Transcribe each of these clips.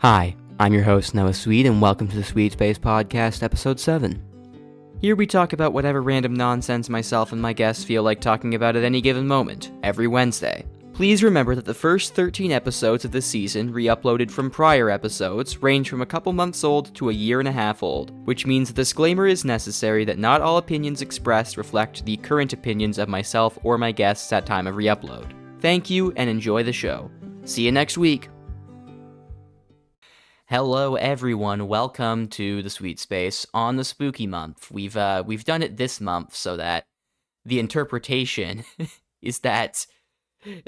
Hi, I'm your host Noah Sweet, and welcome to the Sweet Space Podcast, Episode 7. Here we talk about whatever random nonsense myself and my guests feel like talking about at any given moment, every Wednesday. Please remember that the first 13 episodes of this season, re-uploaded from prior episodes, range from a couple months old to a year and a half old, which means a disclaimer is necessary that not all opinions expressed reflect the current opinions of myself or my guests at time of re-upload. Thank you, and enjoy the show. See you next week! Hello everyone, welcome to the Sweet Space on the Spooky Month. We've done it this month so that the interpretation is that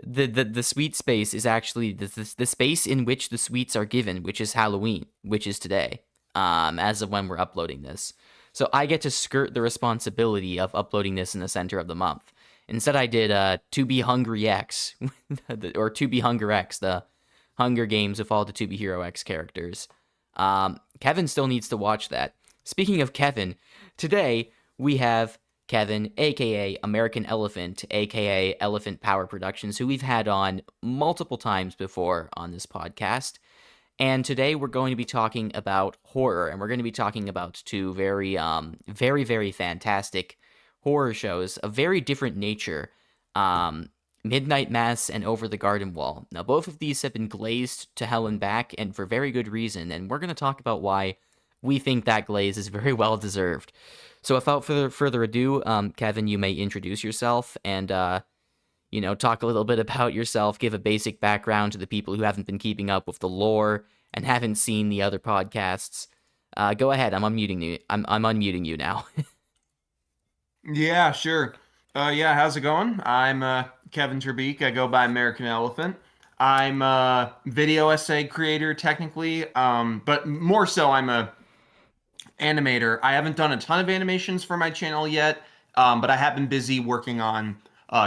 the Sweet Space is actually the space in which the sweets are given, which is Halloween, which is today, as of when we're uploading this. So I get to skirt the responsibility of uploading this in the center of the month. Instead I did To Be Hungry X, or To Be Hunger X, the Hunger Games with all the To Be Hero X characters. Kevin still needs to watch that. Speaking of Kevin, today we have Kevin, aka AmericanElephant, aka Elephant Power Productions, who we've had on multiple times before on this podcast. And today we're going to be talking about horror, and we're going to be talking about two very fantastic horror shows of very different nature. Midnight Mass and Over the Garden Wall. Now, both of these have been glazed to hell and back, and for very good reason, and we're going to talk about why we think that glaze is very well deserved. So without further ado, Kevin, you may introduce yourself and, talk a little bit about yourself, give a basic background to the people who haven't been keeping up with the lore and haven't seen the other podcasts. Go ahead, I'm unmuting you. I'm unmuting you now. Yeah, sure. How's it going? I'm Kevin Terbeek. I go by AmericanElephant. I'm a video essay creator technically, but more so I'm a animator. I haven't done a ton of animations for my channel yet, but I have been busy working on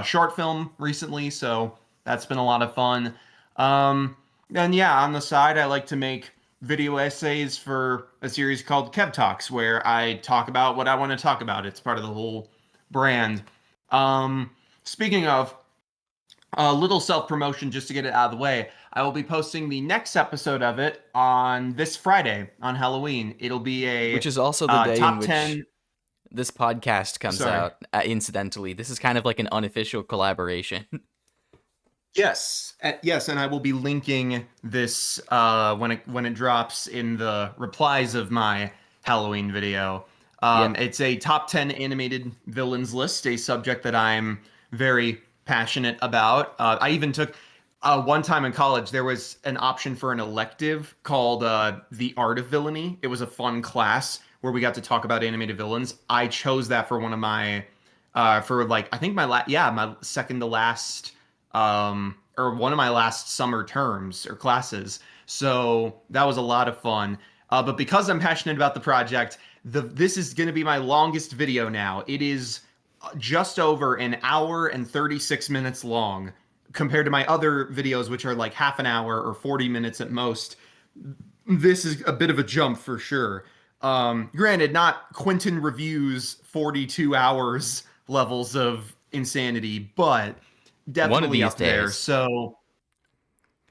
short film recently, so that's been a lot of fun. And yeah, on the side, I like to make video essays for a series called Kev Talks, where I talk about what I want to talk about. It's part of the whole brand. Speaking of a little self-promotion, just to get it out of the way, I will be posting the next episode of it on this Friday on Halloween. It'll be a Which is also the day top in which 10. this podcast comes out, incidentally. This is kind of like an unofficial collaboration. Yes, and I will be linking this when it drops in the replies of my Halloween video. It's a top 10 animated villains list, a subject that I'm very passionate about. I even took one time in college, there was an option for an elective called The Art of Villainy. It was a fun class where we got to talk about animated villains. I chose that for one of my, I think my second to last, or one of my last summer terms or classes. So that was a lot of fun. But because I'm passionate about the project, this is going to be my longest video now. It is just over an hour and 36 minutes long compared to my other videos, which are like half an hour or 40 minutes at most. This is a bit of a jump for sure. Granted, not Quentin Review's 42 hours levels of insanity, but definitely up there. So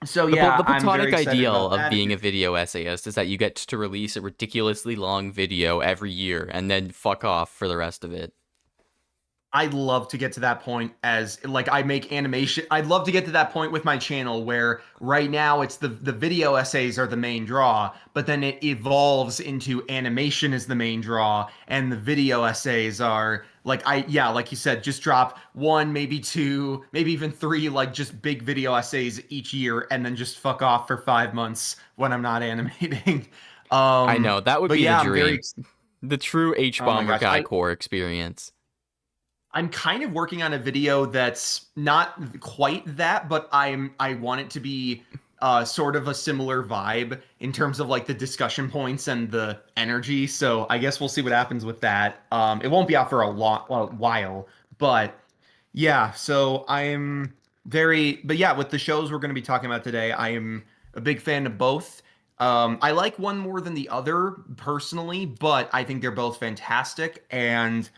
yeah, The platonic I'm very ideal of being a video essayist is that you get to release a ridiculously long video every year and then fuck off for the rest of it. I'd love to get to that point as like I make animation. I'd love to get to that point with my channel where right now it's the video essays are the main draw, but then it evolves into animation as the main draw, and the video essays are like like you said, just drop one, maybe two, maybe even three, like just big video essays each year, and then just fuck off for 5 months when I'm not animating. I know, that would be the dream. The true H-Bomber Guy core experience. I'm kind of working on a video that's not quite that, but I want it to be sort of a similar vibe in terms of like the discussion points and the energy. So I guess we'll see what happens with that. It won't be out for a while, but yeah. So but yeah, with the shows we're going to be talking about today, I am a big fan of both. I like one more than the other personally, but I think they're both fantastic. And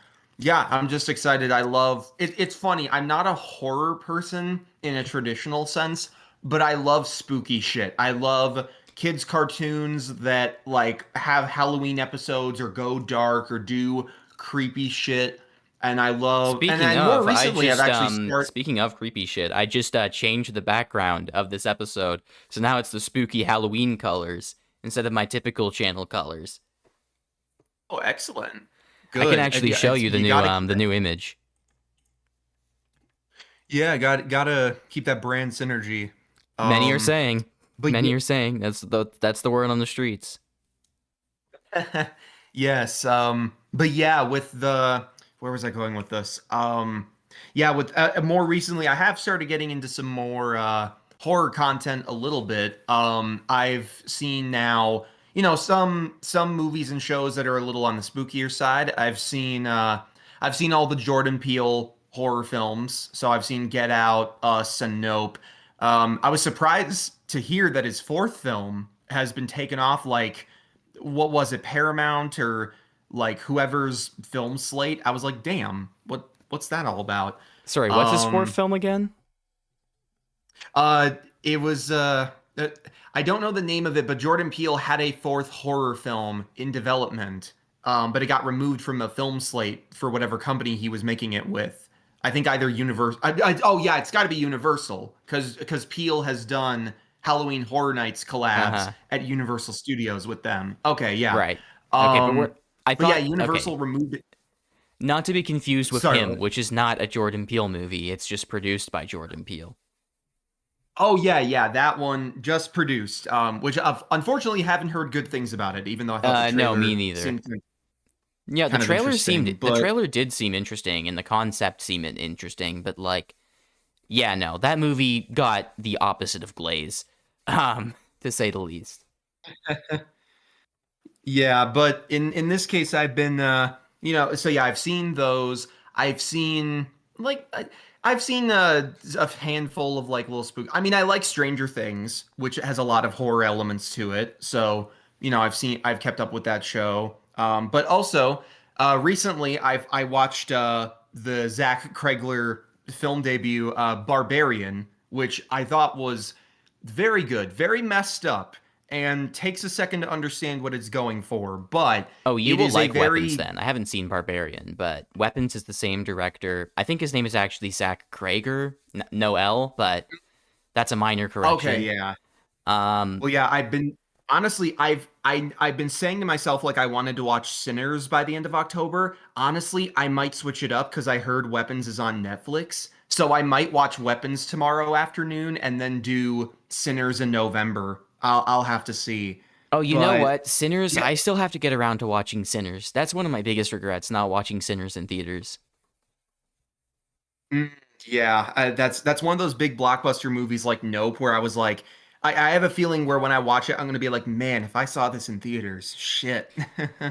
yeah, I'm just excited. I love it. It's funny. I'm not a horror person in a traditional sense, but I love spooky shit. I love kids cartoons that like have Halloween episodes or go dark or do creepy shit. And I love, and Speaking then more of, I recently, I've just actually started. speaking of creepy shit, I just changed the background of this episode, so now it's the spooky Halloween colors instead of my typical channel colors. Oh, excellent. I can Good. actually Yeah, show you you gotta keep the it. new image. Yeah, gotta keep that brand synergy. Many are Um, saying, but many are saying that's the word on the streets. yes. But yeah, with the where was I going with this? Yeah, with more recently, I have started getting into some more horror content a little bit. I've seen now, some movies and shows that are a little on the spookier side. I've seen all the Jordan Peele horror films. So I've seen Get Out, Us, and Nope. I was surprised to hear that his fourth film has been taken off like what was it, Paramount or like whoever's film slate. I was like, damn, what's that all about? Sorry, what's his fourth Um, film again? uh, it was I don't know the name of it, but Jordan Peele had a fourth horror film in development, but it got removed from the film slate for whatever company he was making it with. I think either Universal. Oh yeah, it's got to be Universal because Peele has done Halloween Horror Nights collabs Uh-huh. at Universal Studios with them. Okay, yeah. Right. Okay, but Um, we're I but yeah, thought okay. Universal removed it. Not to be confused with Sorry. Him, which is not a Jordan Peele movie. It's just produced by Jordan Peele. Oh yeah, yeah, that one just produced, which I've unfortunately haven't heard good things about it, even though I thought the No, me trailer neither. seemed Yeah, kind of interesting. the But trailer did seem interesting and the concept seemed interesting, but like yeah, no, that movie got the opposite of glaze, to say the least. yeah, but in this case, I've been so yeah, I've seen those. I've seen like I've seen a handful of like little spook. I mean, I like Stranger Things, which has a lot of horror elements to it. So I've kept up with that show. But also recently, I watched the Zach Cregler film debut, Barbarian, which I thought was very good, very messed up and takes a second to understand what it's going for, but Oh, you it will is a like Weapons very then. I haven't seen Barbarian, but Weapons is the same director. I think his name is actually Zach Krager, no L, but that's a minor okay, correction. yeah. Um, Well, yeah, I've been honestly, I've been saying to myself like I wanted to watch Sinners by the end of October. Honestly, I might switch it up because I heard Weapons is on Netflix. So I might watch Weapons tomorrow afternoon and then do Sinners in November. I'll have to see. oh, you know But what? Sinners, yeah, I still have to get around to watching Sinners. That's one of my biggest regrets, not watching Sinners in theaters. mm, yeah, that's one of those big blockbuster movies like Nope, where I was like, I have a feeling where when I watch it, I'm gonna be like, man, if I saw this in theaters, shit.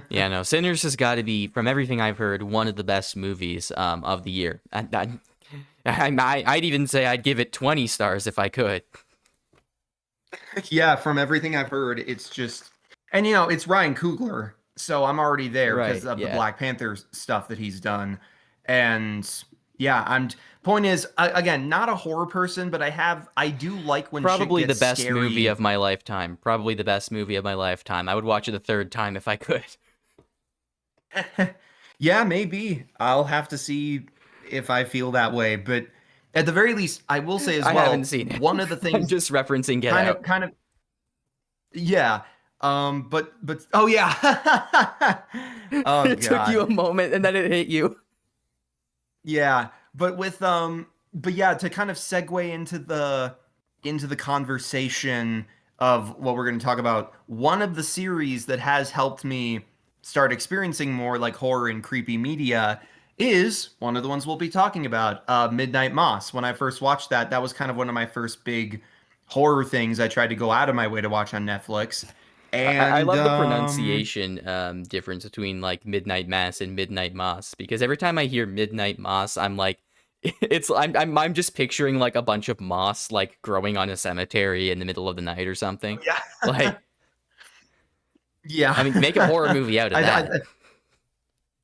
Yeah, no, Sinners has got to be, from everything I've heard, one of the best movies of the year. I'd even say I'd give it 20 stars if I could. Yeah, from everything I've heard, it's just, and it's Ryan Coogler, so I'm already there because Right, of the yeah. Black Panther stuff that he's done, and yeah, point is, again, not a horror person, but I do like when shit Probably the gets best movie scary. of my lifetime. Probably the best movie of my lifetime. I would watch it a third time if I could. Yeah, maybe I'll have to see if I feel that way, but at the very least, I will say as I haven't well, seen it. one of the I'm things, just referencing Get Out. kind of, yeah, but oh yeah, oh It took you God. a moment and then it hit you. Yeah, but yeah, to kind of segue into the conversation of what we're going to talk about, one of the series that has helped me start experiencing more like horror and creepy media is one of the ones we'll be talking about, Midnight Moss. When I first watched that, that was kind of one of my first big horror things I tried to go out of my way to watch on Netflix. I And love the pronunciation difference between like Midnight Mass and Midnight Moss because every time I hear Midnight Moss, I'm like, I'm just picturing like a bunch of moss like growing on a cemetery in the middle of the night or something. yeah. Like, I Yeah. mean, make a horror movie out of I, that.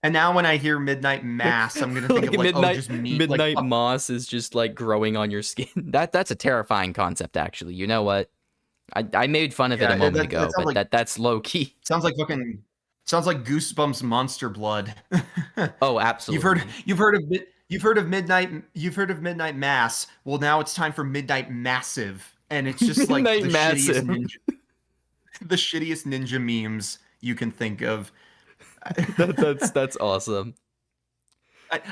And now when I hear Midnight Mass, I'm gonna think Like of like, oh, just meat, like midnight moss is just like growing on your skin. That's a terrifying concept, actually. You know what? I made fun of it a Yeah, moment that ago, sounds but like that's low key. sounds like Goosebumps Monster Blood. Oh, You've heard absolutely. you've heard of Midnight Mass. Well, now it's time for Midnight Massive, and it's just like Midnight Massive. the shittiest ninja memes you can think of. That's awesome.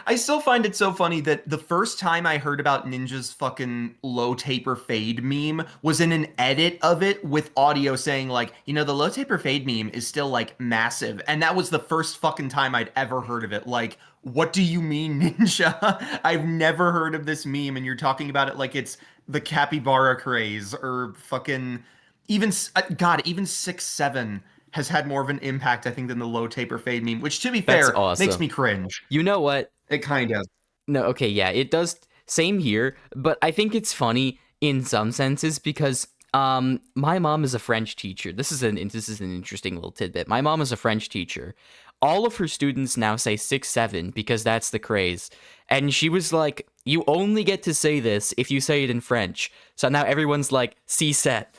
I still find it so funny that the first time I heard about Ninja's fucking low taper fade meme was in an edit of it with audio saying like, the low taper fade meme is still like massive. And that was the first fucking time I'd ever heard of it. Like, what do you mean, Ninja? I've never heard of this meme, and you're talking about it like it's the capybara craze or fucking even 6-7 has had more of an impact, I think, than the low taper fade meme, which, to be That's fair, makes awesome. me cringe. You know what? It kind of. No, okay, yeah, it does. Same here, but I think it's funny in some senses because my mom is a French teacher. This is an interesting little tidbit. My mom is a French teacher. All of her students now say 6-7 because that's the craze. And she was like, "You only get to say this if you say it in French." So now everyone's like, "C set."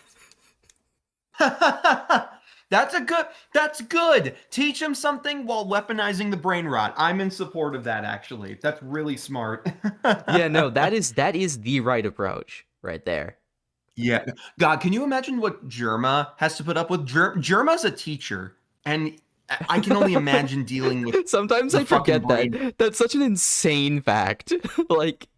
That's good. Teach them something while weaponizing the brain rot. I'm in support of that, actually. That's really smart. Yeah, no, that is the right approach right there. Yeah. God, can you imagine what Germa has to put up with? Germa's a teacher, and I can only imagine dealing with Sometimes the I fucking forget brain. that. That's such an insane fact. Like,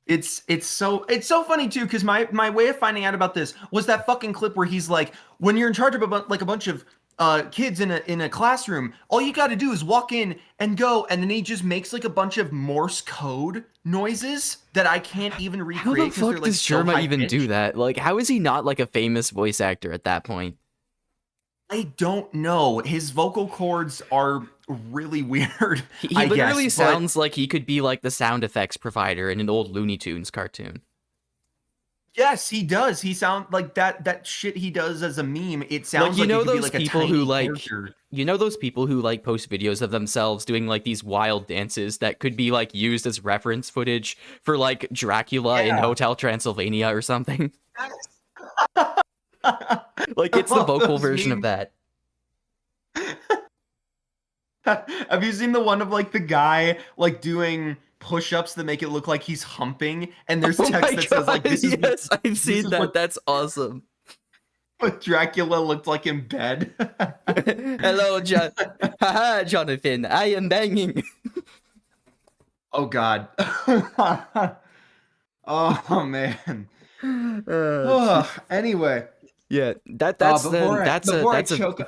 It's so funny too, because my way of finding out about this was that fucking clip where he's like, when you're in charge of a bunch of kids in a classroom, all you got to do is walk in and go, and then he just makes like a bunch of Morse code noises that I can't even how the recreate because they're fuck like does so Sherma high even do pitched. that? Like, how is he not like a famous voice actor at that point? I don't know. His vocal cords are really weird, He I guess, literally but sounds like he could be like the sound effects provider in an old Looney Tunes cartoon. yes, he does. He sound like that shit he does as a meme. It Like, sounds like it could be like a tiny character. those people who like post videos of themselves doing like these wild dances that could be like used as reference footage for like Dracula in Yeah. Hotel Transylvania or something. Like, I it's the love vocal those version of memes. that. Have you seen the one of like the guy like doing push-ups that make it look like he's humping, and there's Oh my text that says god, like yes, I've this seen is that. That's awesome. what Dracula looked like in bed. Hello, John. Haha, Jonathan, I am banging. Oh God. Oh man. Gee. Anyway, Yeah, that's a before I choke.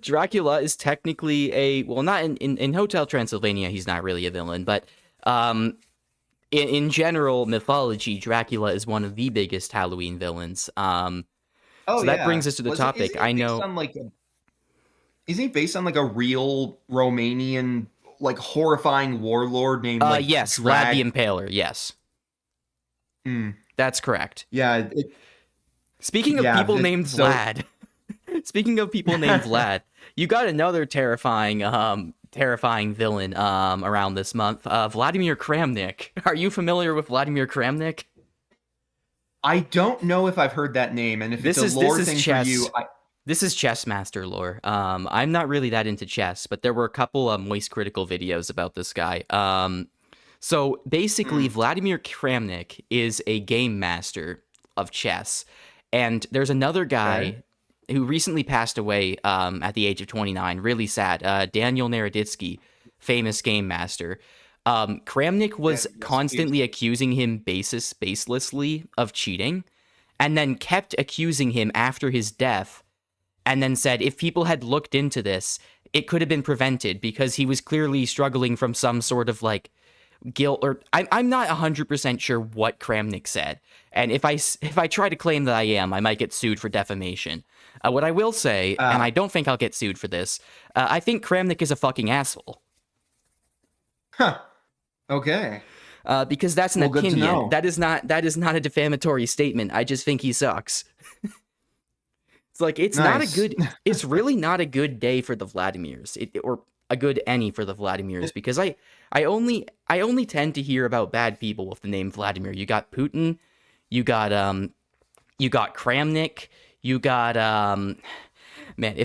Dracula is technically a, well, not in Hotel Transylvania, he's not really a villain, but um in general mythology, Dracula is one of the biggest Halloween villains. Oh So that yeah. brings us to the Wasn't topic. isn't he I based know, on like isn't he based on like a real Romanian like horrifying warlord named like yes, Vlad the Impaler, yes. Hmm. That's correct. Yeah, Speaking of people named so Vlad, speaking of people named Vlad, you got another terrifying villain around this month. Vladimir Kramnik. Are you familiar with Vladimir Kramnik? I don't know if I've heard that name, and if it's This a is this lore is thing for you, chess. This is chess master lore. I'm not really that into chess, but there were a couple Moist Critical videos about this guy. So basically, Hmm, Vladimir Kramnik is a game master of chess, and there's another okay. guy who recently passed away at the age of 29. Really sad. Daniel Naroditsky, famous game master. Kramnik Yeah, was rest in peace. constantly accusing him baselessly of cheating, and then kept accusing him after his death, and then said if people had looked into this, it could have been prevented because he was clearly struggling from some sort of like guilt, or I'm not 100% sure what Kramnik said. And if I try to claim that I am, I might get sued for defamation. What I will say, and Uh, I don't think I'll get sued for this, I think Kramnik is a fucking asshole. huh. Okay. Because that's an Well, good to opinion. know. That is not a defamatory statement. I just think he sucks. It's like it's not a Nice. good. It's really not a good day for the Vladimirs, or a good any for the Vladimirs, because I only tend to hear about bad people with the name Vladimir. You got Putin, you got You got Kramnik. You got man.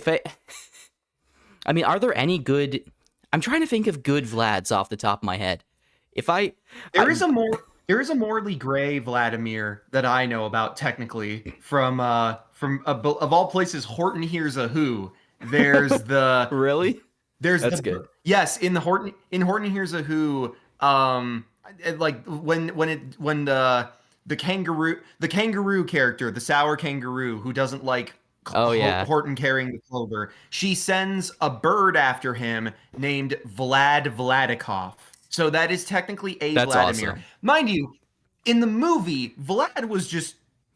I mean, are there any good? I'm trying to think of good Vlads off the top of my head. There is a morally gray Vladimir that I know about technically from of all places, Horton Hears a Who. There's the really? there's That's the good. yes in Horton Hears a Who. Like when the kangaroo character, the sour kangaroo who doesn't like Oh yeah, Horton carrying the clover, she sends a bird after him named Vladikov. So that is technically a that's Vladimir. awesome. Mind you, in the movie, Vlad was just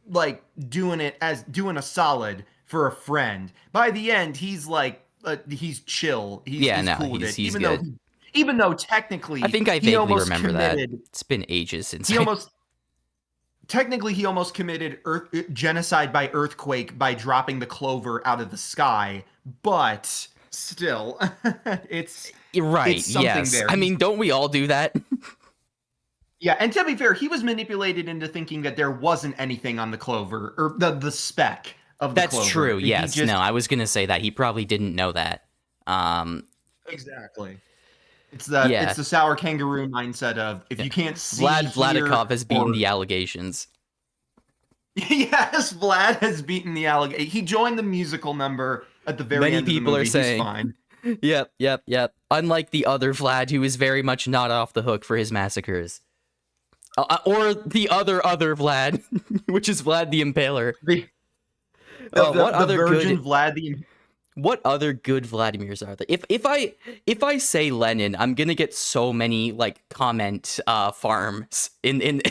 like doing a solid for a friend. By the end, he's like he's chill. Yeah, He's no, cool with it. he's good. Even though technically I think I he vaguely almost remember that. committed It's been ages since he almost technically he almost committed genocide by earthquake by dropping the clover out of the sky, but still it's right. it's something Yes. there. I mean, don't we all do that? Yeah, and to be fair, he was manipulated into thinking that there wasn't anything on the clover or the speck of the clover. That's true. Yes. Just, no, I was gonna say that he probably didn't know that. Exactly. It's Yeah. it's the sour kangaroo mindset of if you can't see Vladikov has beaten the allegations. Yes, Vlad has beaten the alligator. He joined the musical number at the very Many end of the people movie. are He's saying. fine. Yep. Unlike the other Vlad, who is very much not off the hook for his massacres. Or the other Vlad, which is Vlad the Impaler. What other virgin Vlad the What other good Vladimirs are there? If I say Lenin, I'm gonna get so many like comment farms in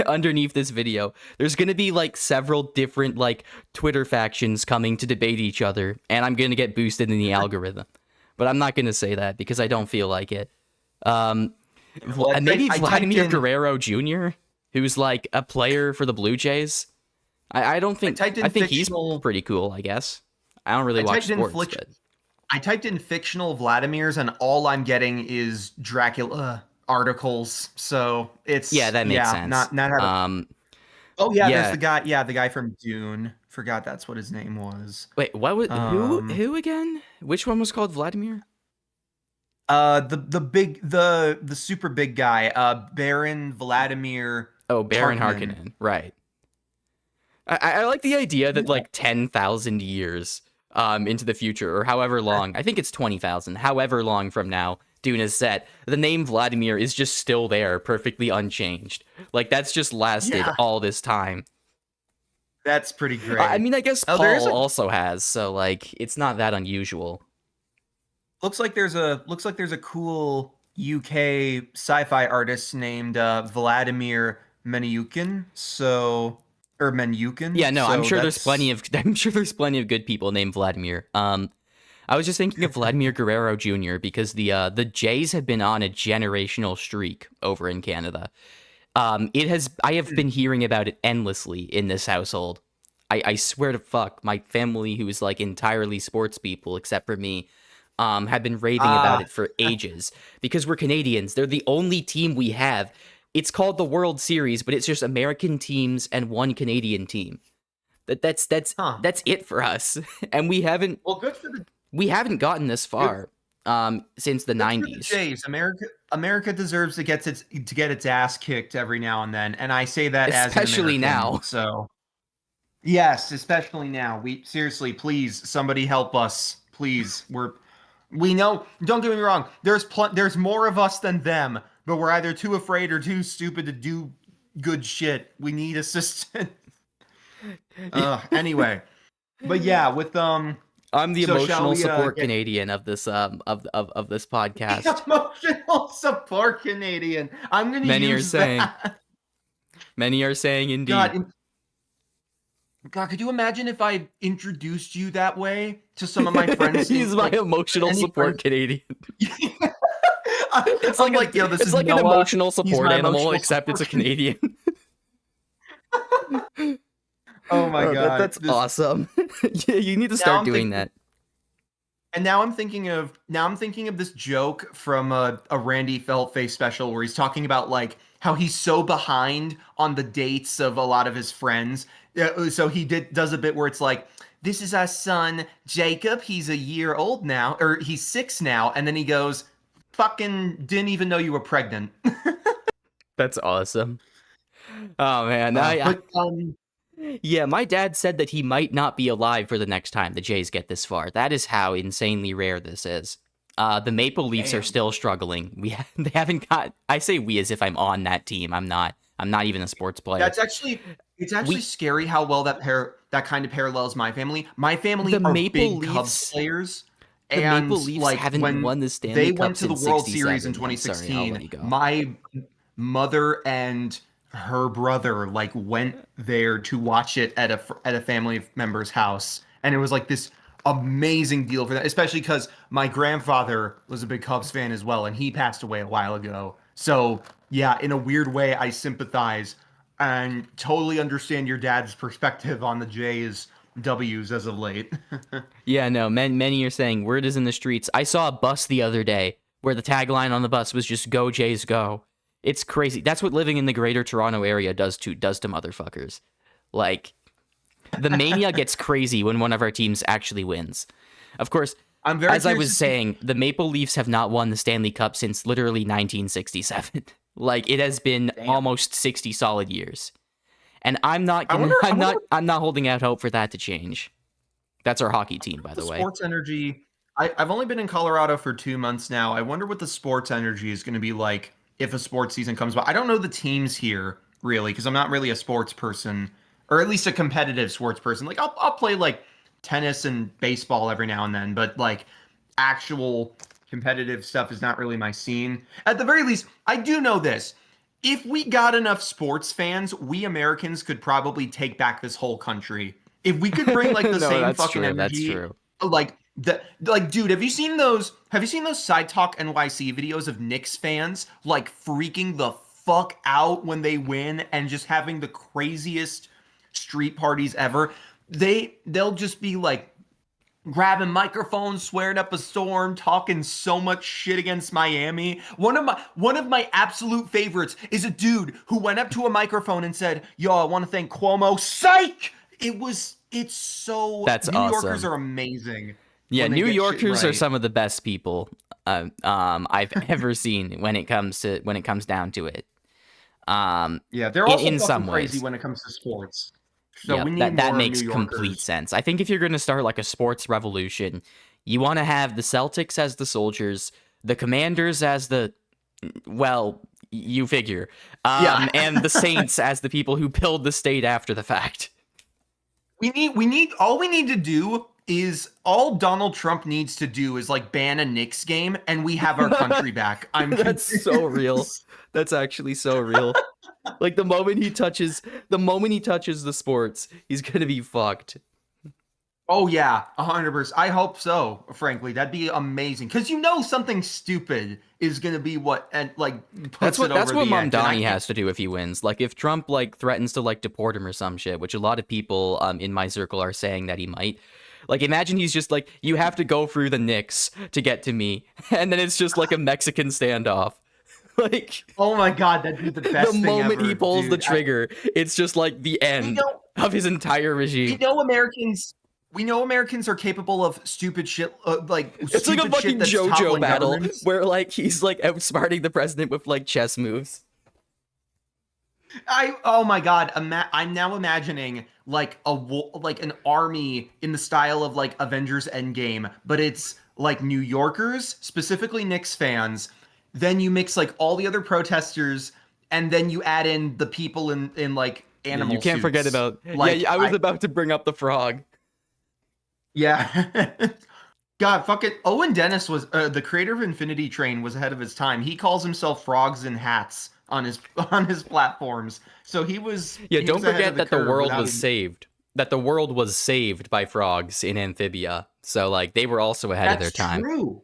underneath this video. There's gonna be like several different like Twitter factions coming to debate each other, and I'm gonna get boosted in the algorithm. But I'm not gonna say that because I don't feel like it. Maybe Vladimir Guerrero Jr., who's like a player for the Blue Jays. I think he's pretty cool, I guess. I don't really watch sports. But... I typed in fictional Vladimirs, and all I'm getting is Dracula articles. So it's that makes sense. Not there's the guy. Yeah, the guy from Dune. Forgot that's what his name was. Wait, what was who again? Which one was called Vladimir? The super big guy, Baron Vladimir. Oh, Baron Harkonnen. Right. I like the idea that like 10,000 years into the future, or however long, I think it's 20,000, however long from now Dune is set, the name Vladimir is just still there, perfectly unchanged. Like, that's just lasted all this time. That's pretty great. I mean, I guess Paul also has, so, like, it's not that unusual. Looks like there's a cool UK sci-fi artist named Vladimir Menyukin, or Menyukin. Yeah, no, so I'm sure there's plenty of good people named Vladimir. I was just thinking of Vladimir Guerrero Jr. because the Jays have been on a generational streak over in Canada. I have been hearing about it endlessly in this household. I swear to fuck, my family, who is like entirely sports people except for me, have been raving about it for ages because we're Canadians. They're the only team we have. It's called the World Series, but it's just American teams and one Canadian team. That's it for us, and we haven't gotten this far since the 90s. Jays, America deserves to get its ass kicked every now and then, and I say that especially as an American, now. So yes, especially now. We seriously, please, somebody help us, please. We know. Don't get me wrong. There's more of us than them. But we're either too afraid or too stupid to do good shit. We need assistance. Anyway, but yeah, with I'm the emotional support Canadian of this of this podcast. Emotional support Canadian. I'm gonna use that. Many are saying indeed. God, could you imagine if I introduced you that way to some of my friends? He's my emotional support Canadian. It's like this is like Noah. An emotional support animal, except it's a Canadian. Oh my god, that's awesome. Yeah, you need to start doing that. And now I'm thinking of this joke from a Randy Feltface special where he's talking about like how he's so behind on the dates of a lot of his friends. So he does a bit where it's like, this is our son Jacob. He's a year old now, or he's 6 now, and then he goes, "Fucking didn't even know you were pregnant." That's awesome. Oh man, yeah, my dad said that he might not be alive for the next time the Jays get this far. That is how insanely rare this is. The Maple Leafs are still struggling. They haven't got. I say we as if I'm on that team. I'm not. I'm not even a sports player. It's actually scary how well that kind of parallels my family. My family The are Maple big Leafs, Cubs players. the And Maple Leafs like haven't when won the Stanley they Cup went to the since World 67. Series in I'm sorry, I'll let 2016, you go. my mother and her brother like went there to watch it at a family member's house, and it was like this amazing deal for that, especially because my grandfather was a big Cubs fan as well, and he passed away a while ago. So yeah, in a weird way, I sympathize and totally understand your dad's perspective on the Jays W's as of late. Yeah, no, many are saying word is in the streets. I saw a bus the other day where the tagline on the bus was just "Go Jays, go." It's crazy. That's what living in the Greater Toronto area does to motherfuckers. Like, the mania gets crazy when one of our teams actually wins. Of course, I'm very as I was curious to see. saying, the Maple Leafs have not won the Stanley Cup since literally 1967. Like, it has been Damn. almost 60 solid years. And I'm not I gonna, wonder I'm not holding out hope for that to change. That's our hockey team, by the way. sports energy. I've only been in Colorado for 2 months now. I wonder what the sports energy is going to be like if a sports season comes by. I don't know the teams here really because I'm not really a sports person, or at least a competitive sports person. Like I'll play like tennis and baseball every now and then, but like actual competitive stuff is not really my scene. At the very least, I do know this. If we got enough sports fans, we Americans could probably take back this whole country. If we could bring like the No, same that's fucking true. That's energy, true. like dude, have you seen those Side Talk NYC videos of Knicks fans like freaking the fuck out when they win and just having the craziest street parties ever? They'll just be like grabbing microphones, swearing up a storm, talking so much shit against Miami. One of my absolute favorites is a dude who went up to a microphone and said, "Yo, I want to thank Cuomo." Psych! It's so That's New Yorkers awesome. are amazing. Yeah, When they New get shit Yorkers are right. some of the best people I've ever seen when it comes down to it. Yeah, they're also In fucking some crazy ways. when it comes to sports. So Yeah, we need that more New makes complete Yorkers. sense. I think if you're going to start like a sports revolution, you want to have the Celtics as the soldiers, the Commanders as the, well, you figure, Yeah. and the Saints as the people who build the state after the fact. All we need to do is all Donald Trump needs to do is like ban a Knicks game and we have our country back. I'm That's so real. convinced. That's actually so real. Like the moment he touches the sports, he's gonna be fucked. Oh yeah, 100%. I hope so, frankly. That'd be amazing. Because something stupid is gonna be what and like puts it That's over what the edge. And I Mamdani can't has to do if he wins. Like if Trump like threatens to like deport him or some shit, which a lot of people in my circle are saying that he might. Like imagine he's just like, you have to go through the Knicks to get to me, and then it's just like a Mexican standoff. Like Oh my god, that'd be the the best thing moment ever, he pulls the dude. trigger, it's just like the We end know of his entire we regime. know Americans we know Americans are capable of stupid shit like It's like a stupid shit fucking that's JoJo toppling battle governments. where like he's like outsmarting the president with like chess moves. Oh my god, I'm now imagining like like an army in the style of like Avengers Endgame, but it's like New Yorkers, specifically Knicks fans. Then you mix like all the other protesters, and then you add in the people in like Yeah, animal you can't forget suits. about. Like Yeah, I was about to bring up the frog. yeah. God, fuck it. Owen Dennis was the creator of Infinity Train was ahead of his time. He calls himself frogs and hats on his on his platforms. So Yeah, he don't was ahead of forget the that the curve world without was even. saved. That the world was saved by frogs in Amphibia. So like they were also ahead of their That's time. true.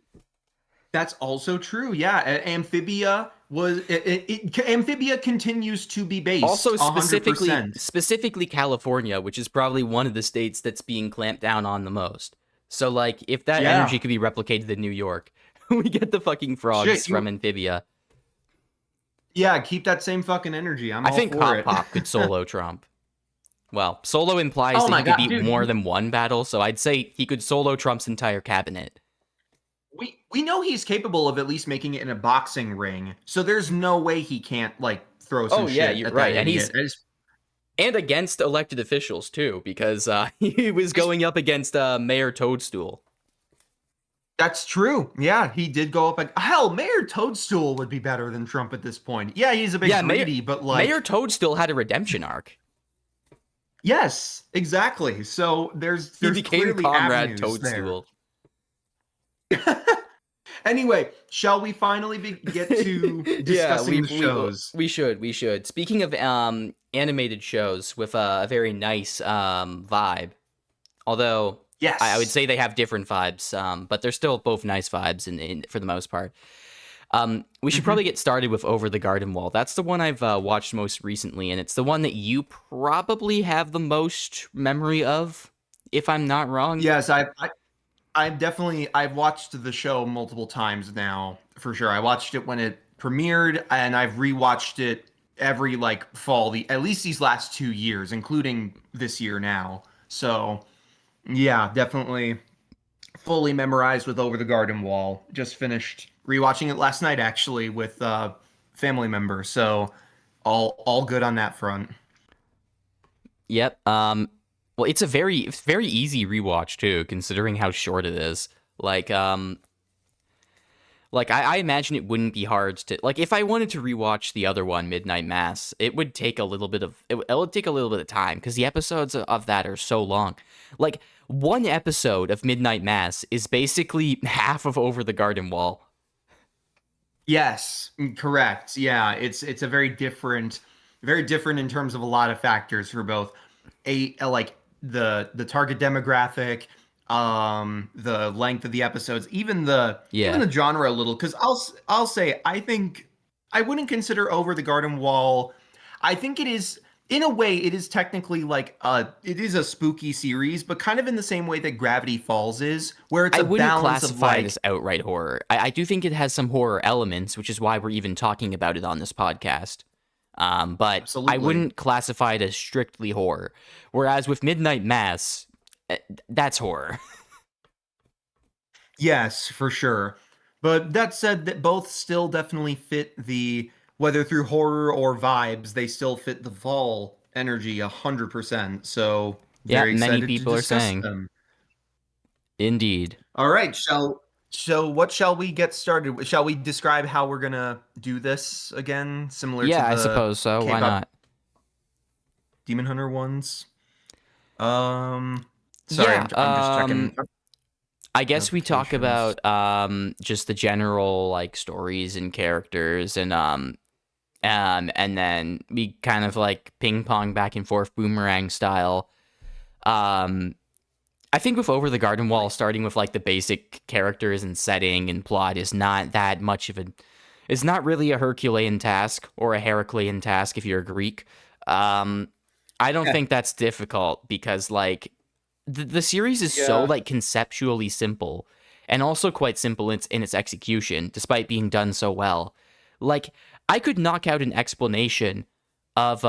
That's also true. Yeah, Amphibia Amphibia continues to be based Also 100%. specifically California, which is probably one of the states that's being clamped down on the most. So like if that Yeah. energy could be replicated in New York, we get the fucking frogs Shit, from Amphibia. Yeah, keep that same fucking energy. I'm I all think for Hop it. Pop could solo Trump. Well, solo implies Oh that my he could god, beat dude. more than one battle, so I'd say he could solo Trump's entire cabinet. We know he's capable of at least making it in a boxing ring, so there's no way he can't like throw some Oh yeah, shit you're at that right, and idiot. he's and against elected officials too, because he was going up against Mayor Toadstool. That's true. Yeah, he did go up. Hell, Mayor Toadstool would be better than Trump at this point. Yeah, he's a bit Yeah, greedy, but Mayor like, Toadstool had a redemption arc. yes, exactly. So He there's became clearly Comrade avenues there. Toadstool. Anyway, shall we finally get to Yeah, discussing the shows? we should. Speaking of animated shows with a very nice vibe, although I would Yes. say they have different vibes, but they're still both nice vibes for the most part. We should Hmm. probably get started with Over the Garden Wall. That's the one I've watched most recently, and it's the one that you probably have the most memory of, if I'm not wrong. Yes, I've definitely I've watched the show multiple times now for sure. I watched it when it premiered, and I've rewatched it every like fall, at least these last 2 years, including this year now. So yeah, definitely fully memorized with Over the Garden Wall. Just finished rewatching it last night actually with family member. So all good on that front. Yep. Well, it's a very easy rewatch too, considering how short it is. Like I imagine it wouldn't be hard to like if I wanted to rewatch the other one, Midnight Mass, it would take a little bit of it would take a little bit of time because the episodes of that are so long. Like one episode of Midnight Mass is basically half of Over the Garden Wall. Yes, correct. Yeah, it's a very different in terms of a lot of factors for both like the target demographic, the length of the episodes, even Yeah. the genre a little. Because I'll say I think I wouldn't consider Over the Garden Wall. I think it is in a way it is technically like it is a spooky series, but kind of in the same way that Gravity Falls is, where it's I a wouldn't balance of classify it like as outright horror. I do think it has some horror elements, which is why we're even talking about it on this podcast. But I absolutely. wouldn't classify it as strictly horror. Whereas with Midnight Mass, that's horror. Yes, for sure. But that said, that both still definitely fit whether through horror or vibes, they still fit the fall energy 100%. So Yeah, very many excited to people are discuss saying. them. Indeed. All right, so what shall we get started with? Shall we describe how we're gonna do this again, similar to Yeah, I the suppose so. Why K-pop not? Demon Hunter ones? Um, sorry, Yeah, I'm just checking I guess we talk notifications. about just the general like stories and characters and then we kind of like ping pong back and forth boomerang style. Um I think with Over the Garden Wall, starting with like the basic characters and setting and plot is not that much of a. It's not really a Herculean task or a Heraclean task if you're a Greek. Um, I don't think that's difficult because like the series is so Yeah. like conceptually simple and also quite simple in its execution, despite being done so well. Like I could knock out an explanation of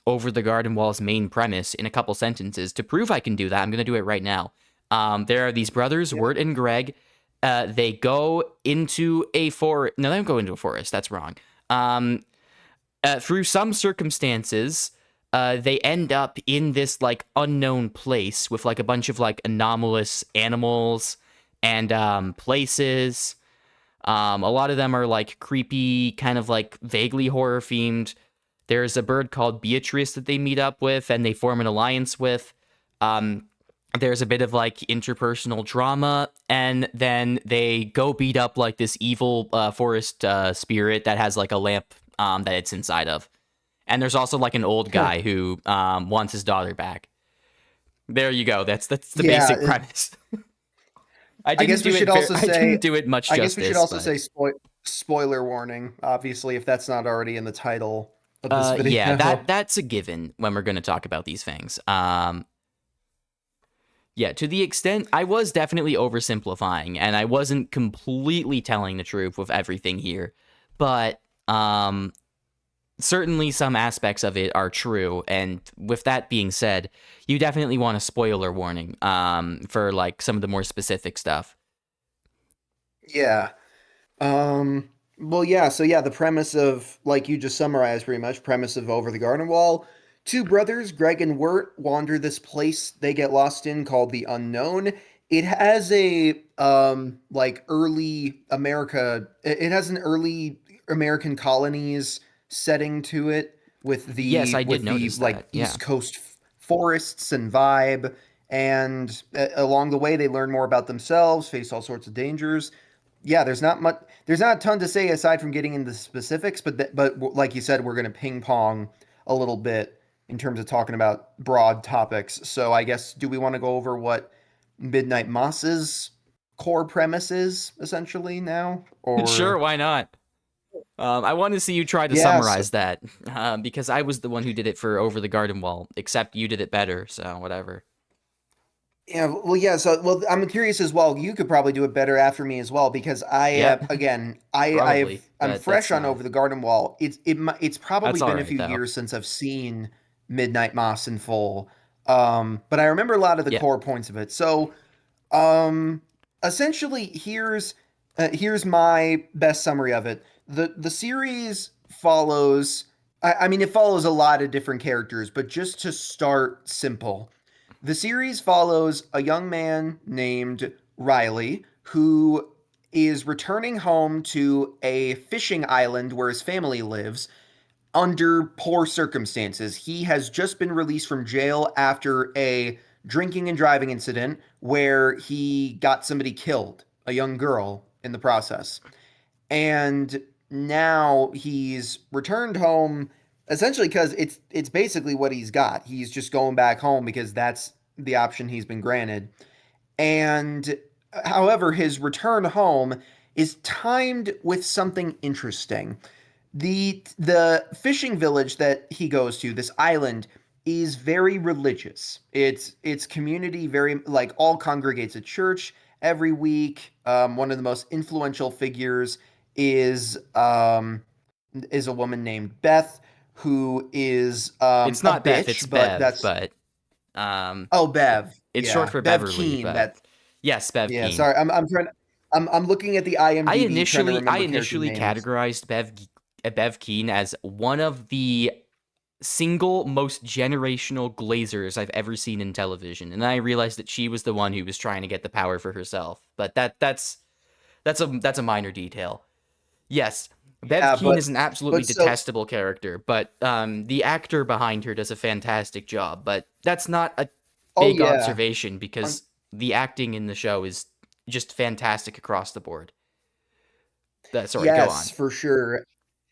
Over the Garden Wall's main premise in a couple sentences. To prove I can do that, I'm going to do it right now. There are these brothers, Wirt and Greg. They go into a forest. No, they don't go into a forest. That's wrong. Through some circumstances, they end up in this like unknown place with like a bunch of like anomalous animals and places. A lot of them are like creepy, kind of like vaguely horror themed. There's a bird called Beatrice that they meet up with and they form an alliance with. Um, there's a bit of like interpersonal drama, and then they go beat up like this evil forest spirit that has like a lamp that it's inside of. And there's also like an old guy who wants his daughter back. There you go. That's the Yeah, basic premise. I I didn't guess we do it. should also I say didn't do it much I guess we should justice, also but say spoiler warning, obviously, if that's not already in the title of this video. yeah, that's a given when we're going to talk about these things. Yeah, to the extent I was definitely oversimplifying, and I wasn't completely telling the truth with everything here, but certainly some aspects of it are true. And with that being said, you definitely want a spoiler warning for like some of the more specific stuff. Yeah. Well, yeah. So yeah, the premise of, like you just summarized, pretty much premise of Over the Garden Wall. Two brothers, Greg and Wirt, wander this place they get lost in called the Unknown. It has a like early America. It has an early American colonies setting to it Yes, I did with the notice like that. Yeah. East Coast forests and vibe. And along the way, they learn more about themselves, face all sorts of dangers. Yeah, there's not a ton to say aside from getting into the specifics, but like you said, we're going to ping pong a little bit in terms of talking about broad topics. So I guess, do we want to go over what Midnight Moss's core premise is essentially now, Sure, or why not? I want to see you try to yeah, so, summarize that because I was the one who did it for Over the Garden Wall, except you did it better, so whatever. yeah, well, yeah. So, well, I'm curious as well. You could probably do it better after me as well because Yep, again, probably, I'm but fresh on Over the Garden Wall. It's probably that's all been a right few though. years since I've seen Midnight Moss in full, but I remember a lot of the Yeah, core points of it. So, um, essentially, here's my best summary of it. The series follows. I mean, it follows a lot of different characters, but just to start simple, the series follows a young man named Riley who is returning home to a fishing island where his family lives under poor circumstances. He has just been released from jail after a drinking and driving incident where he got somebody killed, a young girl, in the process. And now he's returned home essentially because it's basically what he's got. He's just going back home because that's the option he's been granted. And however, his return home is timed with something interesting. The fishing village that he goes to, this island, is very religious. Its community very like all congregates at church every week. One of the most influential figures is um, is a woman named Beth, who is it's a not Beth, it's bitch, but Bev, that's but um, oh Bev, it's short yeah, for Bev Beverly. Keen. But That yes, Bev yeah, Keen. sorry, I'm trying. I'm looking at the IMDb trying to I remember character initially names. categorized Bev Keen as one of the single most generational glazers I've ever seen in television, and I realized that she was the one who was trying to get the power for herself. But that's a minor detail. Yes, Bev Yeah, Keen is an absolutely but so detestable character, but the actor behind her does a fantastic job. But that's not a oh big yeah, observation un- because the acting in the show is just fantastic across the board. Sorry, go yes, on. for sure.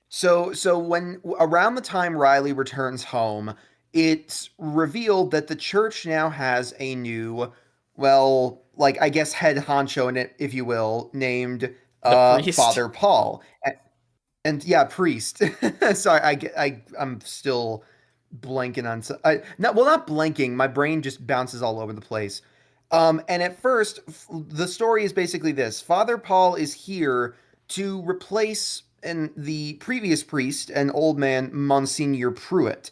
So when around the time Riley returns home, it's revealed that the church now has a new, well, like I guess head honcho in it, if you will, named The priest? Father Paul. And yeah, priest. Sorry, I'm still blanking on not blanking. My brain just bounces all over the place. And at first, the story is basically this: Father Paul is here to replace the previous priest, an old man, Monsignor Pruitt,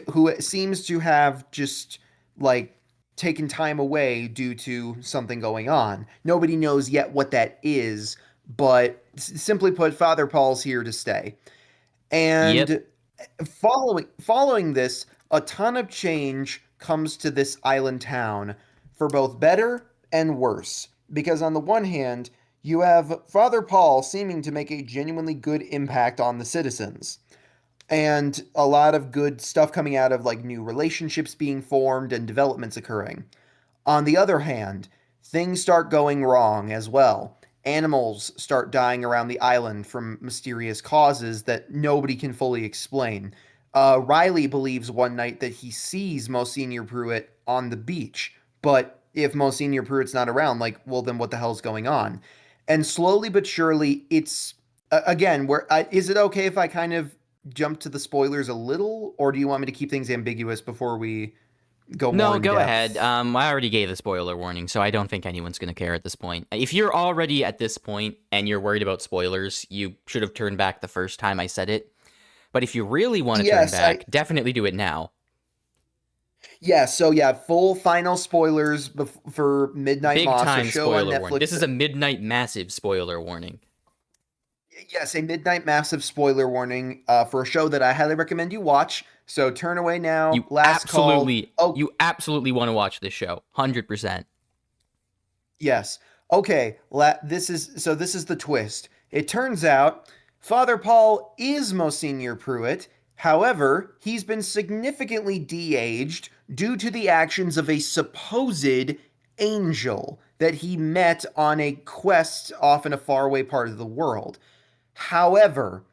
who seems to have just like taken time away due to something going on. Nobody knows yet what that is, but simply put, Father Paul's here to stay. Yep. And following this, a ton of change comes to this island town for both better and worse. Because on the one hand, you have Father Paul seeming to make a genuinely good impact on the citizens, and a lot of good stuff coming out of like new relationships being formed and developments occurring. On the other hand, things start going wrong as well. Animals start dying around the island from mysterious causes that nobody can fully explain. Riley believes one night that he sees Monsignor Pruitt on the beach, but if Monsignor Pruitt's not around, like, well, then what the hell's going on? And slowly but surely, it's again, is it okay if I kind of jump to the spoilers a little, or do you want me to keep things ambiguous before we go more No, in go ahead. depth? I already gave a spoiler warning, so I don't think anyone's going to care at this point. If you're already at this point and you're worried about spoilers, you should have turned back the first time I said it. But if you really want to turn Yes, back, definitely do it now. yeah, so yeah, full final spoilers for Midnight Big Moss, a time show on spoiler warning. This Netflix. is a midnight massive spoiler warning. Yes, a midnight massive spoiler warning for a show that I highly recommend you watch. So turn away now. Last call. Oh, You absolutely want to watch this show. 100%. yes. Okay. This is the twist. It turns out Father Paul is Monsignor Pruitt. However, he's been significantly de-aged due to the actions of a supposed angel that he met on a quest off in a faraway part of the world. However,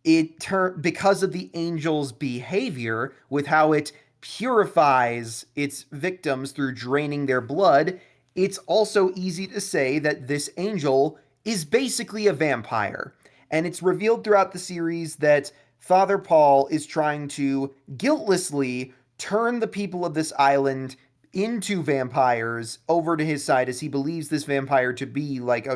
because of the angel's behavior with how it purifies its victims through draining their blood, it's also easy to say that this angel is basically a vampire. And it's revealed throughout the series that Father Paul is trying to guiltlessly turn the people of this island into vampires over to his side, as he believes this vampire to be like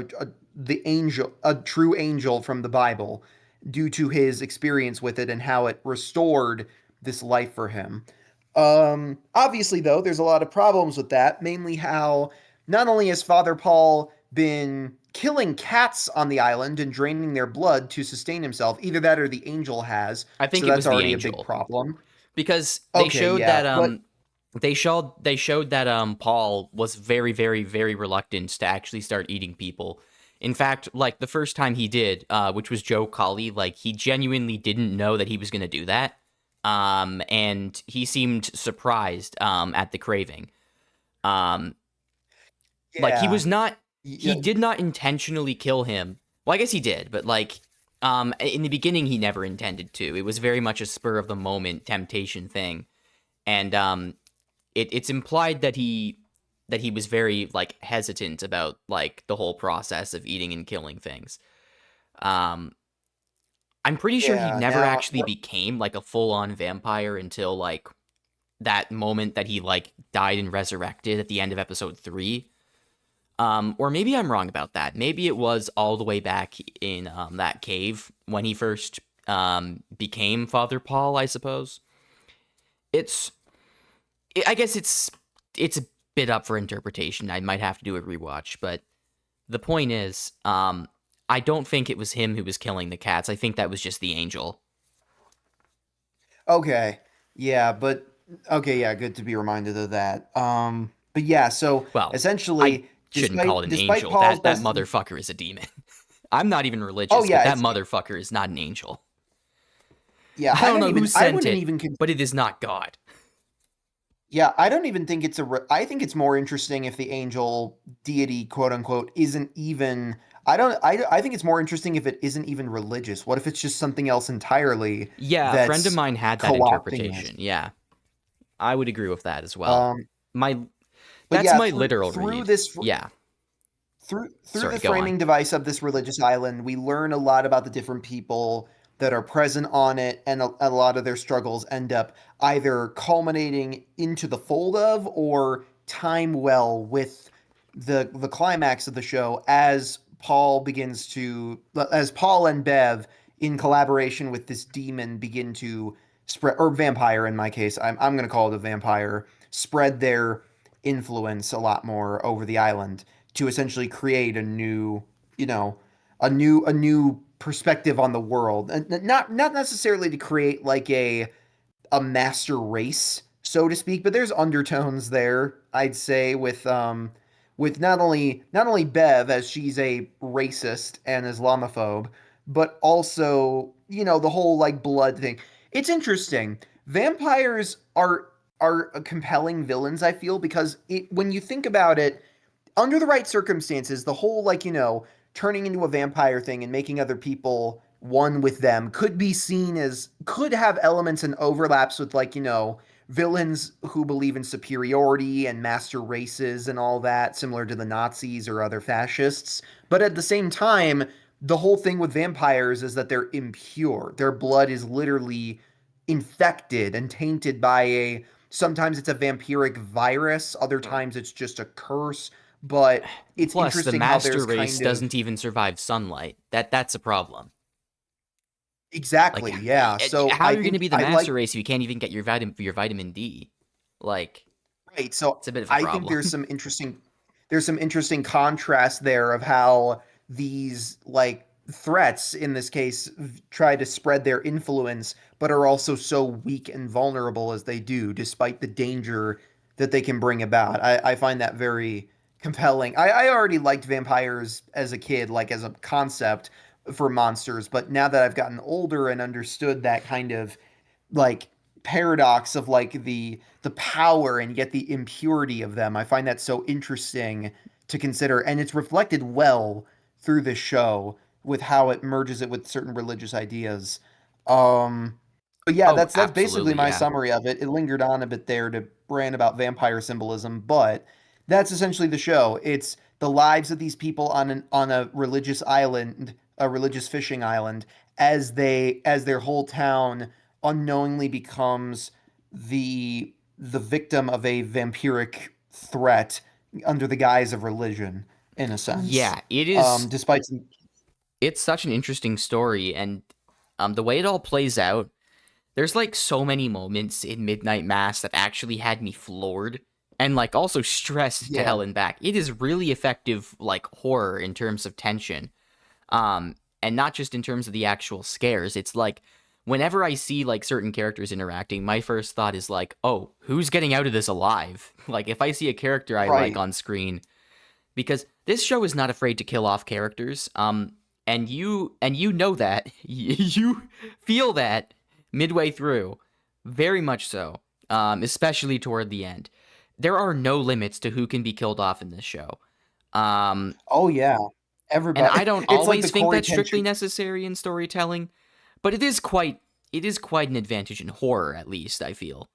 the angel, a true angel from the Bible, due to his experience with it and how it restored this life for him. Obviously, though, there's a lot of problems with that, mainly how not only has Father Paul been killing cats on the island and draining their blood to sustain himself, either that or the angel has. I think So it was that's the already a big angel. problem. Because they Okay, showed yeah, that but they showed that Paul was very very very reluctant to actually start eating people. In fact, like the first time he did, which was Joe Colley, like he genuinely didn't know that he was going to do that. And he seemed surprised at the craving. Um like yeah, he yeah, did not intentionally kill him. Well, I guess he did, but like in the beginning he never intended to. It was very much a spur of the moment temptation thing. And it's implied that he was very like hesitant about like the whole process of eating and killing things. Um I'm pretty sure he yeah. never Now, actually became like a full-on vampire until like that moment that he like died and resurrected at the end of episode 3. Or maybe I'm wrong about that. Maybe it was all the way back in that cave when he first became Father Paul, I suppose. It's I guess it's a bit up for interpretation. I might have to do a rewatch, but the point is, I don't think it was him who was killing the cats. I think that was just the angel. okay, yeah, but okay, yeah, good to be reminded of that. But yeah, so Well, I essentially, shouldn't call it an despite angel. Paul's That best, motherfucker is a demon. I'm not even oh religious, but yeah, that motherfucker is not an angel. yeah, I don't know who I sent wouldn't it, even but it is not God. yeah, I don't even think I think it's more interesting if the angel deity, quote unquote, isn't even. I think it's more interesting if it isn't even religious. What if it's just something else entirely Yeah, a friend of that's mine had that co-opting this? interpretation. Yeah, I would agree with that as well. Um, My but That's yeah, my literal through read. this Yeah. through Sorry, the go on. framing device of this religious island, we learn a lot about the different people that are present on it, and a lot of their struggles end up either culminating into the fold of or time well with the climax of the show as Paul and Bev in collaboration with this demon begin to spread, or vampire in my case, I'm going to call it a vampire, spread their influence a lot more over the island to essentially create a new, a new perspective on the world, and not necessarily to create like a master race, so to speak, but there's undertones there, I'd say, with not only Bev, as she's a racist and Islamophobe, but also, the whole like blood thing. It's interesting. Vampires are compelling villains, I feel, because when you think about it, under the right circumstances, the whole like, turning into a vampire thing and making other people one with them could have elements and overlaps with like, villains who believe in superiority and master races and all that, similar to the Nazis or other fascists. But at the same time, the whole thing with vampires is that they're impure. Their blood is literally infected and tainted by sometimes it's a vampiric virus, other times it's just a curse. But it's Plus, the interesting how master there's race kind of doesn't even survive sunlight. That's a problem. Like, Exactly. Yeah. So how are I you going to think be the I like master race if you can't even get your vitamin D? Like, right. So it's a bit of a I think problem. there's some interesting contrast there of how these like threats in this case try to spread their influence but are also so weak and vulnerable as they do despite the danger that they can bring about. I find that very compelling. I already liked vampires as a kid, like as a concept for monsters, but now that I've gotten older and understood that kind of like paradox of like the power and yet the impurity of them. I find that so interesting to consider, and it's reflected well through this show with how it merges it with certain religious ideas. But yeah, Oh, that's basically absolutely, my yeah. summary of it. It lingered on a bit there to brand about vampire symbolism, but that's essentially the show. It's the lives of these people on a religious island, a religious fishing island, as their whole town unknowingly becomes the victim of a vampiric threat under the guise of religion, in a sense. Yeah, it is. Despite some, It's such an interesting story, and the way it all plays out, there's like so many moments in Midnight Mass that actually had me floored and like also stressed to yeah, hell and back. It is really effective like horror in terms of tension. And not just in terms of the actual scares. It's like whenever I see like certain characters interacting, my first thought is like, "Oh, who's getting out of this alive?" Like if I see a character I like right. on screen, because this show is not afraid to kill off characters. And you know that you feel that midway through, very much so. Especially toward the end, there are no limits to who can be killed off in this show. Um, Oh yeah, and everybody. I don't It's like the always think Corey that's strictly Kenshin. necessary in storytelling, but it is quite an advantage in horror, at least I feel.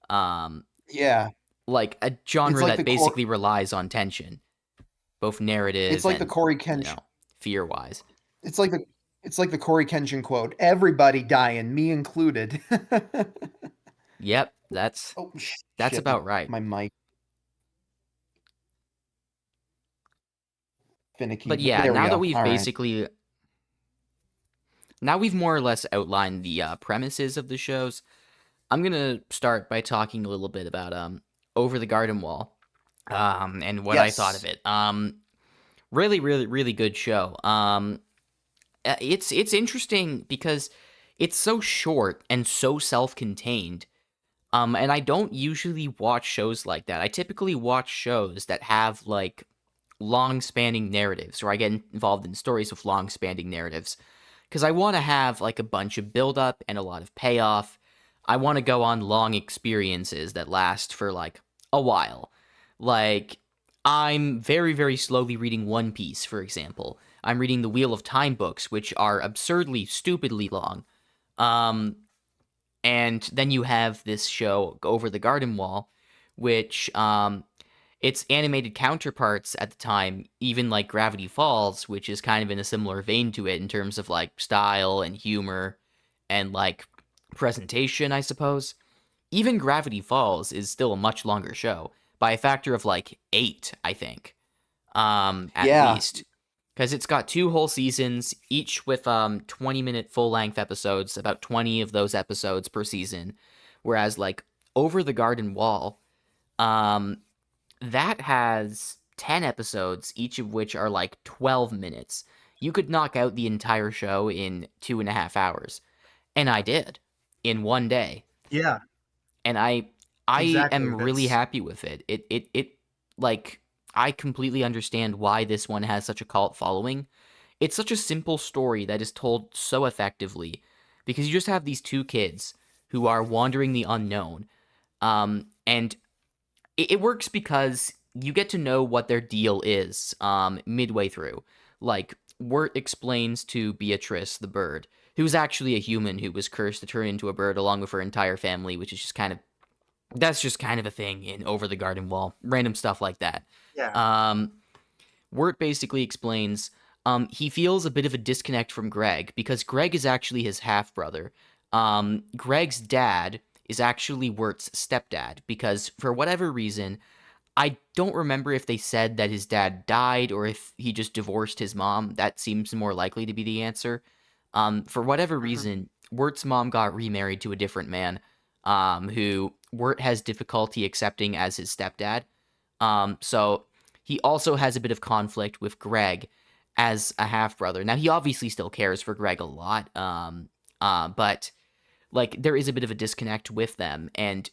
Um, Yeah, like a it's genre like that the Cor- basically relies on tension, both it's narrative like the and Corey you Kenshin. know fear wise. It's like the it's like the Corey Kenshin quote. Everybody dying, me included. Yep, Oh that's shit, about right. my mic finicky. But But yeah, there we go. All right. now we've more or less outlined the premises of the shows. I'm gonna start by talking a little bit about Over the Garden Wall, and what I thought of Yes. it. Really, really, really good show. It's interesting because it's so short and so self-contained. And I don't usually watch shows like that. I typically watch shows that have like long-spanning narratives, or I get involved in stories with long-spanning narratives, because I want to have like a bunch of build-up and a lot of payoff. I want to go on long experiences that last for like a while. Like I'm very, very slowly reading One Piece, for example. I'm reading the Wheel of Time books, which are absurdly, stupidly long. Um, and then you have this show, Over the Garden Wall, which its animated counterparts at the time, even like Gravity Falls, which is kind of in a similar vein to it in terms of like style and humor and like presentation, I suppose. Even Gravity Falls is still a much longer show by a factor of like 8, I think, at Yeah. least, because it's got 2 whole seasons, each with 20-minute full-length episodes, about 20 of those episodes per season, whereas like Over the Garden Wall, um, that has 10 episodes, each of which are like 12 minutes. You could knock out the entire show in 2.5 hours, and I did in one day, Yeah, and I exactly. am really That's happy with it. It like I completely understand why this one has such a cult following. It's such a simple story that is told so effectively, because you just have these two kids who are wandering the unknown. And it works because you get to know what their deal is midway through. Like Wirt explains to Beatrice the bird, who's actually a human who was cursed to turn into a bird along with her entire family, which is just kind of that's just kind of a thing in Over the Garden Wall. Random stuff like that. yeah, Um, Wirt basically explains he feels a bit of a disconnect from Greg because Greg is actually his half brother. Greg's dad is actually Wirt's stepdad because for whatever reason, I don't remember if they said that his dad died or if he just divorced his mom. That seems more likely to be the answer. For whatever reason, Wirt's mom got remarried to a different man, who Wirt has difficulty accepting as his stepdad. So he also has a bit of conflict with Greg as a half brother. Now he obviously still cares for Greg a lot, but like there is a bit of a disconnect with them, and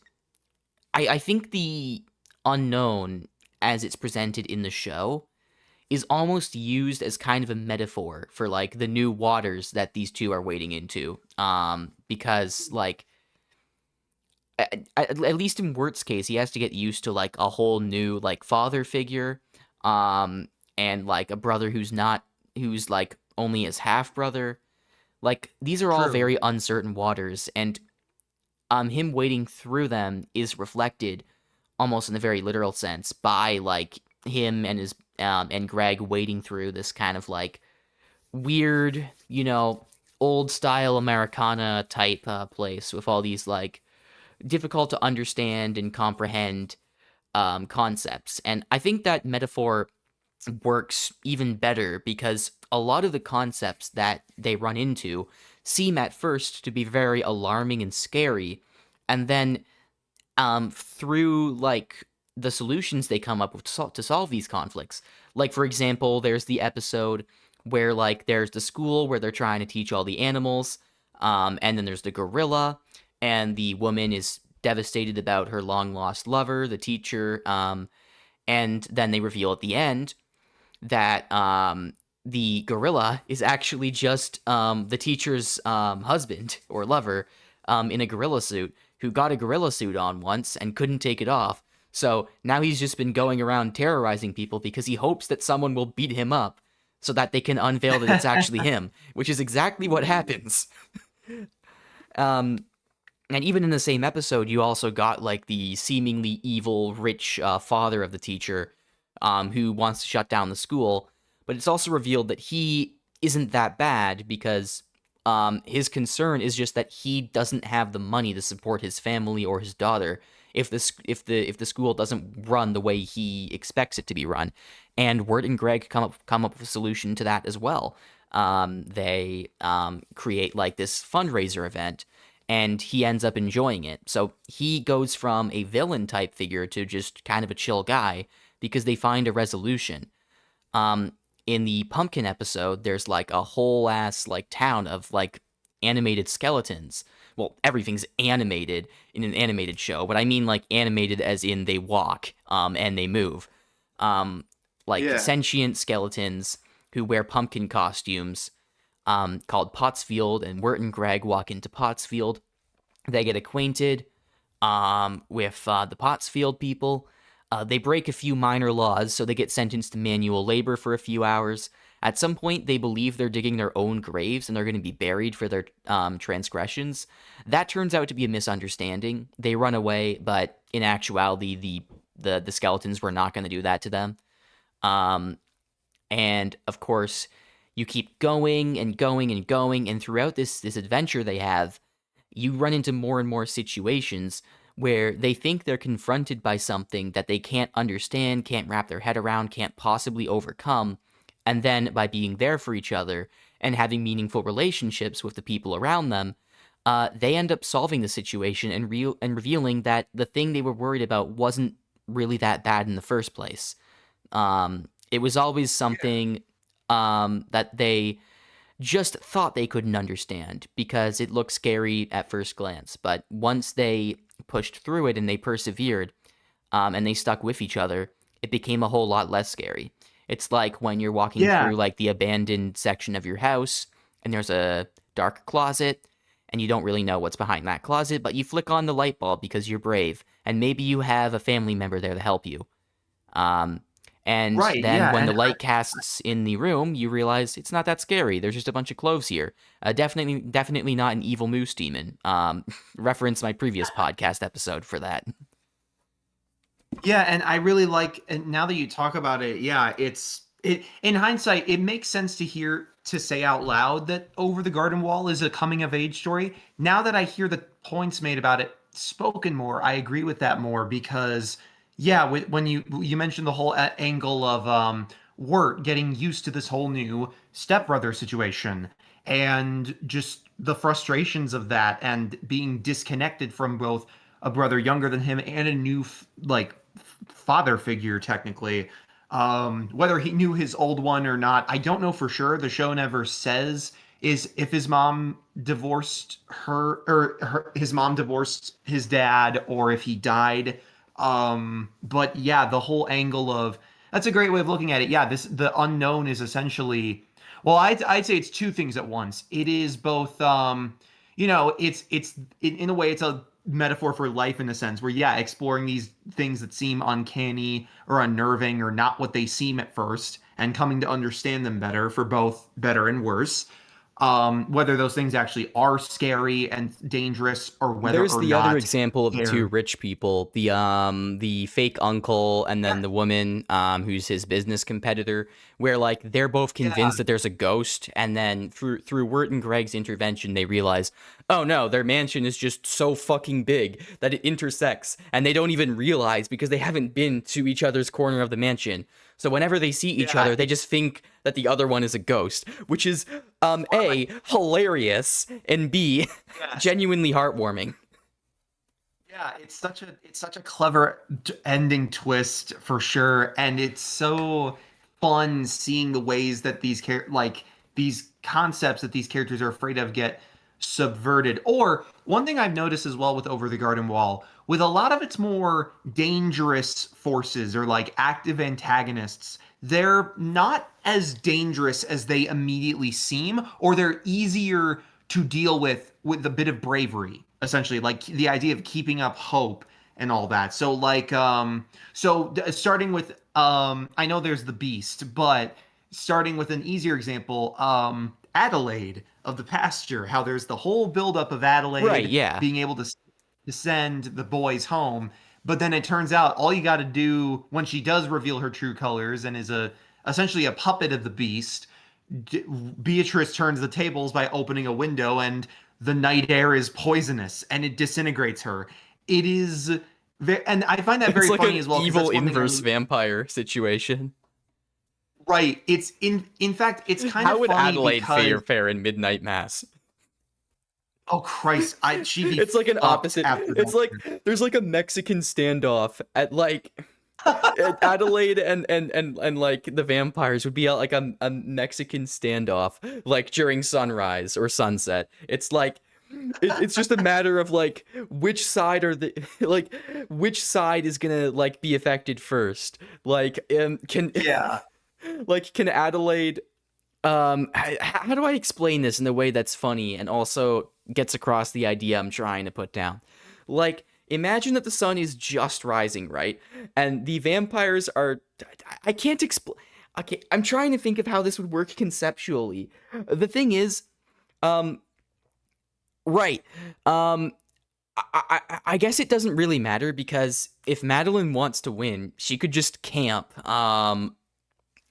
I think the unknown as it's presented in the show is almost used as kind of a metaphor for like the new waters that these two are wading into. Because like at least in Wirt's case, he has to get used to like a whole new like father figure, and like a brother who's like only his half brother. Like these are all True. very uncertain waters, and him wading through them is reflected almost in a very literal sense by like him and his and Greg wading through this kind of like weird, old style Americana type place with all these like difficult to understand and comprehend concepts. And I think that metaphor works even better because a lot of the concepts that they run into seem at first to be very alarming and scary, and then through like the solutions they come up with to solve these conflicts. Like for example, there's the episode where like there's the school where they're trying to teach all the animals, and then there's the gorilla, and the woman is devastated about her long lost lover, the teacher, and then they reveal at the end that the gorilla is actually just the teacher's husband or lover in a gorilla suit who got a gorilla suit on once and couldn't take it off. So now he's just been going around terrorizing people because he hopes that someone will beat him up so that they can unveil that it's actually him, which is exactly what happens. And even in the same episode, you also got like the seemingly evil, rich father of the teacher who wants to shut down the school. But it's also revealed that he isn't that bad because his concern is just that he doesn't have the money to support his family or his daughter if the school doesn't run the way he expects it to be run. And Wirt and Greg come up with a solution to that as well. They create like this fundraiser event, and he ends up enjoying it. So he goes from a villain type figure to just kind of a chill guy because they find a resolution. In the pumpkin episode, there's like a whole ass like town of like animated skeletons. Well, everything's animated in an animated show, but I mean like animated as in they walk and they move. Sentient skeletons who wear pumpkin costumes called Pottsfield, and Wirt and Greg walk into Pottsfield. They get acquainted with the Pottsfield people. They break a few minor laws, so they get sentenced to manual labor for a few hours. At some point, they believe they're digging their own graves and they're going to be buried for their transgressions. That turns out to be a misunderstanding. They run away, but in actuality, the skeletons were not going to do that to them. And of course, you keep going and going and going, and throughout this adventure they have, you run into more and more situations where they think they're confronted by something that they can't understand, can't wrap their head around, can't possibly overcome, and then by being there for each other and having meaningful relationships with the people around them, they end up solving the situation and revealing that the thing they were worried about wasn't really that bad in the first place. It was always something that they just thought they couldn't understand because it looked scary at first glance. But once they pushed through it and they persevered and they stuck with each other, it became a whole lot less scary. It's like when you're walking through like the abandoned section of your house and there's a dark closet and you don't really know what's behind that closet, but you flick on the light bulb because you're brave and maybe you have a family member there to help you. And then when the light casts in the room, you realize it's not that scary. There's just a bunch of clothes here. Definitely not an evil moose demon. Reference my previous podcast episode for that. Yeah, and I really like, and now that you talk about it, it in hindsight, it makes sense to say out loud that Over the Garden Wall is a coming of age story. Now that I hear the points made about it spoken more, I agree with that more because when you mentioned the whole angle of Wirt getting used to this whole new stepbrother situation, and just the frustrations of that and being disconnected from both a brother younger than him and a new like father figure technically. Whether he knew his old one or not, I don't know for sure. The show never says is if his mom divorced her or his mom divorced his dad or if he died. But yeah, the whole angle of that's a great way of looking at it. Yeah, the unknown is essentially, well, I'd say it's two things at once. It is both it's in a way it's a metaphor for life in a sense where yeah, exploring these things that seem uncanny or unnerving or not what they seem at first and coming to understand them better for both better and worse. Whether those things actually are scary and dangerous or whether There's or the other not example of the two they're rich people, the fake uncle and then yeah, the woman who's his business competitor, where like they're both yeah, convinced that there's a ghost, and then through Wirt and Greg's intervention, they realize, oh no, their mansion is just so fucking big that it intersects, and they don't even realize because they haven't been to each other's corner of the mansion. So whenever they see each yeah, other, they just think that the other one is a ghost, which is A, hilarious, and B, yes. genuinely heartwarming. Yeah, it's such a clever ending twist for sure, and it's so fun seeing the ways that these concepts that these characters are afraid of get subverted. Or one thing I've noticed as well with Over the Garden Wall, with a lot of its more dangerous forces or like active antagonists, they're not as dangerous as they immediately seem, or they're easier to deal with a bit of bravery, essentially, like the idea of keeping up hope and all that. So like starting with I know there's the Beast, but starting with an easier example, Adelaide of the Pasture, how there's the whole buildup of Right, Adelaide yeah. being able to send the boys home, but then it turns out all you got to do when she does reveal her true colors and is essentially a puppet of the Beast, Beatrice turns the tables by opening a window, and the night air is poisonous and it disintegrates her. It is, and I find that It's very like funny an as well because evil that's one thing I inverse really, vampire situation. right. It's in fact it's kind How of would funny Adelaide because fare in Midnight Mass? oh Christ, she'd be It's like an fucked opposite. after It's like that. there's like a Mexican standoff at like Adelaide and like the vampires would be at like a Mexican standoff like during sunrise or sunset. It's like it's just a matter of like which side are the like which side is gonna like be affected first. Like can Yeah. like can Adelaide how do I explain this in a way that's funny and also gets across the idea I'm trying to put down? Like, imagine that the sun is just rising, right? And the vampires are. I can't explain. Okay, I'm trying to think of how this would work conceptually. The thing is, um, right. Um, I guess it doesn't really matter because if Madeline wants to win, she could just camp.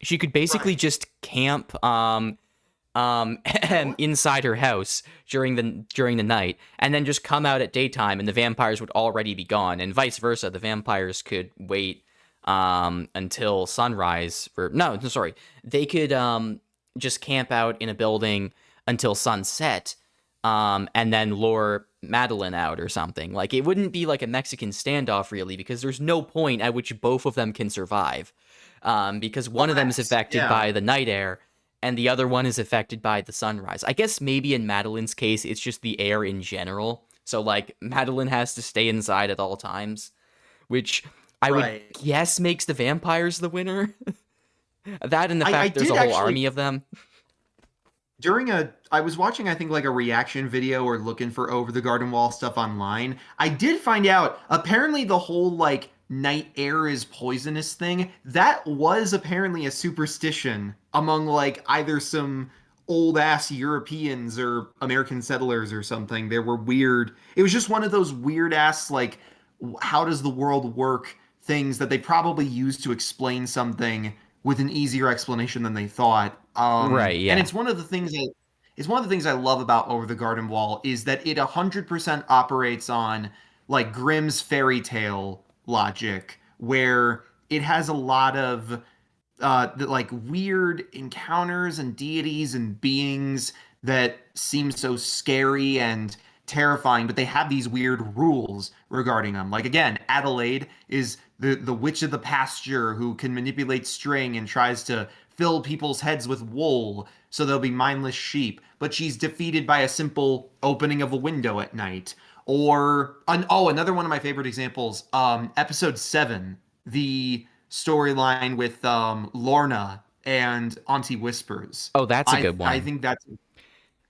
She could basically Right. just camp Yeah. What? inside her house during the night and then just come out at daytime and the vampires would already be gone, and vice versa. The vampires could wait until sunrise, or no, sorry, they could just camp out in a building until sunset, and then lure Madeline out or something. Like, it wouldn't be like a Mexican standoff really, because there's no point at which both of them can survive, because one of them is Correct. affected Yeah. by the night air and the other one is affected by the sunrise. I guess maybe in Madeline's case, it's just the air in general. So, like, Madeline has to stay inside at all times, which I would Right. guess makes the vampires the winner. That and the I fact there's did a whole actually army of them. I was watching, I think, like a reaction video or looking for Over the Garden Wall stuff online. I did find out apparently the whole like night air is poisonous thing, that was apparently a superstition among like either some old ass Europeans or American settlers or something. There were weird, it was just one of those weird ass like how does the world work things that they probably used to explain something with an easier explanation than they thought. Right, And yeah. it's one of the things I love about Over the Garden Wall is that it 100% operates on like Grimm's fairy tale logic, where it has a lot of like weird encounters and deities and beings that seem so scary and terrifying, but they have these weird rules regarding them. Like again, Adelaide is the witch of the pasture who can manipulate string and tries to fill people's heads with wool so they'll be mindless sheep, but she's defeated by a simple opening of a window at night. Or another one of my favorite examples, episode 7, the storyline with Lorna and Auntie Whispers. Oh, that's a good one. I think that's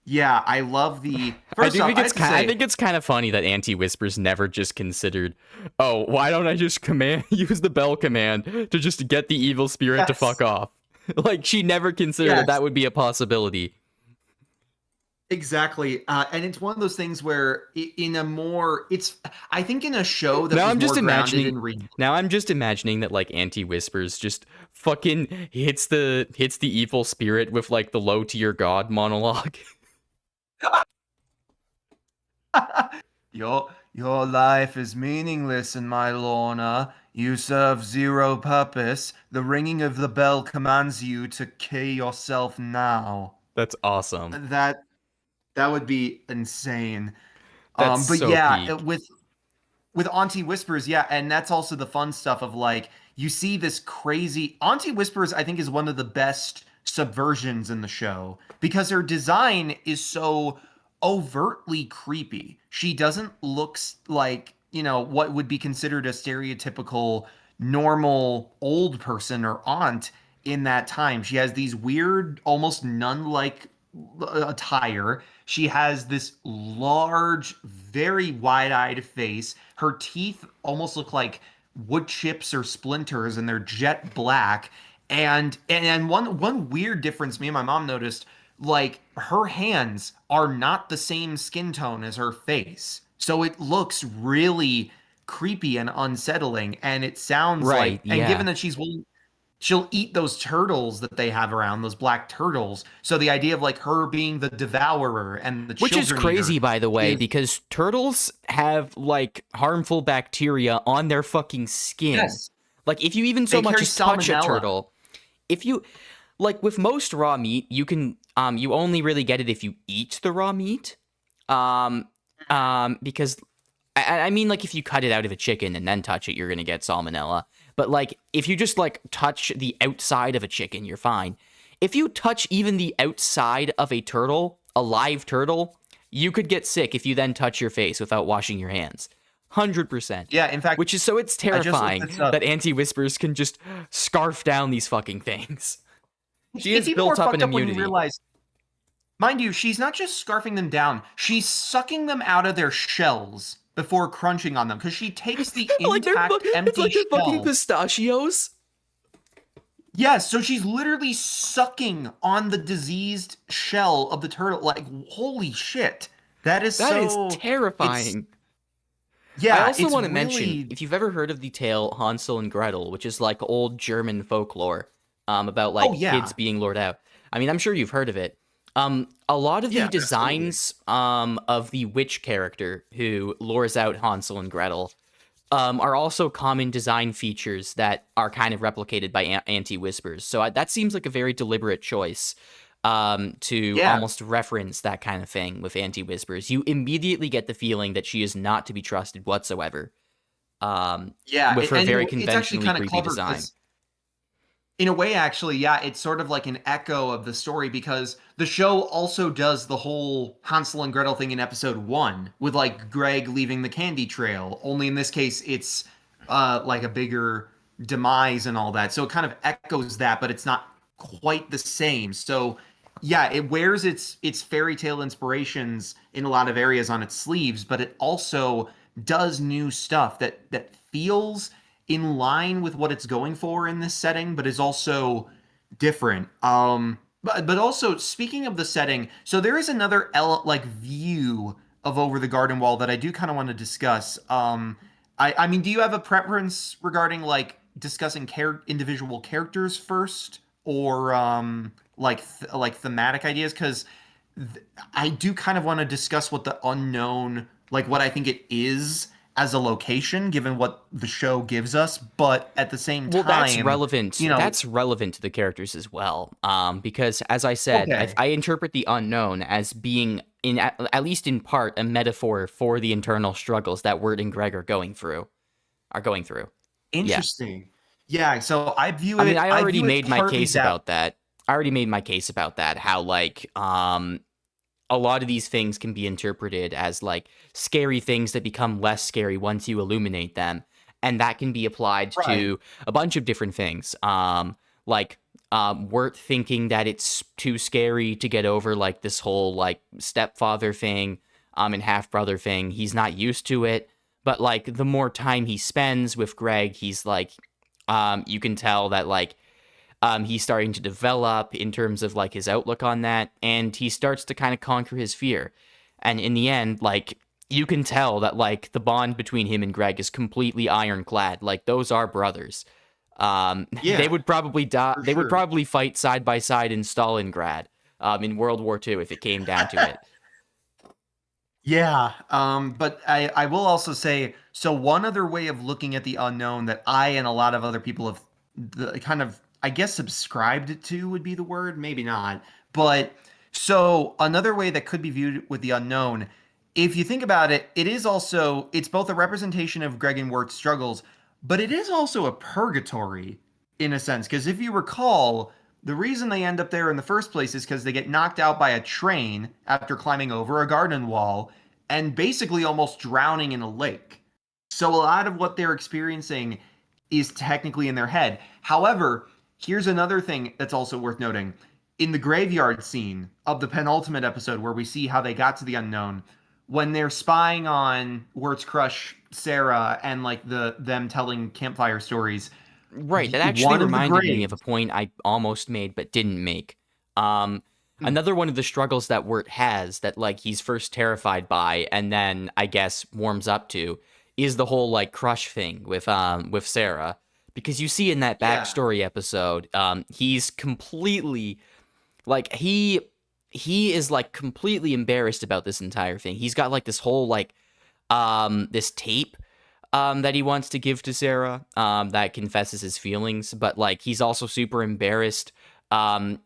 yeah, I love the. I think it's kind of funny that Auntie Whispers never just considered, oh, why don't I just use the bell command to just get the evil spirit to fuck off? Like, she never considered that would be a possibility. Exactly. And it's one of those things where I think in a show that now was I'm just more imagining grounded in now I'm just imagining that like Auntie Whispers just fucking hits the evil spirit with like the low tier god monologue. Your life is meaningless in my Lorna. You serve zero purpose. The ringing of the bell commands you to kill yourself now. That's awesome. That would be insane. That's but so yeah, peak. with Auntie Whispers, yeah, and that's also the fun stuff of like you see this crazy Auntie Whispers. I think is one of the best subversions in the show because her design is so overtly creepy. She doesn't look like, what would be considered a stereotypical normal old person or aunt in that time. She has these weird, almost nun-like attire. She has this large, very wide-eyed face. Her teeth almost look like wood chips or splinters, and they're jet black. And one weird difference me and my mom noticed, like her hands are not the same skin tone as her face. So it looks really creepy and unsettling. And it sounds right, and given that she'll eat those turtles that they have around, those black turtles. So the idea of like her being the devourer and the which is crazy, by the way, because turtles have like harmful bacteria on their fucking skin. Yes. Like if you even so much as touch a turtle, if you like with most raw meat, you can you only really get it if you eat the raw meat. Because I mean, like if you cut it out of a chicken and then touch it, you're gonna get salmonella. But like if you just like touch the outside of a chicken, you're fine. If you touch even the outside of a turtle, a live turtle, you could get sick if you then touch your face without washing your hands. 100%. Yeah, in fact, it's terrifying that Auntie Whispers can just scarf down these fucking things. She has built up an immunity. Mind you, she's not just scarfing them down; she's sucking them out of their shells before crunching on them because she takes the intact, empty it's like shell. fucking pistachios. Yes, so she's literally sucking on the diseased shell of the turtle. Like, holy shit, that is terrifying. Yeah, I also want to mention, if you've ever heard of the tale Hansel and Gretel, which is like old German folklore about like kids being lured out. I mean, I'm sure you've heard of it. A lot of the designs of the witch character who lures out Hansel and Gretel are also common design features that are kind of replicated by Auntie Whispers. So that seems like a very deliberate choice to almost reference that kind of thing with Auntie Whispers. You immediately get the feeling that she is not to be trusted whatsoever. With her very conventionally creepy design. In a way, actually, yeah, it's sort of like an echo of the story because the show also does the whole Hansel and Gretel thing in episode 1 with like Greg leaving the candy trail. Only in this case, it's like a bigger demise and all that. So it kind of echoes that, but it's not quite the same. So yeah, it wears its fairy tale inspirations in a lot of areas on its sleeves, but it also does new stuff that feels in line with what it's going for in this setting, but is also different. But also speaking of the setting, so there is another view of Over the Garden Wall that I do kind of want to discuss. I mean, do you have a preference regarding like discussing individual characters first, or like thematic ideas? Because I do kind of want to discuss what the unknown, like what I think it is, as a location, given what the show gives us. But at the same Well, that's time, relevant. you know, That's relevant to the characters as well. Because as I said, okay, I interpret the unknown as being, at least in part, a metaphor for the internal struggles that Wirt and Greg are going through. Yeah. interesting. Yeah, so I mean, I I already view it made my partly case that about that. I already made my case about that. How like a lot of these things can be interpreted as like scary things that become less scary once you illuminate them, and that can be applied right. to a bunch of different things. Like Wirt thinking that it's too scary to get over like this whole like stepfather thing, and half brother thing. He's not used to it, but like the more time he spends with Greg, he's like, you can tell that like he's starting to develop in terms of like his outlook on that, and he starts to kind of conquer his fear. And in the end, like you can tell that like the bond between him and Greg is completely ironclad. Like those are brothers. They Yeah, would probably die. for They would sure. probably fight side by side in Stalingrad, in World War II if it came down to it. Yeah, but I will also say, so one other way of looking at the unknown that I and a lot of other people have kind of, I guess, subscribed to would be the word, maybe not. But so another way that could be viewed with the unknown, if you think about it, it's both a representation of Greg and Wirt's struggles, but it is also a purgatory in a sense. Because if you recall, the reason they end up there in the first place is because they get knocked out by a train after climbing over a garden wall and basically almost drowning in a lake. So a lot of what they're experiencing is technically in their head. However, here's another thing that's also worth noting. In the graveyard scene of the penultimate episode where we see how they got to the unknown, when they're spying on Wirt's crush Sarah and like them telling campfire stories, Right. That actually one of the reminded me of a graves. point I almost made but didn't make. Um, Hmm, Another one of the struggles that Wirt has that like he's first terrified by and then I guess warms up to is the whole like crush thing with Sarah. Because you see in that yeah. backstory episode, he's completely like he is like completely embarrassed about this entire thing. He's got like this whole like this tape that he wants to give to Sarah that confesses his feelings, but like he's also super embarrassed.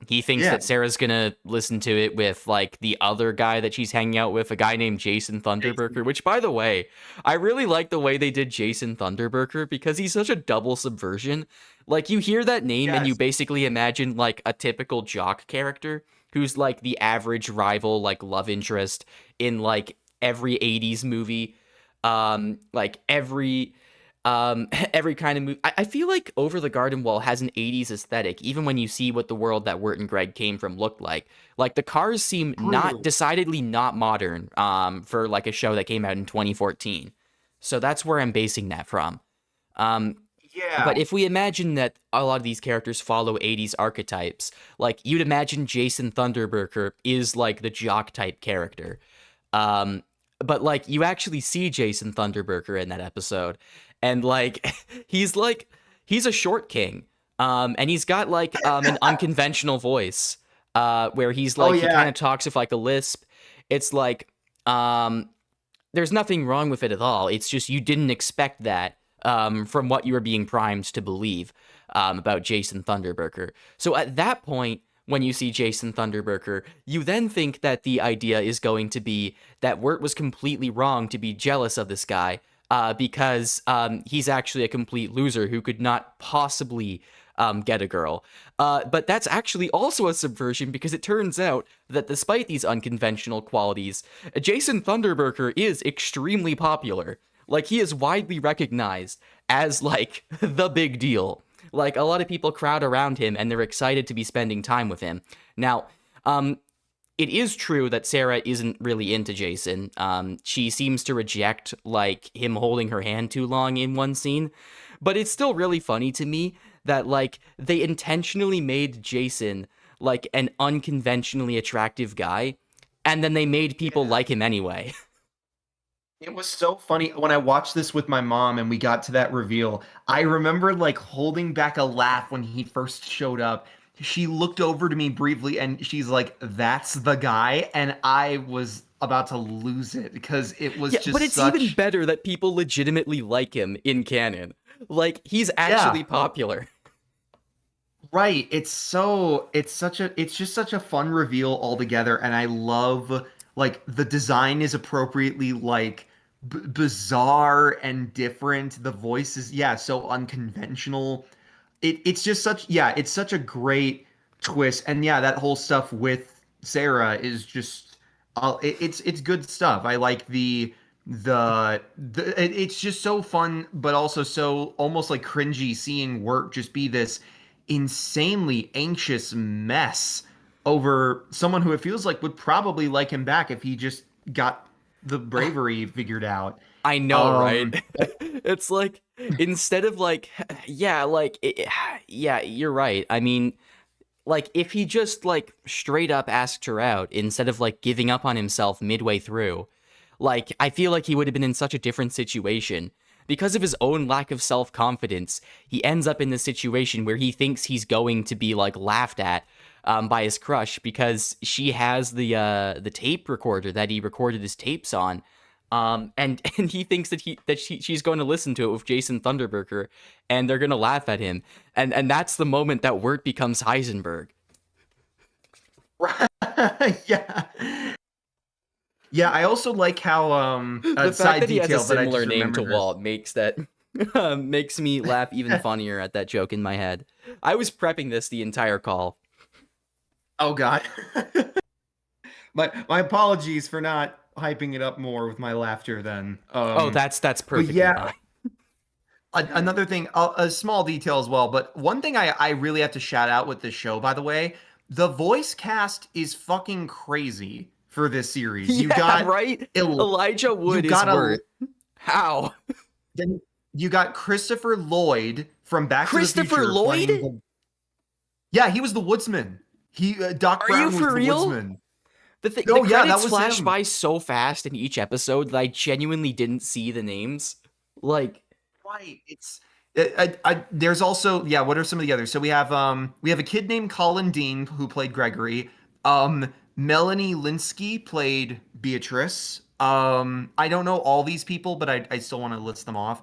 He thinks Yeah. that Sarah's gonna listen to it with like the other guy that she's hanging out with, a guy named Jason Jason. Thunderberger, which by the way, I really like the way they did Jason Thunderberger because he's such a double subversion. Like you hear that name and you Yes. basically imagine like a typical jock character who's like the average rival, like love interest in like every 80s movie, like every kind of movie. I feel like Over the Garden Wall has an 80s aesthetic, even when you see what the world that Wirt and Greg came from looked like. Like the cars seem not True. decidedly not modern for like a show that came out in 2014. So that's where I'm basing that from. Um, Yeah. but if we imagine that a lot of these characters follow 80s archetypes, like you'd imagine Jason Thunderberger is like the jock type character. Um, but like you actually see Jason Thunderberger in that episode, and like he's a short king, and he's got like an unconventional voice, where he's Oh like he kind yeah. of talks with like a lisp. It's like um, there's nothing wrong with it at all. It's just you didn't expect that from what you were being primed to believe about Jason Thunderberger. So at that point, when you see Jason Thunderberger, you then think that the idea is going to be that Wirt was completely wrong to be jealous of this guy because he's actually a complete loser who could not possibly get a girl. But that's actually also a subversion because it turns out that despite these unconventional qualities, Jason Thunderberger is extremely popular. Like he is widely recognized as like the big deal. Like a lot of people crowd around him and they're excited to be spending time with him. Now, it is true that Sarah isn't really into Jason. She seems to reject like him holding her hand too long in one scene, but it's still really funny to me that like they intentionally made Jason like an unconventionally attractive guy, and then they made people Yeah. like him anyway. It was so funny when I watched this with my mom and we got to that reveal. I remember like holding back a laugh when he first showed up she looked over to me briefly and she's like, "That's the guy," and I was about to lose it because it was Yeah, but just it's even such better that people legitimately like him in canon. Like, he's actually yeah. popular. Right. It's just such a fun reveal altogether, and I love like the design is appropriately like bizarre and different. The voice is yeah, so unconventional. It's just such yeah, it's such a great twist. And yeah, that whole stuff with Sarah is just it's good stuff. I like it's just so fun but also so almost like cringy seeing work just be this insanely anxious mess over someone who it feels like would probably like him back if he just got the bravery figured out. I know, right? Um, It's like, instead of like, yeah, like, yeah, you're right. I mean, like, if he just like straight up asked her out instead of like giving up on himself midway through, like, I feel like he would have been in such a different situation. Because of his own lack of self-confidence, he ends up in this situation where he thinks he's going to be like laughed at by his crush because she has the tape recorder that he recorded his tapes on. And he thinks that she's going to listen to it with Jason Thunderberger, and they're gonna laugh at him, and that's the moment that Wirt becomes Heisenberg. yeah. Yeah, I also like how The a fact side that he has a detail that I similar just name to remembered this. Walt makes that makes me laugh even funnier at that joke in my head. I was prepping this the entire call. Oh God. My apologies for not hyping it up more with my laughter then. Oh, that's But perfectly yeah, fine. another thing, a small detail as well, but one thing I really have to shout out with this show, by the way, the voice cast is fucking crazy for this series. You Yeah, got right? Il- Elijah you Wood is got a Wirt. How? then you got Christopher Lloyd from Back to the Christopher Future Lloyd? playing the yeah, he was the woodsman. He Doc Are you Brown was for the real? woodsman. The Oh yeah, that credits was flash him. by so fast in each episode that I genuinely didn't see the names. Like, Right. It's there's also yeah, what are some of the others? So we have a kid named Colin Dean who played Gregory. Melanie Linsky played Beatrice. I don't know all these people, but I still want to list them off.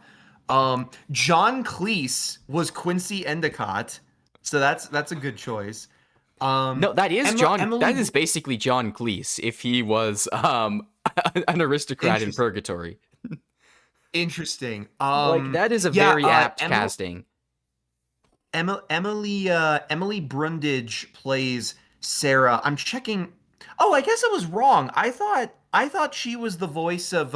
John Cleese was Quincy Endicott. So that's a good choice. no, that is Emily that is basically John Cleese if he was an aristocrat in Interesting. purgatory. Interesting. Like, that is a Yeah, very apt casting. Emily Brundage plays Sarah. I'm checking. Oh, I guess I was wrong. I thought she was the voice of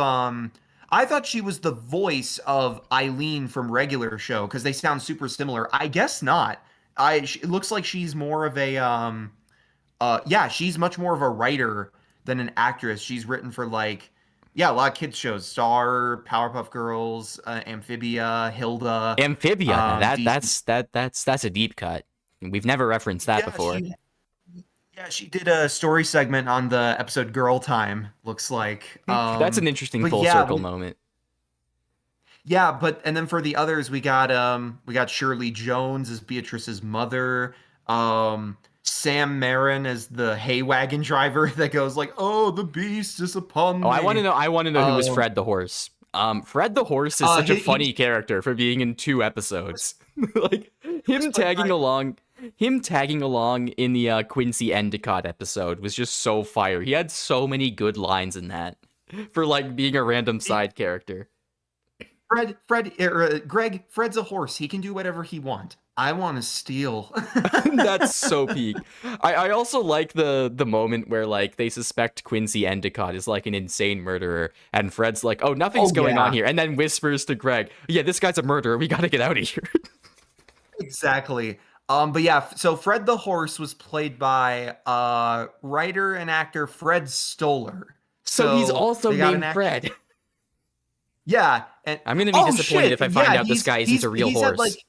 I thought she was the voice of Eileen from regular show because they sound super similar. I guess not. It looks like she's more of a yeah, she's much more of a writer than an actress. She's written for like yeah, a lot of kids shows. Star, Powerpuff Girls, Amphibia, Hilda, Amphibia. Now DC. that's a deep cut. We've never referenced that Yeah, before. she did a story segment on the episode Girl Time, looks like. That's an interesting But full yeah, circle moment. yeah, but and then for the others we got Shirley Jones as Beatrice's mother, Sam Marin as the hay wagon driver that goes like, "Oh, the beast is Oh, upon me." I want to know who was Um, Fred the horse. Fred the horse is such a he funny character for being in 2 episodes. Like, was him played tagging by along him tagging along in the Quincy Endicott episode was just so fire. He had so many good lines in that for like being a random side character. Greg, Fred's a horse. He can do whatever he wants. I want to steal. That's so peak. I also like the moment where like they suspect Quincy Endicott is like an insane murderer, and Fred's like, "Oh, nothing's Oh going on yeah, here," and then whispers to Greg, "Yeah, this guy's a murderer. We gotta get out of here." exactly. But yeah, so Fred the horse was played by writer and actor Fred Stoller. So he's So also they got an named actor. Fred. Yeah, and I'm gonna be oh disappointed shit, if I find yeah, out this guy isn't a real he's had like horse.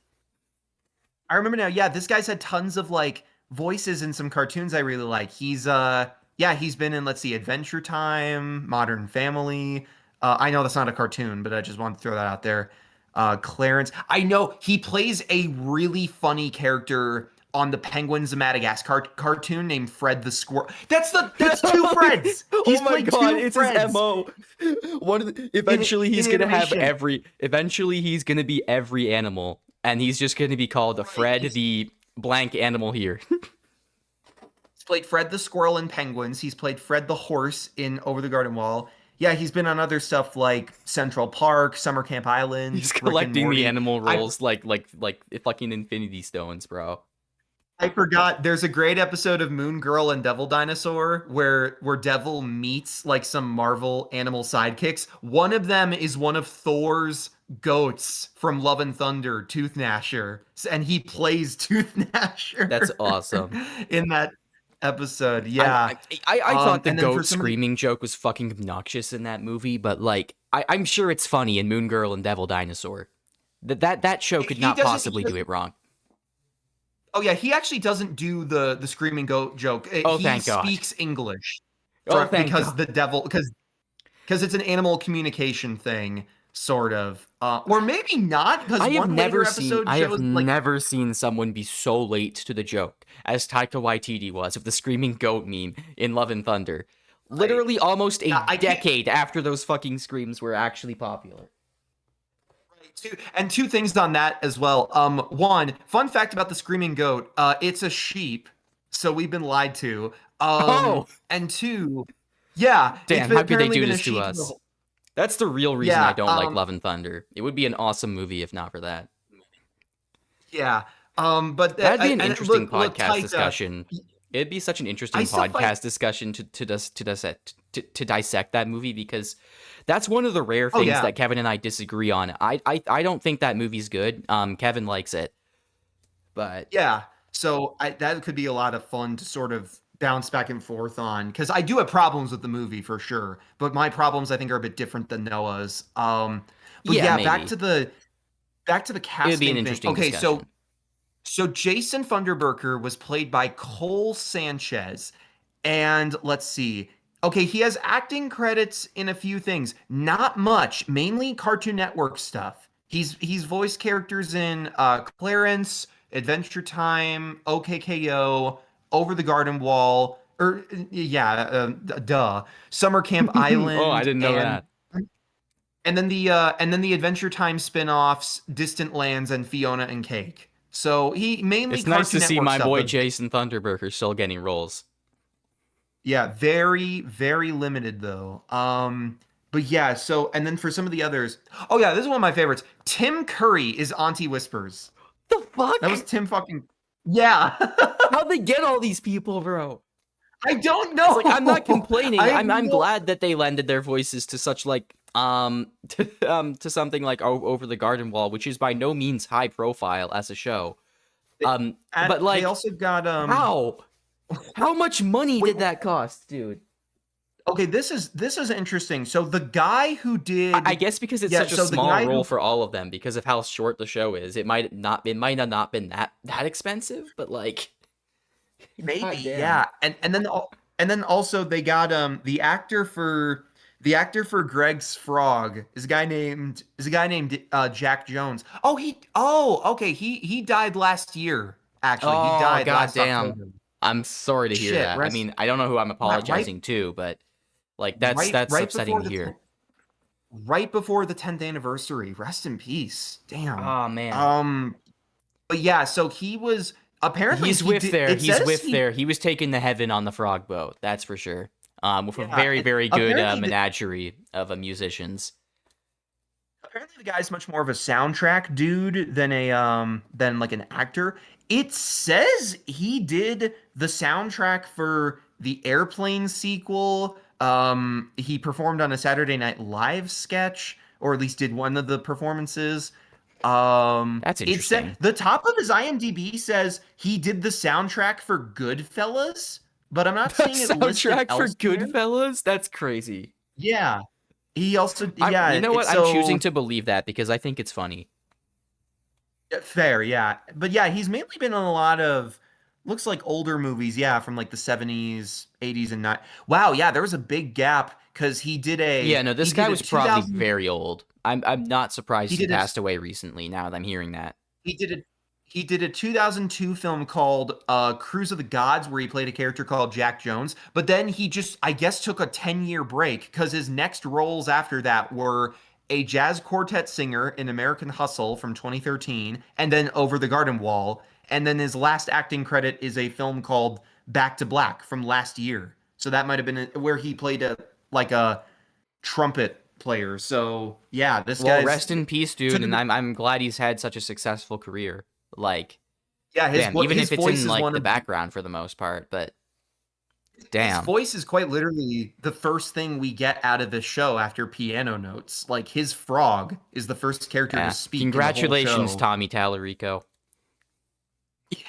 I remember now. Yeah, this guy's had tons of like voices in some cartoons I really like. He's yeah, he's been in let's see, Adventure Time, Modern Family. I know that's not a cartoon, but I just wanted to throw that out there. Clarence. I know he plays a really funny character on the Penguins of Madagascar cartoon named Fred the Squirrel. That's two Freds. He's Oh my played god, two it's Freds. his MO. Eventually he's gonna have eventually he's gonna be every animal, and he's just gonna be called Fred the blank animal here. He's played Fred the Squirrel in Penguins. He's played Fred the Horse in Over the Garden Wall. Yeah, he's been on other stuff like Central Park, Summer Camp Island. He's collecting the animal roles like fucking Infinity Stones, bro. I forgot. There's a great episode of Moon Girl and Devil Dinosaur where Devil meets like some Marvel animal sidekicks. One of them is one of Thor's goats from Love and Thunder, Tooth Gnasher, and he plays Tooth Gnasher. That's awesome. In that episode, yeah. I thought the goat screaming joke was fucking obnoxious in that movie, but like I'm sure it's funny in Moon Girl and Devil Dinosaur. That show could not possibly do it wrong. Oh yeah, he actually doesn't do the screaming goat joke. Thank God. He speaks English. Because the devil because it's an animal communication thing, sort of. Or maybe not, because I have never seen someone be so late to the joke as Taika Waititi was with the screaming goat meme in Love and Thunder. Literally almost a decade after those fucking screams were actually popular. And two things on that as well. One, fun fact about the screaming goat, it's a sheep, so we've been lied to. And two, yeah. Damn, how could they do this to us? That's the real reason I don't like Love and Thunder. It would be an awesome movie if not for that. Yeah. But that'd be an interesting podcast discussion. It'd be such an interesting podcast discussion to dissect that movie, because that's one of the rare things that Kevin and I disagree on. I don't think that movie's good. Kevin likes it, but yeah. So that could be a lot of fun to sort of bounce back and forth on, because I do have problems with the movie for sure, but my problems I think are a bit different than Noah's. But back to the casting. It'd be an interesting discussion. So Jason Funderburker was played by Cole Sanchez, and let's see. Okay, he has acting credits in a few things, not much, mainly Cartoon Network stuff. He's voiced characters in Clarence, Adventure Time, OKKO, Over the Garden Wall, Summer Camp Island. Oh, I didn't know that. And then the Adventure Time spin-offs, Distant Lands, and Fiona and Cake. So he mainly. It's nice to see my boy Jason Thunderburker still getting roles. Yeah, very, very limited though. But yeah, so and then for some of the others, oh yeah, this is one of my favorites. Tim Curry is Auntie Whispers. The fuck? That was Tim fucking. Yeah. How'd they get all these people, bro? I don't know. It's like, I'm not complaining. I'm glad that they lended their voices to such like to something like Over the Garden Wall, which is by no means high profile as a show. But like they also got how much money did that cost, dude? Okay, this is interesting. So the guy who did, I guess because it's such a small role for all of them, because of how short the show is, it might have not been that expensive, but like maybe yeah. And then also they got the actor for Greg's Frog is a guy named Jack Jones. Okay, he died last year. Actually, he died last October. I'm sorry to hear that. I mean, I don't know who I'm apologizing to, but like that's upsetting to hear. Right before the 10th anniversary. Rest in peace. Damn. Oh man. But yeah, so he was apparently He's with there. He was taken to heaven on the frog boat. That's for sure. With a very, very good menagerie of musicians. Apparently, the guy's much more of a soundtrack dude than like an actor. It says he did the soundtrack for the Airplane sequel. He performed on a Saturday Night Live sketch, or at least did one of the performances. That's interesting. The top of his IMDb says he did the soundtrack for Goodfellas, but I'm not seeing it listed soundtrack for elsewhere. Goodfellas? That's crazy. Yeah. He also you know what? I'm choosing to believe that because I think it's funny. Fair, yeah. But yeah, he's mainly been in a lot of looks like older movies, yeah, from like the 70s, 80s, and 90s. Wow, yeah, there was a big gap because he did a Yeah, no, this guy was probably very old. I'm not surprised he passed away recently now that I'm hearing that. He He did a 2002 film called Cruise of the Gods, where he played a character called Jack Jones. But then he just, I guess, took a 10-year break because his next roles after that were a jazz quartet singer in American Hustle from 2013, and then Over the Garden Wall. And then his last acting credit is a film called Back to Black from last year. So that might have been where he played a trumpet player. So yeah, this Well, guy's rest in peace, dude, and I'm glad he's had such a successful career. Like, yeah, damn, even if it's voice in is like one the of background for the most part, but his damn. voice is quite literally the first thing we get out of this show after piano notes. Like his frog is the first character Yeah. to speak. Congratulations, in the whole show. Tommy Tallarico.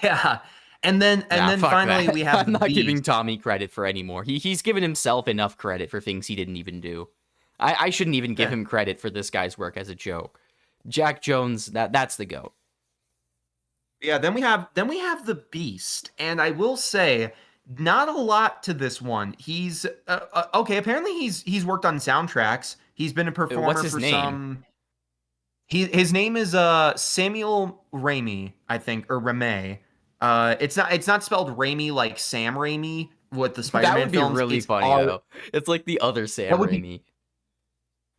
Yeah, and then Fuck finally that. we have I'm the not giving Beast. Tommy credit for anymore. He's given himself enough credit for things he didn't even do. I shouldn't even give him credit for this guy's work as a joke. Jack Jones, that's the GOAT. Yeah, then we have the Beast, and I will say, not a lot to this one. He's okay. Apparently, he's worked on soundtracks. He's been a performer What's his for name? some. His name is Samuel Raimi, I think, or Ramey. It's not spelled Raimi like Sam Raimi with the Spider-Man That would be films. really It's funny though. It's like the other Sam Raimi.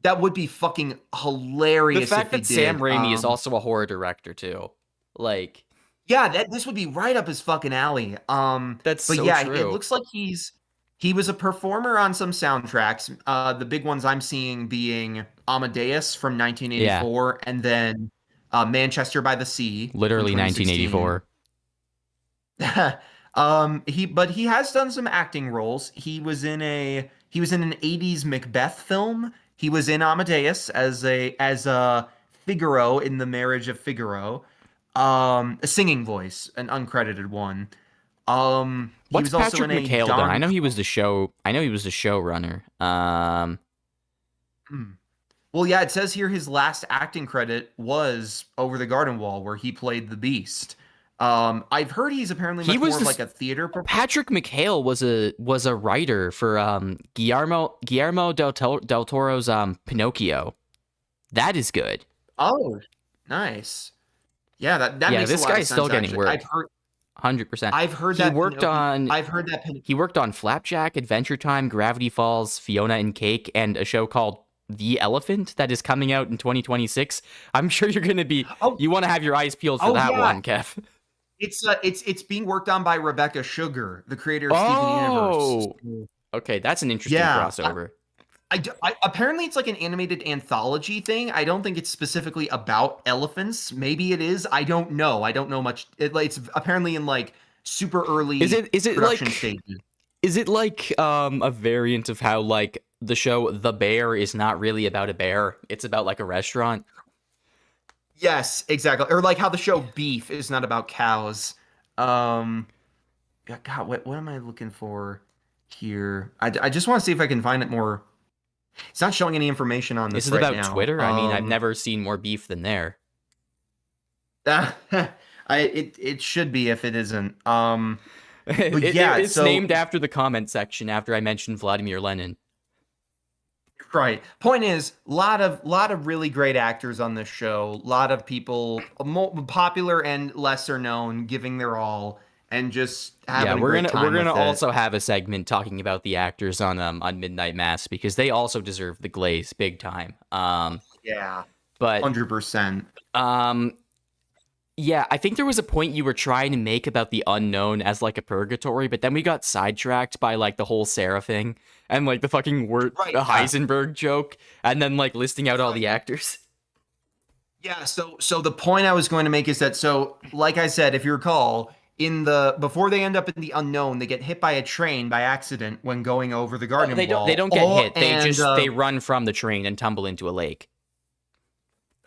That would be fucking The hilarious. fact if that he Sam did. Raimi is also a horror director too. Like, Yeah, this would be right up his fucking alley. That's but so yeah, true. it looks like he was a performer on some soundtracks. The big ones I'm seeing being Amadeus from 1984, and then Manchester by the Sea, literally from 2016. 1984. But he has done some acting roles. He was in an 80s Macbeth film. He was in Amadeus as a Figaro in The Marriage of Figaro. A singing voice, an uncredited one. He What's was also Patrick in a McHale done? Don. I know he was the showrunner. Well, yeah, it says here his last acting credit was Over the Garden Wall, where he played the Beast. I've heard he's apparently much more of like a theater performer. Patrick McHale was a writer for Guillermo del Toro's Pinocchio. That is good. Oh, nice. Yeah, that makes this a lot guy's of sense, still getting actually. work. I've heard 100%. I've heard He that worked Pinocchio- on I've heard that he worked on Flapjack, Adventure Time, Gravity Falls, Fiona and Cake, and a show called The Elephant that is coming out in 2026. I'm sure you're gonna be. You want to have your eyes peeled for that one, Kev. It's being worked on by Rebecca Sugar, the creator of Steven Universe. Okay, that's an interesting crossover. I apparently it's like an animated anthology thing. I don't think it's specifically about elephants. Maybe it is. I don't know. I don't know much. It's apparently in like super early is it production like stages. Is it like a variant of how like the show The Bear is not really about a bear? It's about like a restaurant. Yes, exactly. Or like how the show Beef is not about cows. God, what am I looking for here? I just want to see if I can find it more. It's not showing any information on this. Is it right about now. Twitter? I mean, I've never seen more beef than there. It should be if it isn't. But it's named after the comment section after I mentioned Vladimir Lenin. Right. Point is, lot of really great actors on this show. A lot of people, popular and lesser known, giving their all and just having a great time. We're gonna also have a segment talking about the actors on Midnight Mass because they also deserve the glaze big time. Yeah. But 100%. Yeah, I think there was a point you were trying to make about the unknown as like a purgatory, but then we got sidetracked by like the whole Sarah thing and like the fucking Heisenberg joke, and then like listing out all the actors. Yeah, so the point I was going to make is that, so like I said, if you recall, before they end up in the unknown, they get hit by a train by accident when going over the garden wall. They don't get hit. They run from the train and tumble into a lake.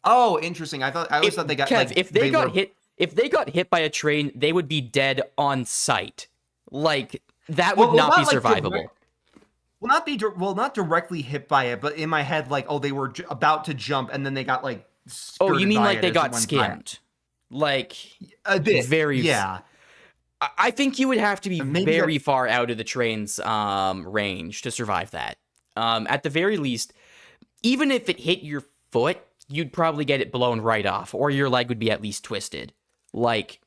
Oh, interesting. I always thought they got Kev, if they got hit by a train, they would be dead on sight. Like that would not be survivable. Not directly hit by it, but in my head, like, they were about to jump and then they got like. Oh, you mean like they got skimmed? Like a bit, very. Yeah. I think you would have to be very far out of the train's range to survive that. At the very least, even if it hit your foot, you'd probably get it blown right off, or your leg would be at least twisted. Like,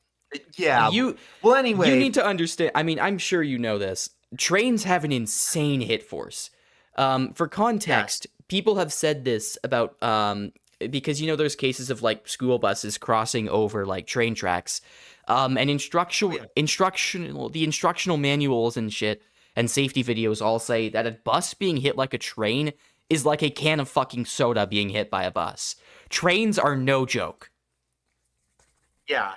Yeah. you Well, anyway, you need to understand. I mean, I'm sure you know this. Trains have an insane hit force. For context, people have said this about because you know there's cases of like school buses crossing over like train tracks, and the instructional manuals and shit and safety videos all say that a bus being hit like a train is like a can of fucking soda being hit by a bus. Trains are no joke. Yeah.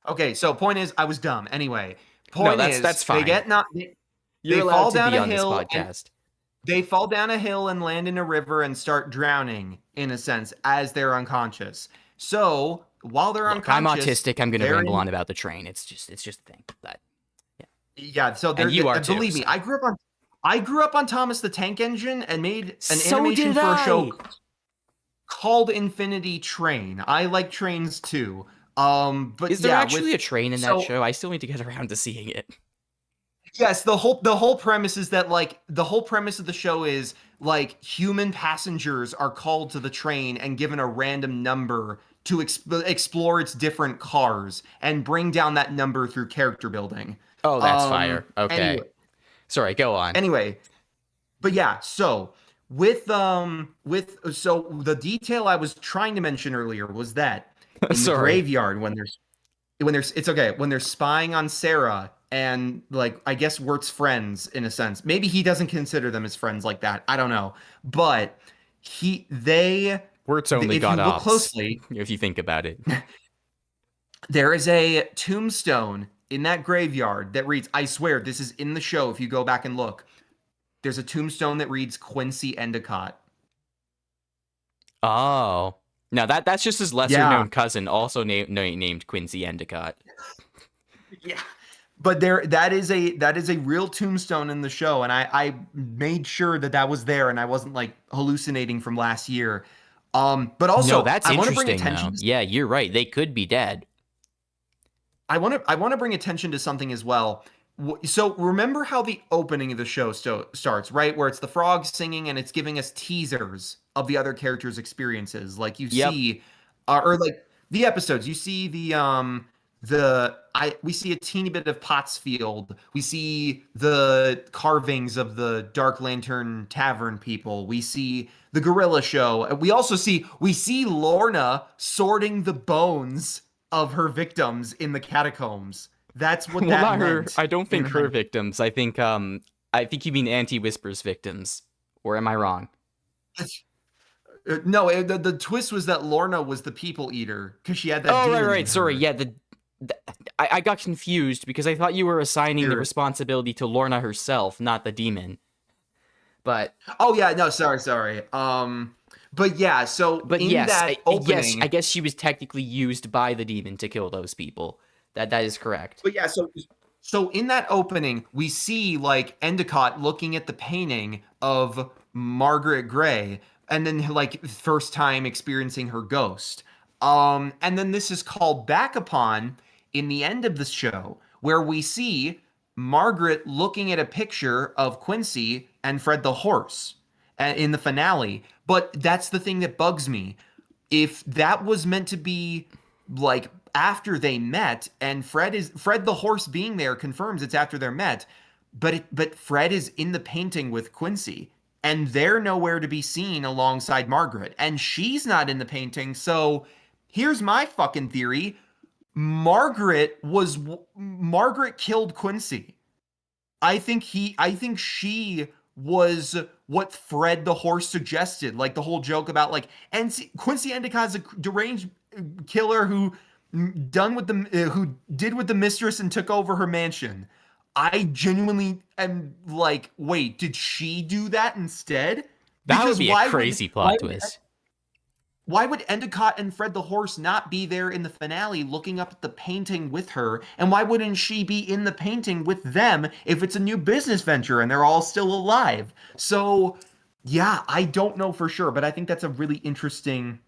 Okay, so point is, I was dumb. Anyway, No, that's fine. they get not. You're They allowed fall to down be a on this hill and podcast. they fall down a hill and land in a river and start drowning, in a sense, as they're unconscious. So while they're Look, I'm unconscious, autistic. I'm going to they're ramble in- on about the train. It's just a thing. But Yeah, so and you are too. believe me, So. I grew up on Thomas the Tank Engine and made an So animation did for a I. show called Infinity Train. I like trains too. But Is there yeah, actually a train in that so- show? I still need to get around to seeing it. Yes, the whole premise is that like the whole premise of the show is like human passengers are called to the train and given a random number to explore its different cars and bring down that number through character building. Oh, that's fire. Okay. Anyway, Sorry, go on. Anyway, but yeah, so so the detail I was trying to mention earlier was that in the Sorry. graveyard when they're spying on Sarah and like I guess Wirt's friends in a sense. Maybe he doesn't consider them as friends like that. I don't know. But Wirt's only if got you look ops, closely, if you think about it. there is a tombstone in that graveyard that reads, I swear this is in the show if you go back and look. There's a tombstone that reads Quincy Endicott. Oh. No, that's just his lesser known cousin, also named Quincy Endicott. Yeah. But that is a real tombstone in the show, and I made sure that was there, and I wasn't like hallucinating from last year. But also, no, that's I want to interesting. bring attention. Yeah, you're right. They could be dead. I want to bring attention to something as well. So remember how the opening of the show starts, right? Where it's the frog singing and it's giving us teasers of the other characters' experiences. Like you see, or like the episodes, you see we see a teeny bit of Pottsfield. We see the carvings of the Dark Lantern Tavern people. We see the Gorilla Show. And we see Lorna sorting the bones of her victims in the catacombs. That's what that meant. I don't think her victims. I think you mean Anti-Whisper's victims. Or am I wrong? No, the twist was that Lorna was the people eater because she had that. Oh, right. Sorry. Yeah, I got confused because I thought you were assigning the responsibility to Lorna herself, not the demon. But oh yeah, no, sorry. But yeah, that opening, I guess she was technically used by the demon to kill those people. That is correct. But yeah, so in that opening, we see like Endicott looking at the painting of Margaret Gray, and then like first time experiencing her ghost. And then this is called back upon in the end of the show, where we see Margaret looking at a picture of Quincy and Fred the horse in the finale. But that's the thing that bugs me. If that was meant to be like after they met, and Fred the horse being there confirms it's after they're met, but Fred is in the painting with Quincy, and they're nowhere to be seen alongside Margaret, and she's not in the painting. So here's my fucking theory. Margaret killed Quincy. I think she was what Fred the horse suggested, like the whole joke about like, and Quincy Endicott's a deranged killer who did with the mistress and took over her mansion. I genuinely am like, wait, did she do that instead? That would be a crazy plot twist. Why would Endicott and Fred the horse not be there in the finale looking up at the painting with her? And why wouldn't she be in the painting with them if it's a new business venture and they're all still alive? So, yeah, I don't know for sure, but I think that's a really interesting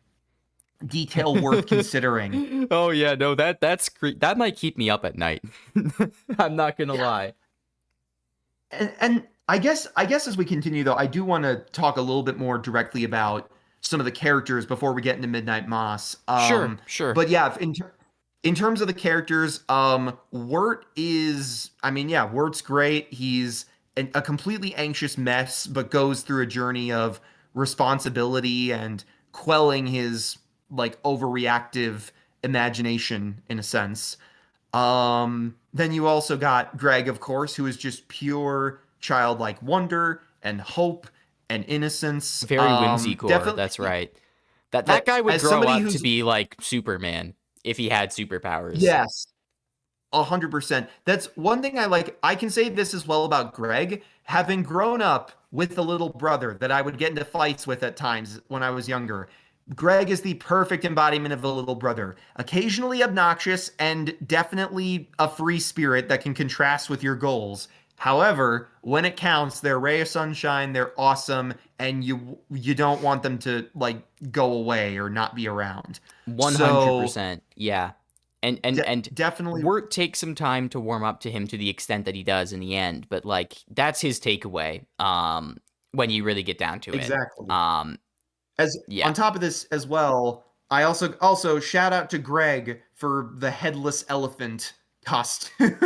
detail worth considering. Oh yeah, no, that might keep me up at night. I'm not gonna lie. And I guess as we continue though, I do want to talk a little bit more directly about some of the characters before we get into Midnight Moss. Sure. But yeah, in terms of the characters, Wirt is, I mean, yeah, Wirt's great. He's a completely anxious mess, but goes through a journey of responsibility and quelling his like overreactive imagination in a sense. Then you also got Greg, of course, who is just pure childlike wonder and hope and innocence. Very whimsicore. That's Definitely right. That guy would as grow somebody up to who's be like Superman if he had superpowers. yes, 100%. That's one thing I like. I can say this as well about Greg, having grown up with the little brother that I would get into fights with at times when I was younger. Greg is the perfect embodiment of a little brother. Occasionally obnoxious and definitely a free spirit that can contrast with your goals. However, when it counts, they're a ray of sunshine, they're awesome, and you don't want them to like go away or not be around. So 100%. Yeah. And definitely Wirt takes some time to warm up to him to the extent that he does in the end, but like that's his takeaway when you really get down to it. exactly. As Yeah. on top of this as well, I also shout out to Greg for the headless elephant costume.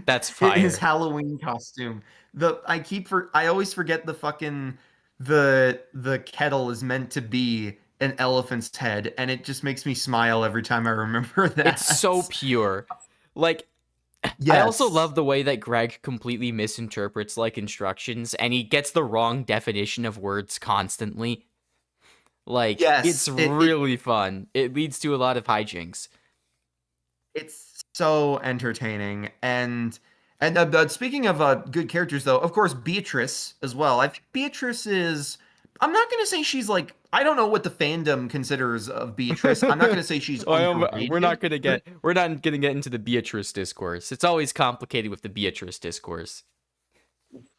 That's His fire. Halloween costume. I always forget the fucking the kettle is meant to be an elephant's head, and it just makes me smile every time I remember that. It's so pure. Like I also Yes. love the way that Greg completely misinterprets like instructions and he gets the wrong definition of words constantly. Like it's Yes. really fun. It leads to a lot of hijinks. It's so entertaining. And speaking of good characters, though, of course, Beatrice as well. I think Beatrice is. I'm not going to say she's like. I don't know what the fandom considers of Beatrice. I'm not going to say she's We're underrated. not gonna get into the Beatrice discourse. It's always complicated with the Beatrice discourse.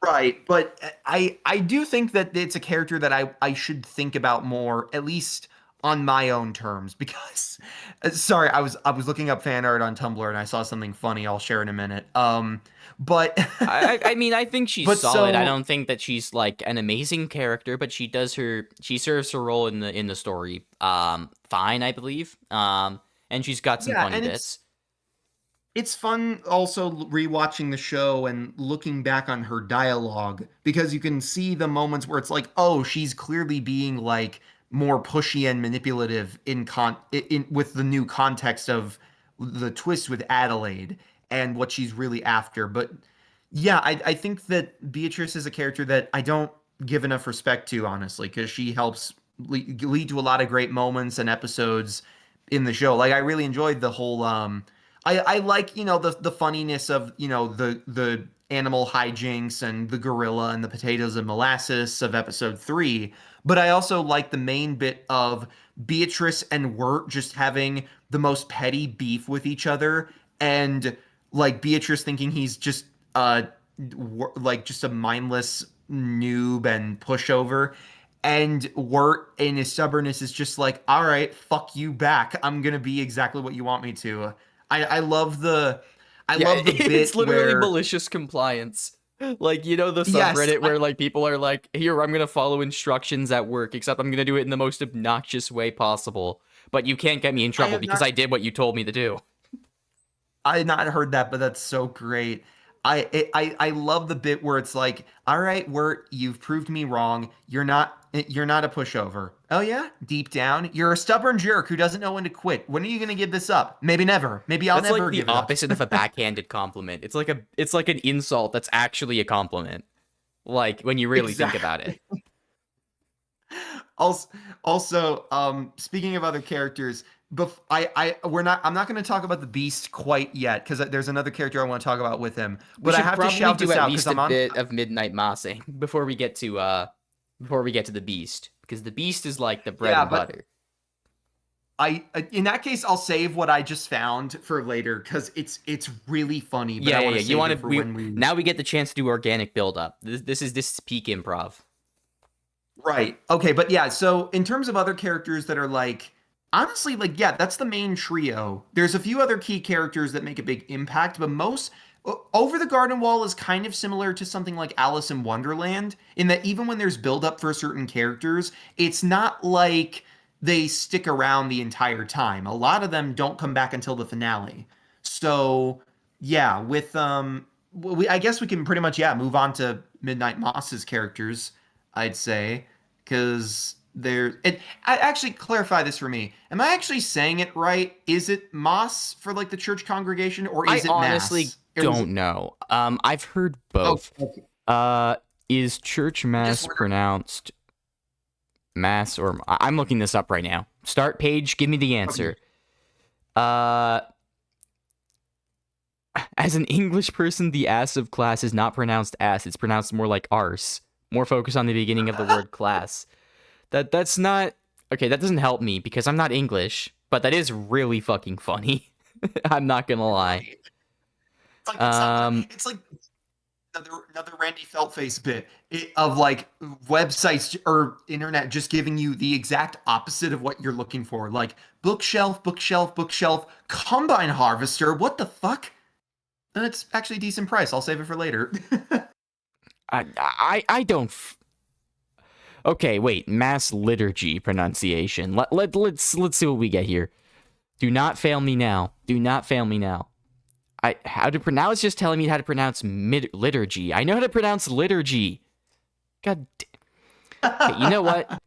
Right, but I do think that it's a character that I should think about more, at least on my own terms. Because, sorry, I was looking up fan art on Tumblr and I saw something funny. I'll share in a minute. But I mean I think she's but solid. I so don't think that she's like an amazing character, but she serves her role in the story fine, I believe. And she's got some yeah, funny and bits. it's fun also rewatching the show and looking back on her dialogue because you can see the moments where it's like, oh, she's clearly being like more pushy and manipulative in with the new context of the twist with Adelaide and what she's really after. But yeah, I think that Beatrice is a character that I don't give enough respect to, honestly, because she helps lead to a lot of great moments and episodes in the show. Like I really enjoyed the whole I like, the funniness of, the animal hijinks and the gorilla and the potatoes and molasses of episode 3, but I also like the main bit of Beatrice and Wirt just having the most petty beef with each other, and like Beatrice thinking he's just like just a mindless noob and pushover, and Wirt in his stubbornness is just like, all right, fuck you back. I'm gonna be exactly what you want me to. I love the I Yeah, love the it's bit literally where malicious compliance. Like, you know, the yes, subreddit where like people are like, here, I'm gonna follow instructions at work, except I'm gonna do it in the most obnoxious way possible. But you can't get me in I trouble have because not I did what you told me to do. I had not heard that, but that's so great. I love the bit where it's like, all right, Wirt, you've proved me wrong. You're not a pushover. Oh yeah, deep down, you're a stubborn jerk who doesn't know when to quit. When are you gonna give this up? Maybe never. Maybe I'll That's like never the give it up. opposite of a backhanded compliment. It's like an insult that's actually a compliment. Like when you really think about it. Exactly. Also, speaking of other characters, I'm not going to talk about the Beast quite yet because there's another character I want to talk about with him. We But I should have to probably shout do this at out because least a I'm on. bit of midnight mossing before we get to the beast. Because the beast is like the bread Yeah, and but butter. in that case, I'll save what I just found for later because it's really funny. But Yeah, I yeah, want yeah. to You save want it to for when we. now we get the chance to do organic build up. This is peak improv. Right. Okay, but yeah, so in terms of other characters that are like honestly like yeah, that's the main trio. There's a few other key characters that make a big impact, but Over the Garden Wall is kind of similar to something like Alice in Wonderland in that even when there's build up for certain characters, it's not like they stick around the entire time. A lot of them don't come back until the finale. So yeah, with I guess we can pretty much move on to Midnight Moss's characters, I'd say, because I actually clarify this for me. Am I actually saying it right? Is it Moss for like the church congregation, or is it honestly Mass? don't know. I've heard both. Okay. Is church mass pronounced mass or I'm looking this up right now. Start page, give me the answer. As an English person, the ass of class is not pronounced ass. It's pronounced more like arse. More focus on the beginning of the word class. That's not okay. That doesn't help me because I'm not English, but that is really fucking funny. I'm not gonna lie. It's like another Randy Feltface bit of like websites or internet just giving you the exact opposite of what you're looking for, like bookshelf, bookshelf, bookshelf, combine harvester. What the fuck? And it's actually a decent price. I'll save it for later. I don't. Okay, wait. Mass liturgy pronunciation. Let's see what we get here. Do not fail me now. Do not fail me now. Now it's just telling me how to pronounce liturgy. I know how to pronounce liturgy. God damn. Okay, you know what?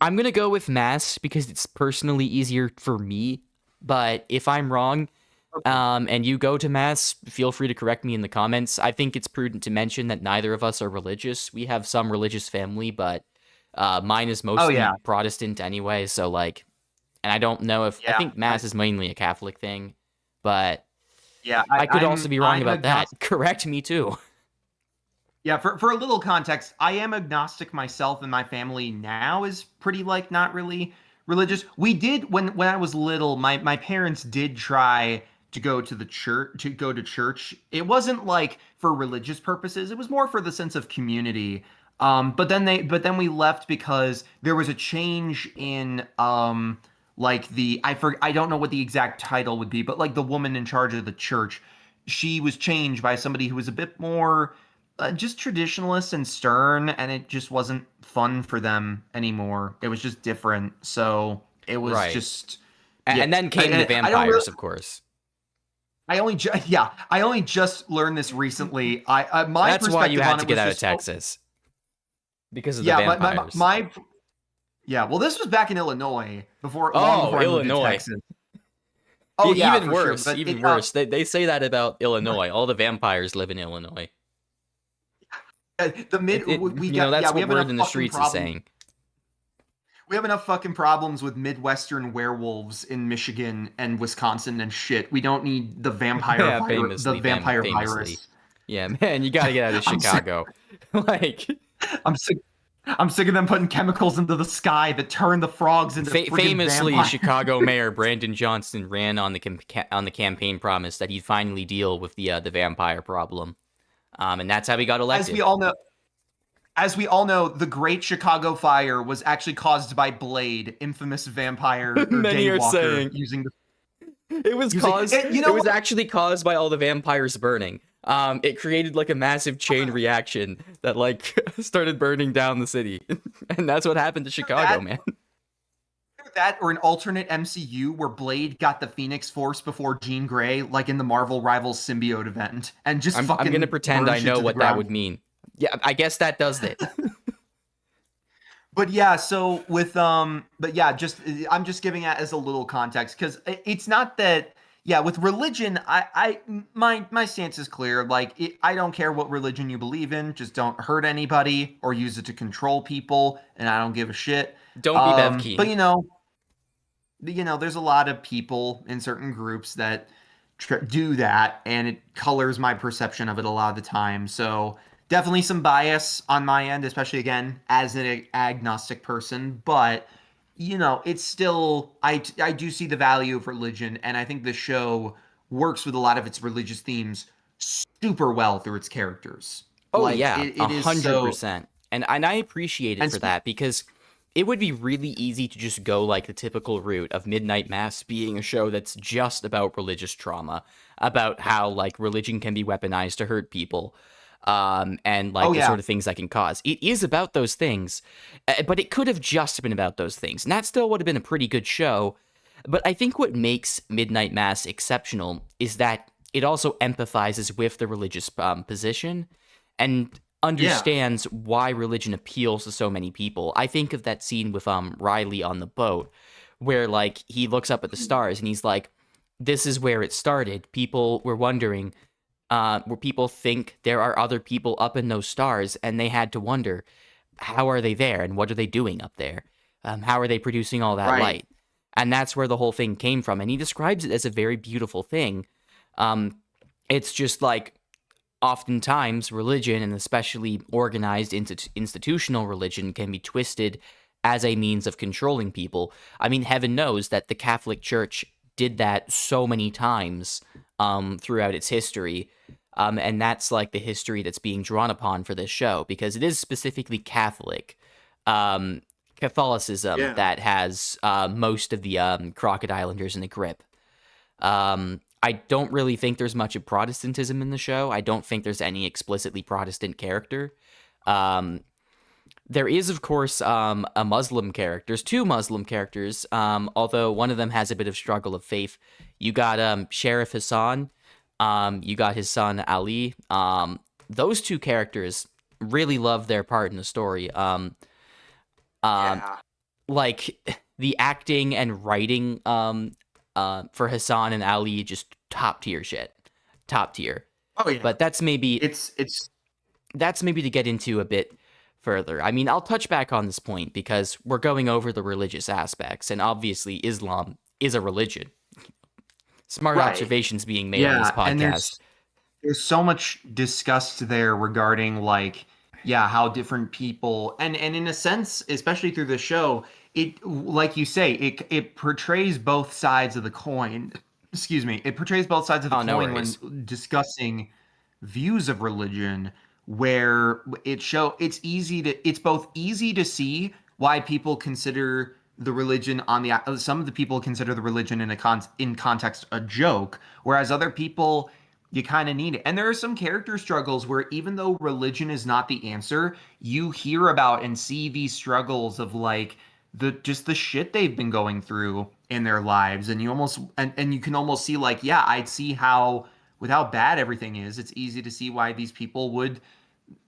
I'm gonna go with mass because it's personally easier for me. But if I'm wrong, and you go to mass, feel free to correct me in the comments. I think it's prudent to mention that neither of us are religious. We have some religious family, but mine is mostly Protestant anyway. So like, and I don't know if I think mass is mainly a Catholic thing, but. Yeah, I could also be wrong about that. Correct me too. Yeah, for a little context, I am agnostic myself, and my family now is pretty like not really religious. We did when I was little, my parents did try to go to the church. It wasn't like for religious purposes. It was more for the sense of community. But then we left because there was a change in like I don't know what the exact title would be, but like the woman in charge of the church, she was changed by somebody who was a bit more just traditionalist and stern, and it just wasn't fun for them anymore. It was just different. So it was just and then came the vampires, of course. I only just learned this recently. My That's why you had to get out of just, Texas because of the vampires. Yeah, well, this was back in Illinois before. Before Illinois. Texas. Oh, yeah, even worse. Sure. Even worse. They say that about Illinois. All the vampires live in Illinois. That's what word in the streets is saying. We have enough fucking problems with Midwestern werewolves in Michigan and Wisconsin and shit. We don't need the vampire virus. Yeah, man, you gotta get out of Chicago. Like, I'm sick of them putting chemicals into the sky that turn the frogs into famously vampires. Chicago Mayor Brandon Johnson ran on the campaign promise that he'd finally deal with the vampire problem, and that's how he got elected. As we all know, the Great Chicago Fire was actually caused by Blade, infamous vampire or Many are daywalker saying using the. It was caused. It was actually caused by all the vampires burning. It created like a massive chain reaction that like started burning down the city, and that's what happened to Chicago, man. That or an alternate MCU where Blade got the Phoenix Force before Jean Grey, like in the Marvel Rivals symbiote event, and just I'm gonna pretend I know what that would mean. Yeah, I guess that does it. But yeah, so with I'm just giving it as a little context because it's not that. Yeah, with religion, my stance is clear. Like, I don't care what religion you believe in, just don't hurt anybody or use it to control people, and I don't give a shit. Don't be Bev Keane. But there's a lot of people in certain groups that do that, and it colors my perception of it a lot of the time. So definitely some bias on my end, especially again as an agnostic person, but. It's still I do see the value of religion, and I think the show works with a lot of its religious themes super well through its characters. Oh, like, yeah, 100%. And I appreciate it for that, because it would be really easy to just go like the typical route of Midnight Mass being a show that's just about religious trauma, about how like religion can be weaponized to hurt people. and like Oh the yeah. sort of things that can cause. It is about those things, but it could have just been about those things, and that still would have been a pretty good show. But I think what makes Midnight Mass exceptional is that it also empathizes with the religious position and Yeah. understands why religion appeals to so many people. I think of that scene with Riley on the boat where like he looks up at the stars and he's like, this is where it started. People were wondering, where people think there are other people up in those stars, and they had to wonder, how are they there and what are they doing up there? How are they producing all that Right. light? And that's where the whole thing came from. And he describes it as a very beautiful thing. Um, it's just like oftentimes religion, and especially organized institutional religion, can be twisted as a means of controlling people. I mean, heaven knows that the Catholic Church did that so many times throughout its history. And that's like the history that's being drawn upon for this show, because it is specifically Catholic. Catholicism Yeah. that has most of the Crockett Islanders in a grip. I don't really think there's much of Protestantism in the show. I don't think there's any explicitly Protestant character. There is, of course, a Muslim character. There's two Muslim characters, although one of them has a bit of struggle of faith. You got Sheriff Hassan. You got his son Ali. Those two characters really love their part in the story. Yeah. Like the acting and writing for Hassan and Ali, just top tier shit. Top tier. Oh yeah. But that's maybe it's to get into a bit further. I mean, I'll touch back on this point because we're going over the religious aspects, and obviously Islam is a religion. Smart Right. observations being made on this podcast. And there's so much discussed there regarding like how different people and in a sense, especially through the show, it, like you say, it portrays both sides of the coin. Excuse me. It portrays both sides of the no coin worries. when discussing views of religion, where it's both easy to see why people consider the religion some of the people consider the religion in context a joke, whereas other people, you kind of need it. And there are some character struggles where even though religion is not the answer, you hear about and see these struggles of like the shit they've been going through in their lives, and you almost and you can almost see like, I'd see how, with how bad everything is, it's easy to see why these people would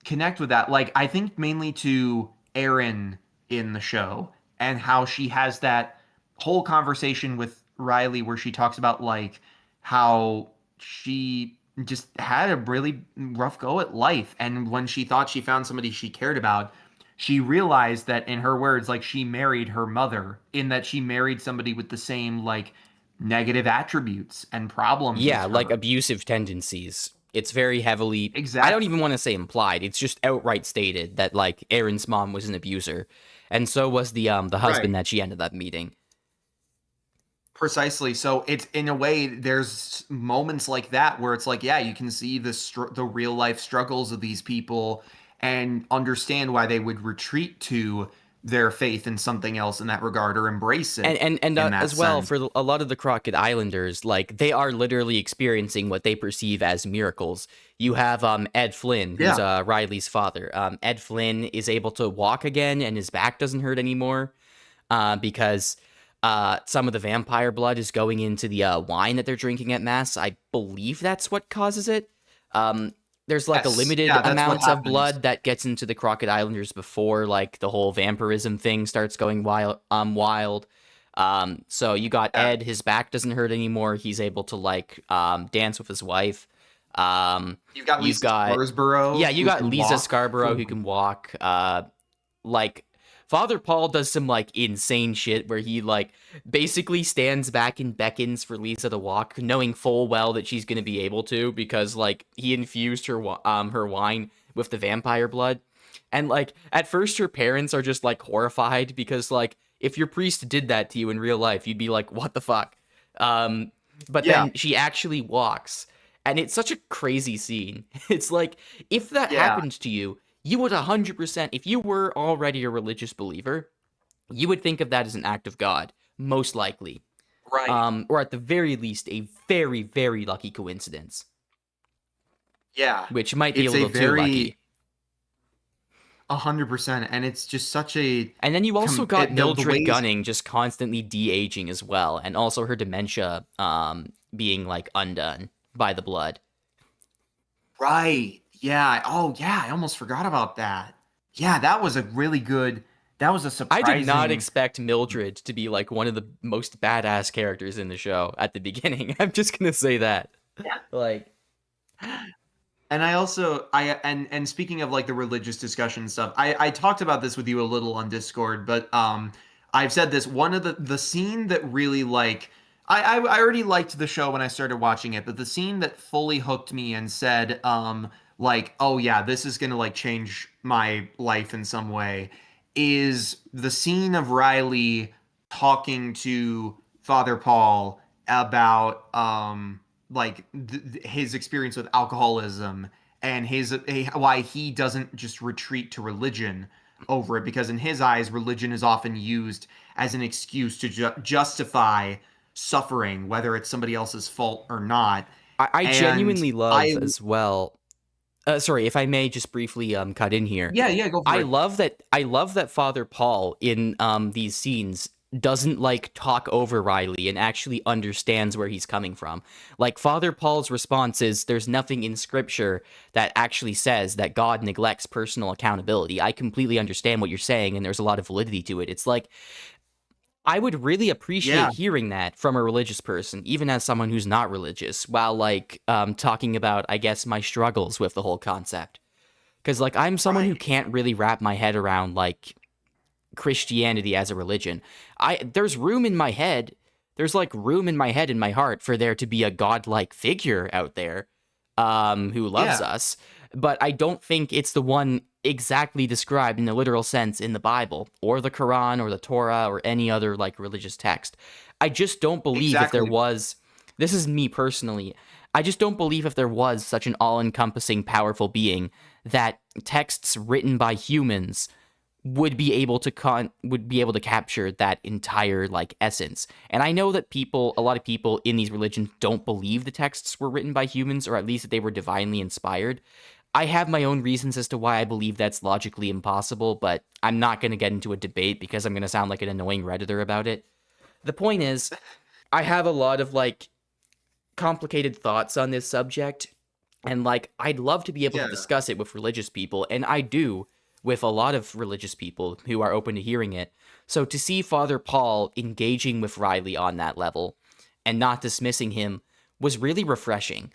connect with that. Like, I think mainly to Erin in the show, and how she has that whole conversation with Riley where she talks about like how she just had a really rough go at life, and when she thought she found somebody she cared about, she realized that, in her words, like, she married her mother, in that she married somebody with the same like negative attributes and problems. Yeah, like abusive tendencies. It's very heavily, Exactly. I don't even want to say implied. It's just outright stated that like Erin's mom was an abuser, and so was the husband that she ended up meeting. Precisely. So it's, in a way, there's moments like that where it's like, you can see the real life struggles of these people and understand why they would retreat to their faith in something else in that regard, or embrace it. And as well, for a lot of the Crockett Islanders, like, they are literally experiencing what they perceive as miracles. You have Ed Flynn, who's Riley's father. Ed Flynn is able to walk again, and his back doesn't hurt anymore because some of the vampire blood is going into the wine that they're drinking at Mass. I believe that's what causes it. There's like a limited amount of blood that gets into the Crockett Islanders before like the whole vampirism thing starts going wild. So you got Ed, his back doesn't hurt anymore. He's able to like dance with his wife. You've got Lisa Scarborough. Yeah, you got Lisa Scarborough who can walk. Like, Father Paul does some like insane shit where he like basically stands back and beckons for Lisa to walk, knowing full well that she's going to be able to, because like he infused her wine with the vampire blood. And like at first her parents are just like horrified, because like if your priest did that to you in real life, you'd be like, what the fuck? But then she actually walks, and it's such a crazy scene. It's like, if that happened to you, you would 100%, if you were already a religious believer, you would think of that as an act of God, most likely. Right. Or at the very least, a very, very lucky coincidence. Yeah, which might be a it's a little too very lucky. 100%, and it's just such a And then you also got the Mildred ways. Gunning just constantly de-aging as well, and also her dementia being like undone by the blood. Right. Yeah. Oh, yeah. I almost forgot about that. Yeah, that was a really good. That was a I did not surprising. expect Mildred to be like one of the most badass characters in the show at the beginning. I'm just gonna say that. Like, And I also and speaking of like the religious discussion stuff, I talked about this with you a little on Discord, but I've said this one of the scene that really like I already liked the show when I started watching it, but the scene that fully hooked me and said like, oh yeah, this is gonna like change my life in some way is the scene of Riley talking to Father Paul about like his experience with alcoholism and his why he doesn't just retreat to religion over it, because in his eyes religion is often used as an excuse to justify suffering, whether it's somebody else's fault or not. I And genuinely love I as well. Sorry, if I may just briefly go here. yeah, go for I it. love that Father Paul in these scenes doesn't like talk over Riley and actually understands where he's coming from. Like Father Paul's response is there's nothing in scripture that actually says that God neglects personal accountability. I completely understand what you're saying and there's a lot of validity to it. It's like I would really appreciate Yeah, hearing that from a religious person, even as someone who's not religious, while like talking about, I guess, my struggles with the whole concept. Because like I'm someone who right. can't really wrap my head around like Christianity as a religion. There's room in my head. There's like room in my head and my heart for there to be a godlike figure out there who loves Yeah, us, but I don't think it's the one exactly described in the literal sense in the Bible or the Quran or the Torah or any other like religious text. I just don't believe if there exactly. was, this is me personally, I just don't believe if there was such an all-encompassing powerful being that texts written by humans would be able to capture that entire like essence. And I know that a lot of people in these religions don't believe the texts were written by humans, or at least that they were divinely inspired. I have my own reasons as to why I believe that's logically impossible, but I'm not going to get into a debate because I'm going to sound like an annoying redditor about it. The point is, I have a lot of like complicated thoughts on this subject, and like I'd love to be able to Yeah. discuss it with religious people, and I do with a lot of religious people who are open to hearing it. So to see Father Paul engaging with Riley on that level and not dismissing him was really refreshing,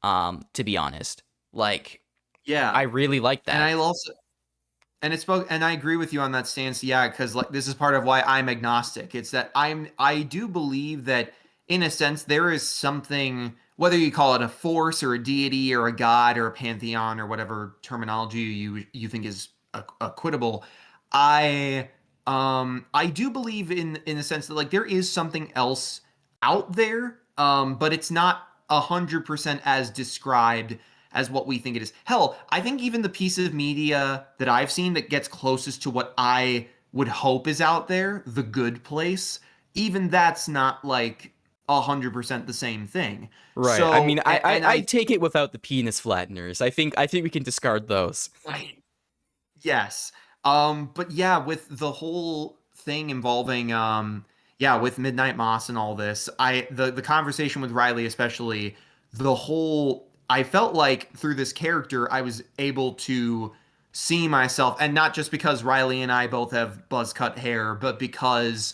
to be honest. Like Yeah. I really like And that. I also and I agree with you on that stance. Yeah, because like this is part of why I'm agnostic. It's that I do believe that in a sense there is something, whether you call it a force or a deity or a god or a pantheon or whatever terminology you think is equitable. I I do believe in the sense that like there is something else out there, but it's not 100% as described as what we think it is. Hell, I think even the piece of media that I've seen that gets closest to what I would hope is out there, The Good Place, even that's not like 100% the same thing. Right. I mean, So, I take it without the penis flatteners. I think we can discard those. yes. But yeah, with the whole thing involving yeah, with Midnight Moss and all this, the conversation with Riley especially, the whole I felt like through this character I was able to see myself, and not just because Riley and I both have buzz cut hair, but because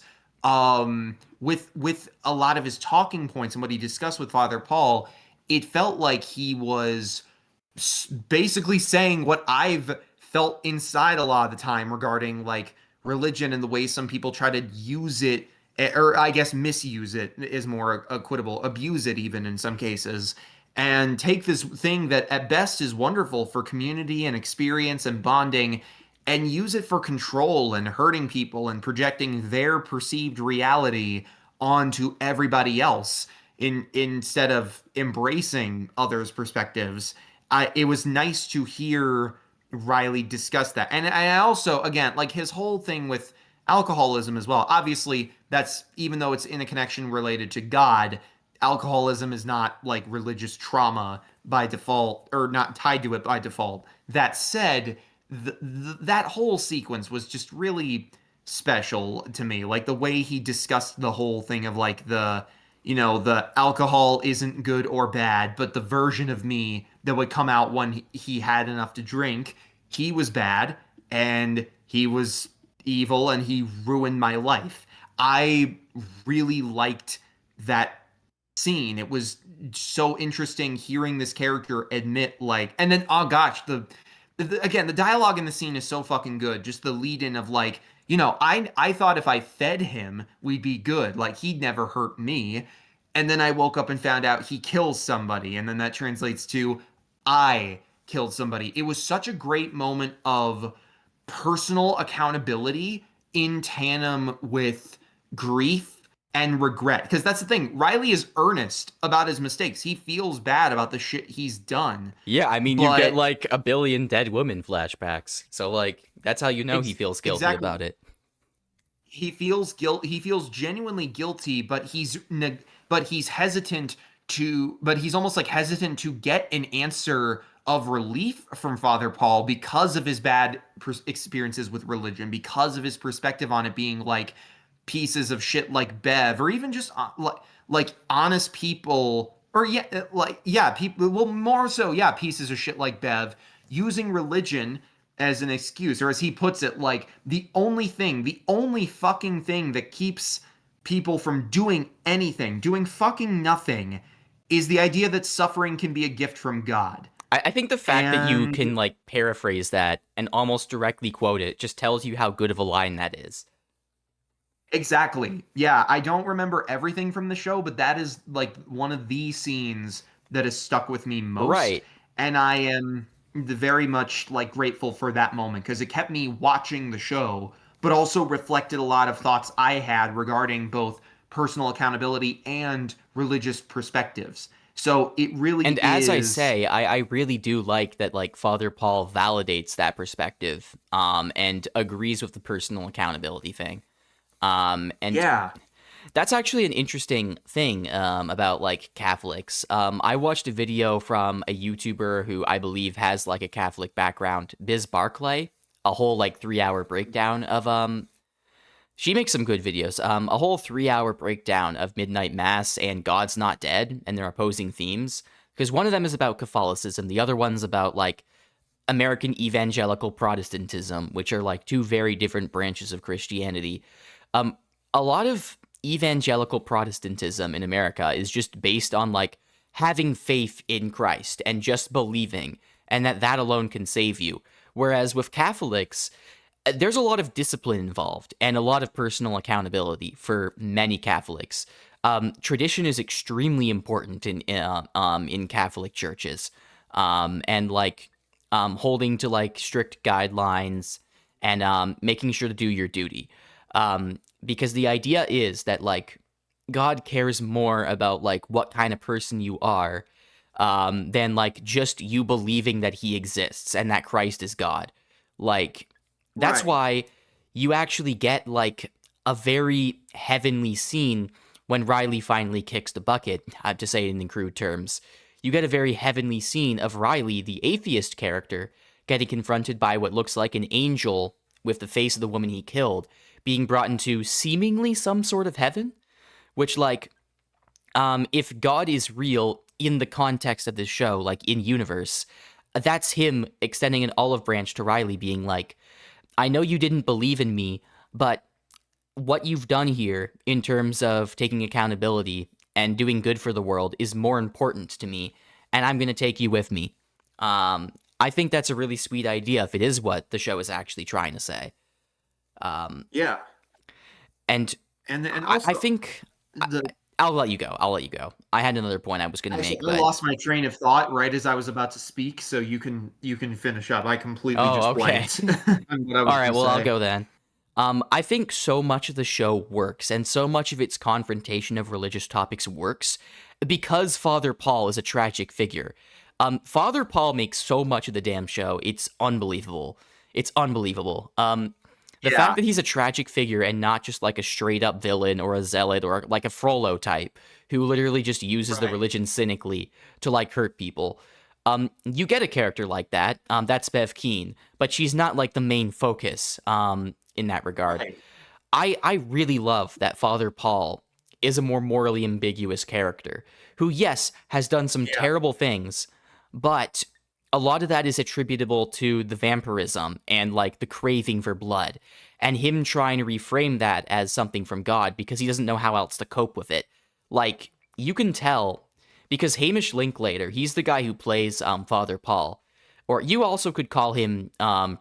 with a lot of his talking points and what he discussed with Father Paul, it felt like he was basically saying what I've felt inside a lot of the time regarding like religion and the way some people try to use it, or I guess misuse it is more equitable, abuse it even in some cases, and take this thing that at best is wonderful for community and experience and bonding and use it for control and hurting people and projecting their perceived reality onto everybody else instead of embracing others' perspectives. It was nice to hear Riley discuss that. And I also, again, like his whole thing with alcoholism as well. Obviously, that's even though it's in a connection related to God, alcoholism is not like religious trauma by default, or not tied to it by default. That said, that whole sequence was just really special to me. Like the way he discussed the whole thing of like the alcohol isn't good or bad, but the version of me that would come out when he had enough to drink, he was bad and he was evil and he ruined my life. I really liked that scene. It was so interesting hearing this character admit like, and then oh gosh, again, the dialogue in the scene is so fucking good. Just the lead in of like, I thought if I fed him, we'd be good. Like he'd never hurt me. And then I woke up and found out he kills somebody, and then that translates to I killed somebody. It was such a great moment of personal accountability in tandem with grief and regret. Because that's the thing. Riley is earnest about his mistakes. He feels bad about the shit he's done. Yeah, I mean, you get like a billion dead women flashbacks. So like that's how you know he feels guilty about it. He feels guilt. He feels genuinely guilty, but he's hesitant to. But he's almost like hesitant to get an answer of relief from Father Paul because of his bad experiences with religion, because of his perspective on it being like pieces of shit like Bev, or even just like honest people, or people. Well, more so, pieces of shit like Bev using religion as an excuse, or as he puts it, like the only fucking thing that keeps people from doing anything, doing fucking nothing, is the idea that suffering can be a gift from God. I think the fact that you can like paraphrase that and almost directly quote it just tells you how good of a line that is. Exactly. Yeah, I don't remember everything from the show, but that is like one of the scenes that has stuck with me most. Right. And I am very much like grateful for that moment because it kept me watching the show, but also reflected a lot of thoughts I had regarding both personal accountability and religious perspectives. So it really and as I say, I really do like that like Father Paul validates that perspective and agrees with the personal accountability thing. And yeah, that's actually an interesting thing about like Catholics. I watched a video from a YouTuber who I believe has like a Catholic background, Biz Barclay, a whole like 3-hour breakdown of she makes some good videos. A whole 3-hour breakdown of Midnight Mass and God's Not Dead and their opposing themes. Because one of them is about Catholicism, the other one's about like American evangelical Protestantism, which are like two very different branches of Christianity. A lot of evangelical Protestantism in America is just based on like having faith in Christ and just believing, and that alone can save you. Whereas with Catholics, there's a lot of discipline involved and a lot of personal accountability for many Catholics. Tradition is extremely important in Catholic churches, and like holding to like strict guidelines and making sure to do your duty. Because the idea is that like God cares more about like what kind of person you are than like just you believing that he exists and that Christ is God. Like that's why you actually get like a very heavenly scene when Riley finally kicks the bucket, to say it in crude terms. You get a very heavenly scene of Riley, the atheist character, getting confronted by what looks like an angel with the face of the woman he killed, being brought into seemingly some sort of heaven, which like, if God is real in the context of this show, like in universe, that's him extending an olive branch to Riley being like, I know you didn't believe in me, but what you've done here in terms of taking accountability and doing good for the world is more important to me, and I'm going to take you with me. I think that's a really sweet idea if it is what the show is actually trying to say. Yeah. And also, I think I'll let you go. I had another point I was going to make. I lost my train of thought right as I was about to speak, so you can finish up. I completely blanked. All right, well, I'll go then. I think so much of the show works, and so much of its confrontation of religious topics works because Father Paul is a tragic figure. Father Paul makes so much of the damn show. It's unbelievable. The fact that he's a tragic figure and not just like a straight up villain or a zealot or like a Frollo type who literally just uses the religion cynically to like hurt people. You get a character like that. That's Bev Keane, but she's not like the main focus in that regard. Right. I really love that Father Paul is a more morally ambiguous character who, yes, has done some terrible things, but a lot of that is attributable to the vampirism and like the craving for blood and him trying to reframe that as something from God because he doesn't know how else to cope with it. Like, you can tell because Hamish Linklater, he's the guy who plays Father Paul. Or you also could call him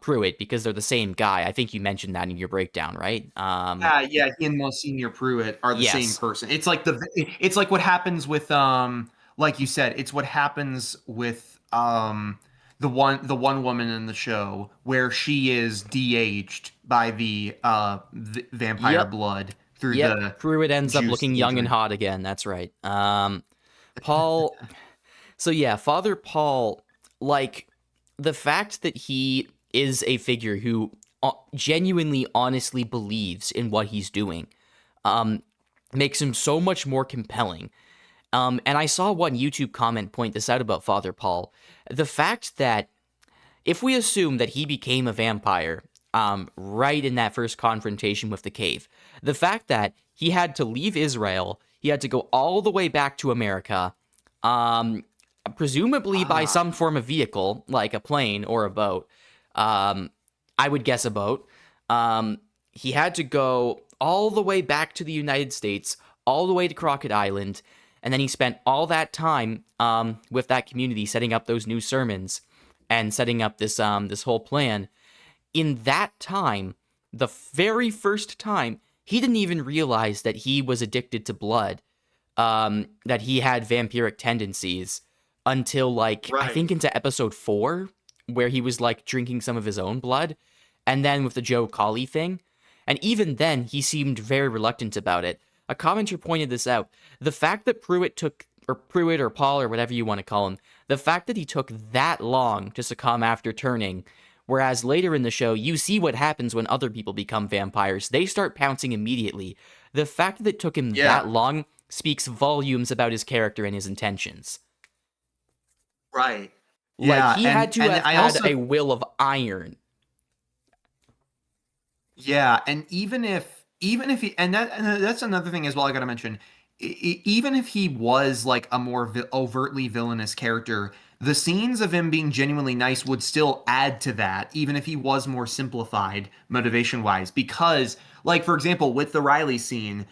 Pruitt because they're the same guy. I think you mentioned that in your breakdown, right? Yeah, he and Monsignor Pruitt are the same person. It's like what happens with like you said, it's what happens with the one woman in the show where she is de-aged by the vampire blood through the Pruitt ends up looking young and hot again. That's right. Paul. So yeah, Father Paul, like the fact that he is a figure who genuinely, honestly believes in what he's doing, makes him so much more compelling. And I saw one YouTube comment point this out about Father Paul. The fact that if we assume that he became a vampire right in that first confrontation with the cave, the fact that he had to leave Israel, he had to go all the way back to America, presumably by some form of vehicle, like a plane or a boat. I would guess a boat. He had to go all the way back to the United States, all the way to Crockett Island, and then he spent all that time with that community setting up those new sermons and setting up this this whole plan. In that time, the very first time, he didn't even realize that he was addicted to blood, that he had vampiric tendencies until like I think into episode 4, where he was like drinking some of his own blood, and then with the Joe Collie thing. And even then, he seemed very reluctant about it. A commenter pointed this out. The fact that Pruitt or Paul or whatever you want to call him, the fact that he took that long to succumb after turning, whereas later in the show, you see what happens when other people become vampires. They start pouncing immediately. The fact that it took him that long speaks volumes about his character and his intentions. Right. Like, he had to have had a will of iron. Yeah, and even if he, and that's another thing as well I got to mention, even if he was like a more overtly villainous character, the scenes of him being genuinely nice would still add to that, even if he was more simplified motivation wise. Because, like, for example, with the Riley scene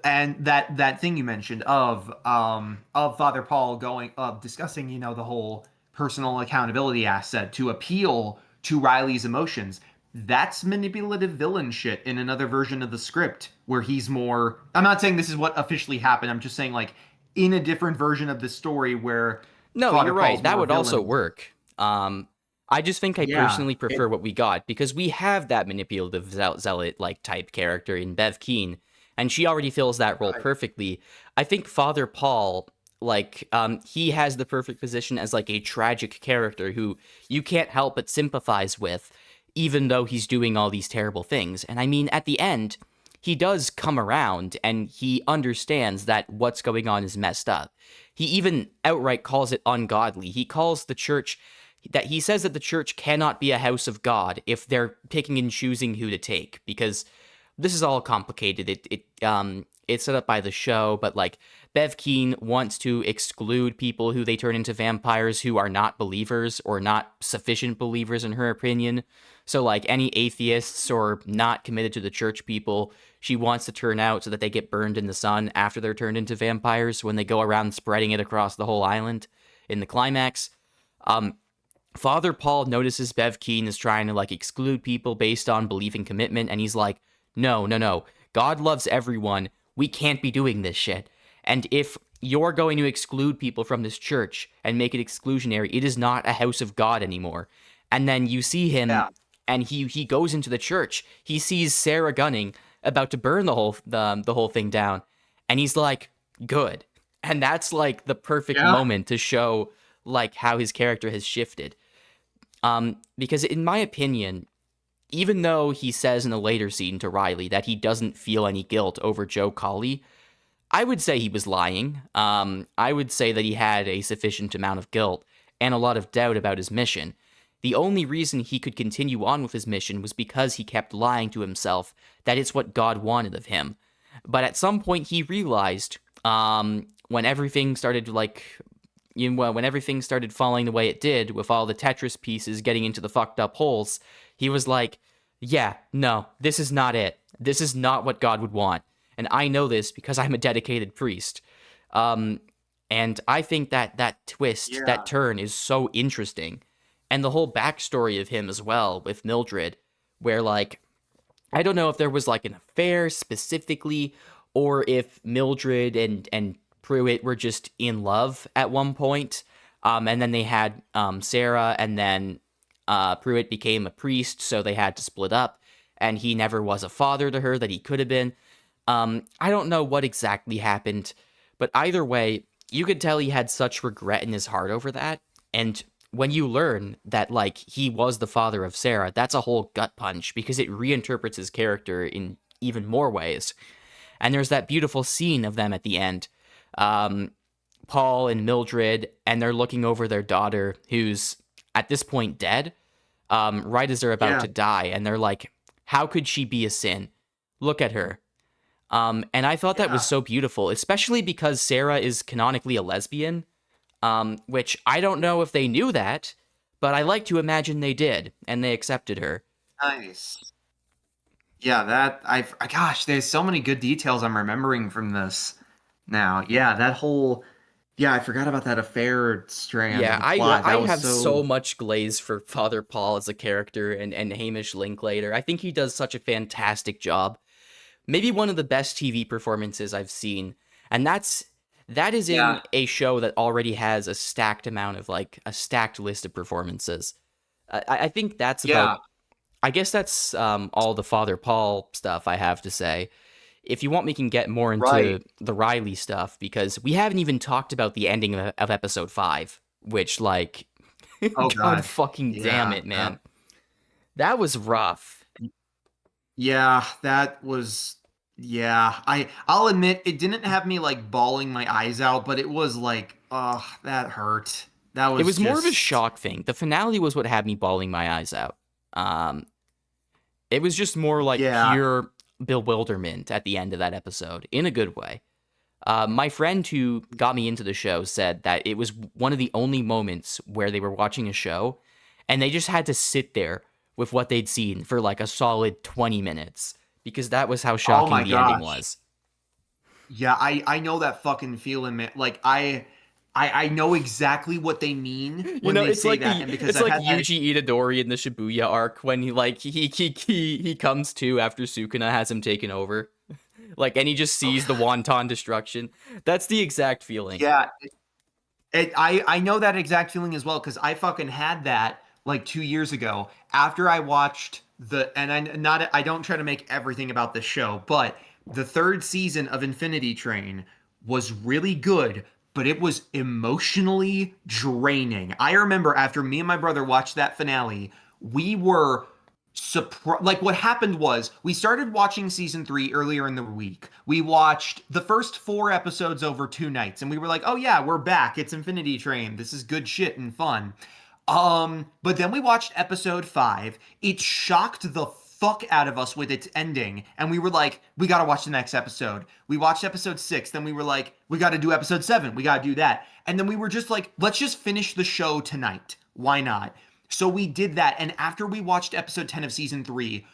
and that thing you mentioned of Father Paul discussing, you know, the whole personal accountability asset to appeal to Riley's emotions. That's manipulative villain shit in another version of the script where he's more... I'm not saying this is what officially happened. I'm just saying, like, in a different version of the story where... No, Father you're right. Paul's that would villain. Also work. I just think I personally prefer what we got because we have that manipulative zealot like type character in Bev Keane, and she already fills that role perfectly. I think Father Paul, like, he has the perfect position as like a tragic character who you can't help but sympathize with, even though he's doing all these terrible things. And I mean, at the end, he does come around and he understands that what's going on is messed up. He even outright calls it ungodly. He calls the church, that he says that the church cannot be a house of God if they're picking and choosing who to take, because this is all complicated. It's set up by the show, but like Bev Keane wants to exclude people who they turn into vampires who are not believers or not sufficient believers in her opinion. So like any atheists or not committed to the church people, she wants to turn out so that they get burned in the sun after they're turned into vampires when they go around spreading it across the whole island in the climax. Father Paul notices Bev Keane is trying to like exclude people based on belief and commitment, and he's like, no. God loves everyone. We can't be doing this shit. And if you're going to exclude people from this church and make it exclusionary, it is not a house of God anymore. And then you see him, and he goes into the church. He sees Sarah Gunning about to burn the whole thing down, and he's like, good. And that's like the perfect moment to show like how his character has shifted. Because in my opinion, even though he says in a later scene to Riley that he doesn't feel any guilt over Joe Colley, I would say he was lying. I would say that he had a sufficient amount of guilt and a lot of doubt about his mission. The only reason he could continue on with his mission was because he kept lying to himself that it's what God wanted of him. But at some point he realized, when everything started when everything started falling the way it did, with all the Tetris pieces getting into the fucked up holes, he was like, yeah, no, this is not it. This is not what God would want. And I know this because I'm a dedicated priest. And I think that twist, that turn is so interesting. And the whole backstory of him as well with Mildred, where, like, I don't know if there was, like, an affair specifically, or if Mildred and Pruitt were just in love at one point. And then they had Sarah, and then Pruitt became a priest, so they had to split up. And he never was a father to her that he could have been. I don't know what exactly happened, but either way, you could tell he had such regret in his heart over that. And when you learn that, like, he was the father of Sarah, that's a whole gut punch, because it reinterprets his character in even more ways. And there's that beautiful scene of them at the end, Paul and Mildred, and they're looking over their daughter, who's at this point dead, right as they're about to die, and they're like, how could she be a sin? Look at her. And I thought that was so beautiful, especially because Sarah is canonically a lesbian, which I don't know if they knew that, but I like to imagine they did, and they accepted her. Nice. Yeah, gosh, there's so many good details I'm remembering from this now. Yeah, that whole, I forgot about that affair strand. Yeah, of the plot. I have so much glaze for Father Paul as a character, and Hamish Linklater. I think he does such a fantastic job. Maybe one of the best TV performances I've seen. And that is in a show that already has a stacked list of performances. I think that's about, I guess that's all the Father Paul stuff I have to say. If you want, we can get more into the Riley stuff, because we haven't even talked about the ending of episode 5, which, like, God fucking damn it, man. That was rough. Yeah, that was... Yeah, I'll admit it didn't have me, like, bawling my eyes out, but it was like, that hurt. It was more of a shock thing. The finale was what had me bawling my eyes out. It was just more like pure bewilderment at the end of that episode, in a good way. My friend who got me into the show said that it was one of the only moments where they were watching a show and they just had to sit there with what they'd seen for like a solid 20 minutes. Because that was how shocking the ending was. Yeah, I know that fucking feeling, man. Like, I know exactly what they mean when they say that. It's like Yuji Itadori in the Shibuya arc, when he comes to after Sukuna has him taken over. Like, and he just sees the wonton destruction. That's the exact feeling. Yeah. I know that exact feeling as well, because I fucking had that like 2 years ago after I watched I don't try to make everything about this show, but the 3rd season of Infinity Train was really good, but it was emotionally draining. I remember after me and my brother watched that finale, we were surprised. Like, what happened was we started watching season 3 earlier in the week. We watched the first 4 episodes over 2 nights, and we were like, oh yeah, we're back. It's Infinity Train. This is good shit and fun. But then we watched episode 5. It shocked the fuck out of us with its ending. And we were like, we gotta watch the next episode. We watched episode 6. Then we were like, we gotta do episode 7. We gotta do that. And then we were just like, let's just finish the show tonight. Why not? So we did that. And after we watched episode 10 of season 3,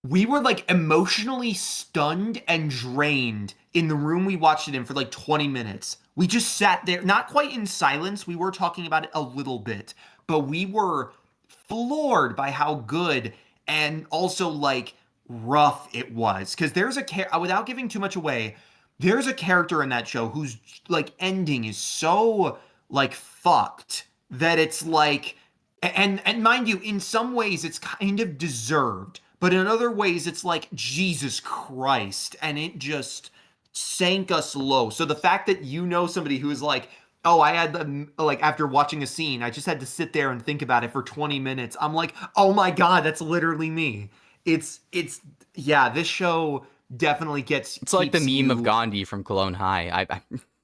we were like emotionally stunned and drained in the room we watched it in for like 20 minutes. We just sat there, not quite in silence. We were talking about it a little bit. But we were floored by how good and also, like, rough it was. Because there's without giving too much away, there's a character in that show whose, like, ending is so, like, fucked that it's like... And mind you, in some ways it's kind of deserved. But in other ways it's like, Jesus Christ. And it just sank us low. So the fact that you know somebody who is like... oh, I had the, like, after watching a scene, I just had to sit there and think about it for 20 minutes. I'm like, oh my God, that's literally me. Yeah, this show definitely It's like the keeps meme of you. Gandhi from Cologne High.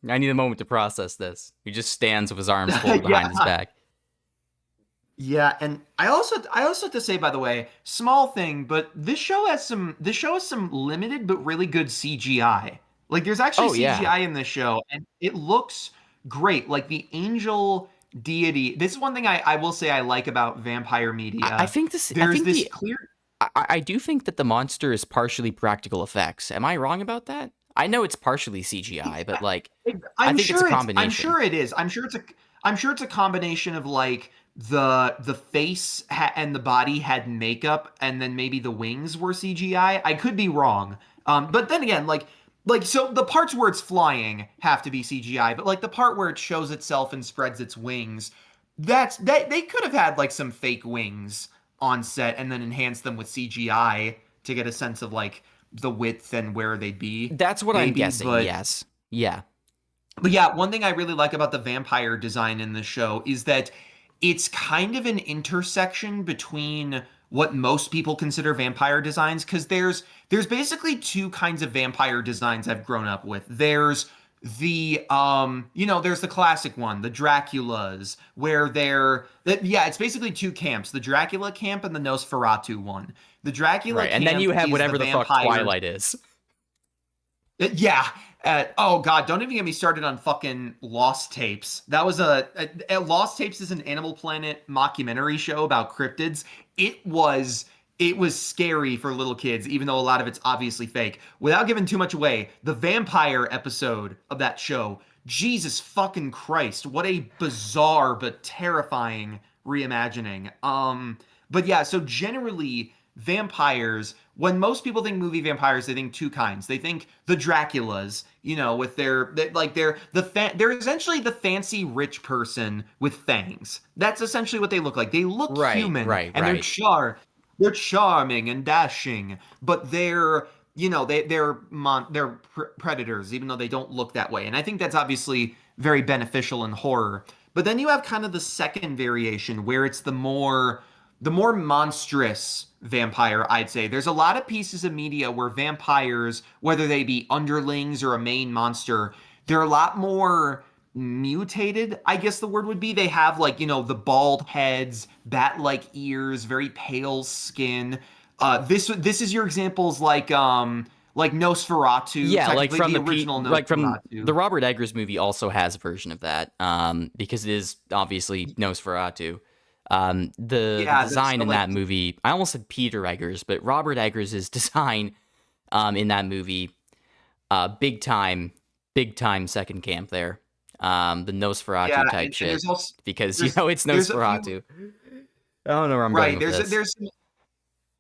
I need a moment to process this. He just stands with his arms folded Yeah. behind his back. Yeah, and I also have to say, by the way, small thing, but this show has some limited but really good CGI. Like there's actually Oh yeah. CGI in this show, and it looks great. Like the angel deity. This is one thing I will say I like about vampire I media. think this. I There's think this the. clear. I do think that the monster is partially practical effects. Am I wrong about that? I know it's partially CGI, but like, I I'm think it's a sure it's. I'm combination. sure it is. I'm sure it's a combination of like the face and the body had makeup, and then maybe the wings were CGI. I could be wrong. But then again, like so the parts where it's flying have to be CGI, but like the part where it shows itself and spreads its wings, that they could have had like some fake wings on set and then enhanced them with CGI to get a sense of like the width and where they'd be, That's what I'm maybe. guessing. But Yes. Yeah. yeah, one thing I really like about the vampire design in the show is that it's kind of an intersection between what most people consider vampire designs, because there's basically two kinds of vampire designs I've grown up with. There's there's the classic one, the Draculas, where yeah, it's basically two camps, the Dracula camp and the Nosferatu one. The Dracula Right. And then camp you have is the whatever the fuck vampires. Twilight is. Yeah. Oh God, don't even get me started on fucking Lost Tapes. That was a Lost Tapes is an Animal Planet mockumentary show about cryptids. It was scary for little kids, even though a lot of it's obviously fake. Without giving too much away, the vampire episode of that show, Jesus fucking Christ, what a bizarre but terrifying reimagining. But yeah, so generally vampires, when most people think movie vampires, they think two kinds. They think the Draculas, with they're essentially the fancy rich person with fangs. That's essentially what they look like. They look Right. human, Right. and Right. they're charming and dashing, but they're predators, even though they don't look that way. And I think that's obviously very beneficial in horror. But then you have kind of the second variation where it's the more monstrous vampire, I'd say. There's a lot of pieces of media where vampires, whether they be underlings or a main monster, they're a lot more mutated, I guess the word would be. They have like, the bald heads, bat-like ears, very pale skin. This is your examples like Nosferatu, Yeah, like technically from the original like from Nosferatu. the Robert Eggers movie also has a version of that. Because it is obviously Nosferatu. The Yeah, design so in like that movie, I almost said Peter Eggers, but Robert Eggers' design in that movie, big time second camp there. The yeah, Nosferatu type and shit, because there's it's there's a few. Nosferatu. I don't know where I'm going Right. with There's this. there's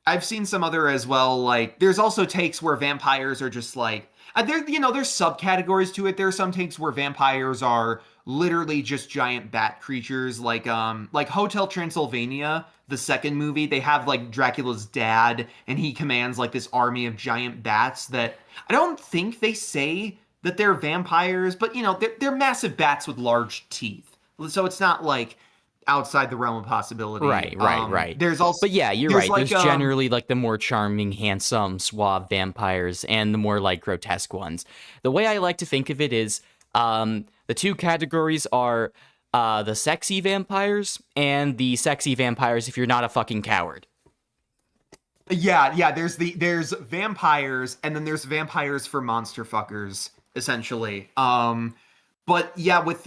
I've seen some other as well. Like there's also takes where vampires are just like there's subcategories to it. There are some takes where vampires are literally just giant bat creatures, like Hotel Transylvania, the second movie. They have like Dracula's dad, and he commands like this army of giant bats that I don't think they say that they're vampires, but they're massive bats with large teeth. So it's not like outside the realm of possibility. Right. There's also But yeah, you're there's right. like There's generally like the more charming, handsome, suave vampires and the more like grotesque ones. The way I like to think of it is the two categories are the sexy vampires and the sexy vampires if you're not a fucking coward. yeah, there's vampires, and then there's vampires for monster fuckers, essentially. But yeah, with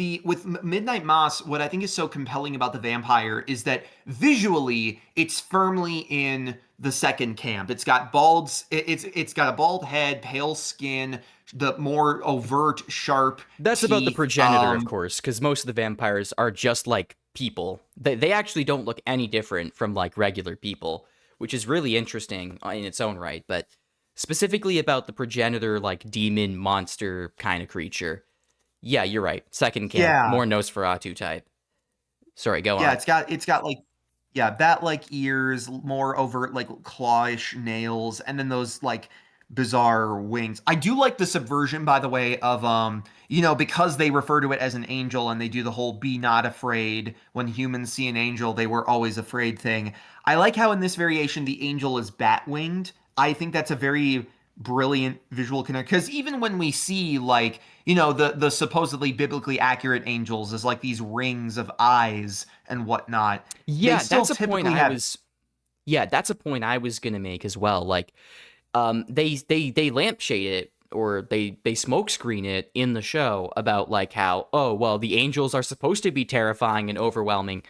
Midnight Mass, what I think is so compelling about the vampire is that visually it's firmly in the second camp. It's got a bald head, pale skin, the more overt, sharp That's about the teeth. progenitor, of course, because most of the vampires are just like people. They actually don't look any different from like regular people, which is really interesting in its own right. But specifically about the progenitor, like demon monster kind of creature. Yeah, you're right. Second camp, Yeah. more Nosferatu type. Sorry, go Yeah, on. it's got like bat-like ears, more overt like clawish nails, and then those like bizarre wings. I do like the subversion, by the way, of because they refer to it as an angel and they do the whole "be not afraid" when humans see an angel, they were always afraid thing. I like how in this variation the angel is bat winged. I think that's a very brilliant visual connect, because even when we see like the supposedly biblically accurate angels as like these rings of eyes and whatnot, they Yeah, still that's a point typically I have. was. Yeah, that's a point I was gonna make as well. Like, they lampshade it or they smoke screen it in the show about like how, oh well, the angels are supposed to be terrifying and overwhelming,